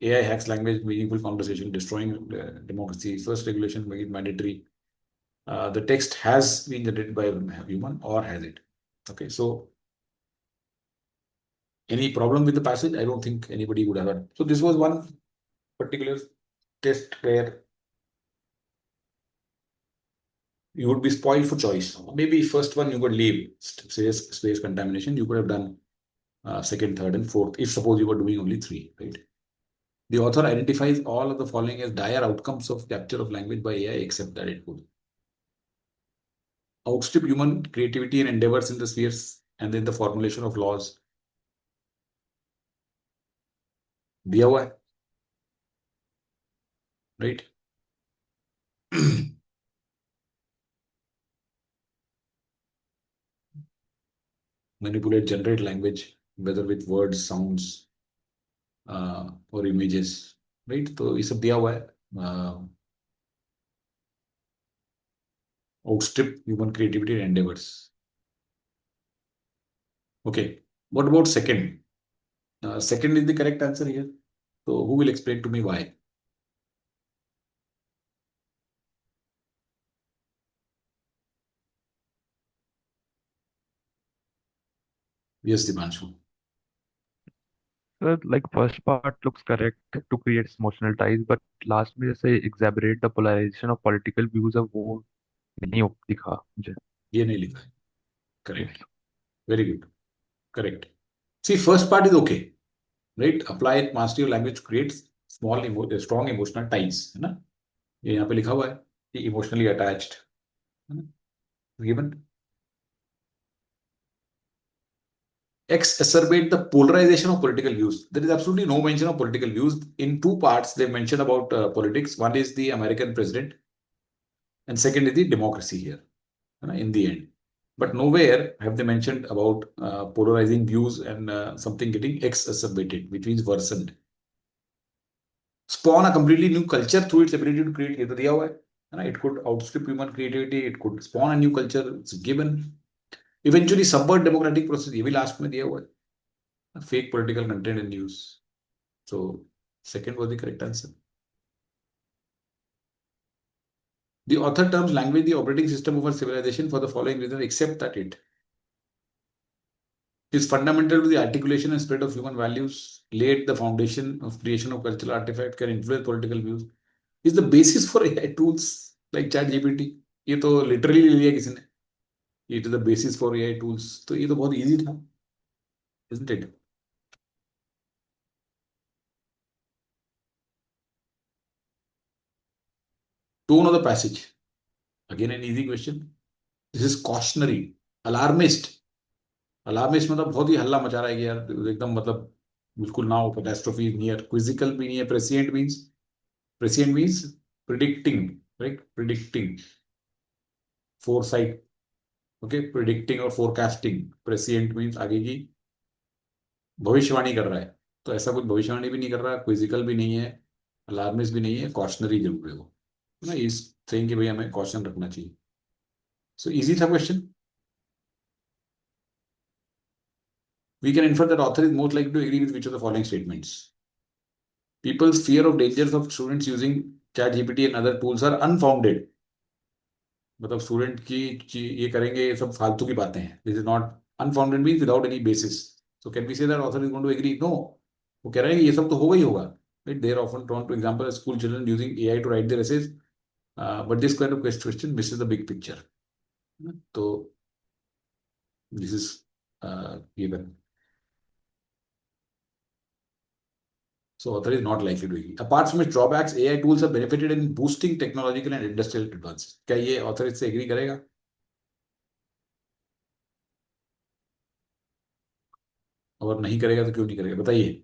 AI hacks language, meaningful conversation, destroying democracy. First regulation, make it mandatory. The text has been generated by a human, or has it? Okay, so any problem with the passage? I don't think anybody would have. So this was one particular test where you would be spoiled for choice. Maybe first one you could leave, space contamination. You could have done second, third, and fourth, if suppose you were doing only 3, right? The author identifies all of the following as dire outcomes of capture of language by AI, except that it would outstrip human creativity and endeavors in the spheres and in the formulation of laws. दिया हुआ है, right? Manipulate, generate language, whether with words, sounds, or images, right? तो ये सब दिया हुआ है. Outstrip human creativity and endeavors. Okay, what about second? Second is the correct answer here. So who will explain to me why? Yes, Dipanshu. Sir, like first part looks correct to create emotional ties, but last में जैसे exaggerate the polarization of political views है वो नहीं दिखा मुझे. ये नहीं लिखा है. Correct. Very good. Correct. See, first part is okay, right? Apply mastery of language to create strong emotional ties, है ना? ये यहाँ पे लिखा हुआ है, emotionally attached, है ना? Given. Exacerbate the polarization of political views. There is absolutely no mention of political views. In 2 parts, they mention about politics. One is the American president, and second is the democracy here, in the end. But nowhere have they mentioned about polarizing views and something getting exacerbated, which means worsened. Spawn a completely new culture through its ability to create. ये तो दिया हुआ है, it could outstrip human creativity. It could spawn a new culture. It's given. Eventually subvert democratic process. ये भी last में दिया हुआ है. Fake political content and news. So second was the correct answer. The author terms language the operating system of our civilization for the following reason, except that it is fundamental to the articulation and spread of human values, laid the foundation of creation of cultural artifacts, can influence political views, is the basis for AI tools like ChatGPT. ये तो literally ले लिया किसी ने. It is the basis for AI tools. तो ये तो बहुत easy था, isn't it? Tone of the passage. Again, an easy question. This is cautionary, alarmist. Alarmist मतलब बहुत ही हल्ला मचा रहा है कि यार एकदम मतलब बिल्कुल ना हो, catastrophe is near. Quizzical भी नहीं है. Prescient means predicting, right? Predicting. Foresight. Okay, predicting और फोरकास्टिंग, प्रेसिएंट मीन्स आगे की भविष्यवाणी कर रहा है, तो ऐसा कुछ भविष्यवाणी भी नहीं कर रहा, क्विजिकल भी नहीं है, अलार्मिस्ट भी नहीं है, कॉशनरी जरूर है वो, ना, इस थिंग कि भाई हमें कॉशन रखना चाहिए। सो इजी था question. We can infer that author is most likely to agree with which of the following statements. People's fear of dangers of students using ChatGPT and other tools are unfounded. मतलब student की ये करेंगे, ये सब फालतू की बातें हैं। This is not unfounded, means without any basis. So can we say that author is going to agree? No, वो कह रहे हैं कि ये सब तो होगा ही होगा। Right, they are often drawn to example school children using AI to write their essays, but this kind of question misses the big picture. तो this is given. So author is not likely to agree. Apart from its drawbacks, AI tools have benefited in boosting technological and industrial advances. क्या ये author इससे agree करेगा? और नहीं करेगा तो क्यों नहीं करेगा, बताइए।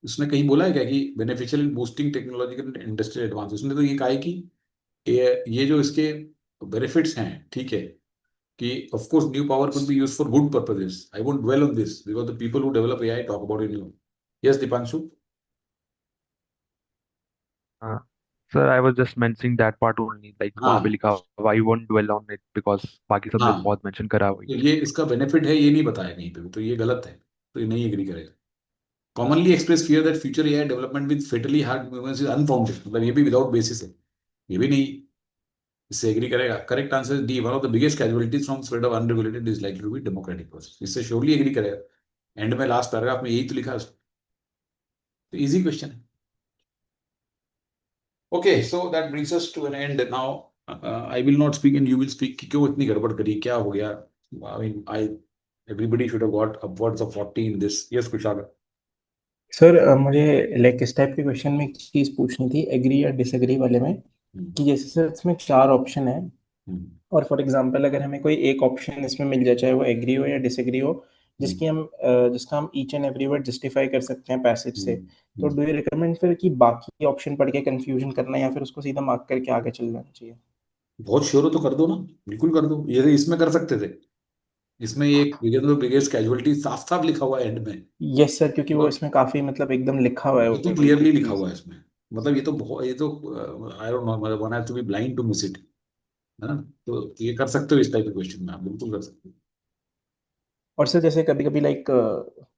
उसने कहीं बोला है क्या कि beneficial in boosting technological and industrial advance? उसने तो ये कहा है कि ये जो इसके बेनिफिट्स हैं, ठीक है, कि of course new power could be used for good purposes. I won't dwell on this because the people who develop AI talk about it new. Yes Deepanshu. हाँ sir, I was just mentioning that part only, like वहां पे हाँ लिखा हुआ, I won't dwell on it because बाकी सब में हाँ, बहुत मेंशन करा हुआ तो है। ये इसका बेनिफिट है, ये नहीं बताया कहीं पे भी, तो ये गलत है, तो ये नहीं एग्री करेगा। Commonly express fear that future AI development with fatally hard movements is unfounded, मतलब ये भी विदाउट बेसिस है, ये भी नहीं, इससे एग्री करेगा। Correct answer is D, one of the biggest casualties from spread of unregulated is likely to be democratic process. इससे श्योरली एग्री करेगा। एंड में लास्ट पैराग्राफ में यही तो लिखा है उसने। तो इजी क्वेश्चन है। Okay, so that brings us to an end now. I will not speak and you will speak कि क्यों इतनी गड़बड़ करी, क्या हो गया। I mean I everybody should have got upwards of 40 in this. Yes Kushal. Sir मुझे लाइक इस टाइप के क्वेश्चन में एक चीज़ पूछनी थी, एग्री या डिसएग्री वाले में, कि जैसे सर इसमें 4 ऑप्शन है, और फॉर एग्जांपल अगर हमें कोई एक ऑप्शन इसमें मिल जाए, चाहे वो एग्री हो या डिसएग्री हो, जिसका हम each and every word justify कर सकते हैं पैसेज से, तो डू यू रिकमेंड फिर कि बाकी ऑप्शन पढ़ के कंफ्यूजन करना, या फिर उसको सीधा मार्क करके आगे चल जाना चाहिए? बहुत श्योर हो तो कर दो ना, बिल्कुल कर दो। ये इसमें कर सकते थे, इसमें एक बिगेस्ट कैजुअलिटी साफ साफ लिखा हुआ है एंड में। यस सर, क्योंकि वो इसमें काफी मतलब एकदम लिखा हुआ है बिल्कुल क्लियरली लिखा हुआ है इसमें, मतलब ये तो बहुत, ये तो आई डोंट नो, मतलब one has to be blind to miss it, है ना। तो ये कर सकते हो, इस टाइप के क्वेश्चन में आप बिल्कुल कर सकते हो। और सर जैसे कभी कभी लाइक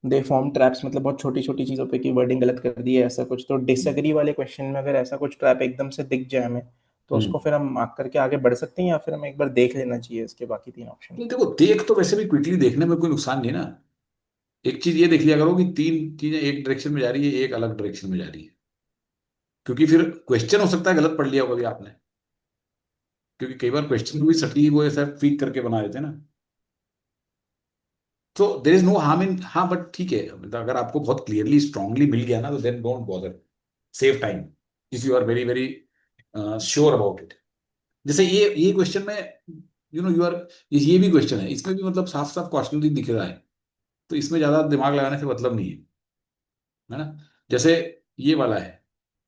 दे फॉर्म ट्रैप्स, मतलब बहुत छोटी छोटी चीजों पे कि वर्डिंग गलत कर दी है ऐसा कुछ, तो डिसएग्री वाले क्वेश्चन में अगर ऐसा कुछ ट्रैप एकदम से दिख जाए हमें, तो उसको फिर हम मार्क करके आगे बढ़ सकते हैं, या फिर हमें एक बार देख लेना चाहिए इसके बाकी 3 ऑप्शन? नहीं देखो, देख तो वैसे भी क्विकली देखने में कोई नुकसान नहीं ना। एक चीज ये देख लिया करो कि 3 चीजें एक डायरेक्शन में जा रही है, एक अलग डायरेक्शन में जा रही है, क्योंकि फिर क्वेश्चन हो सकता है गलत पढ़ लिया होगा भी आपने, क्योंकि कई बार क्वेश्चन को भी सटीक वो ऐसा ट्वीक करके बना देते हैं ना। तो there is no harm in, हाँ बट ठीक है, मतलब अगर आपको बहुत क्लियरली स्ट्रांगली मिल गया ना, तो then don't bother, save time if you are very very sure about it. जैसे ये क्वेश्चन में यू नो यू आर, ये भी क्वेश्चन है, इसमें भी मतलब साफ साफ क्वेश्चनरी दिख रहा है, तो इसमें ज्यादा दिमाग लगाने से मतलब नहीं है ना। जैसे ये वाला है,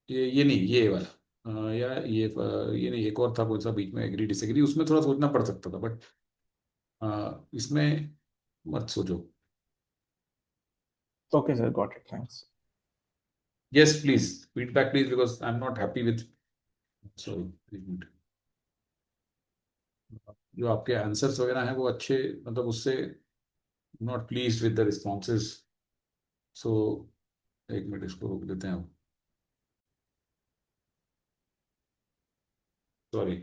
ये नहीं, ये वाला या ये नहीं, एक और था कौन सा बीच में, एग्री डिसएग्री, उसमें थोड़ा सोचना पड़ सकता था, बट इसमें मत सोचो। Okay sir, got it, thanks. Yes, please. Feedback, please, because I'm not happy with. Sorry, एक मिनट। जो आपके आंसर्स वगैरह हैं वो अच्छे, मतलब उससे not pleased with the responses. So एक मिनट, इसको रोक देते हैं अब। सॉरी।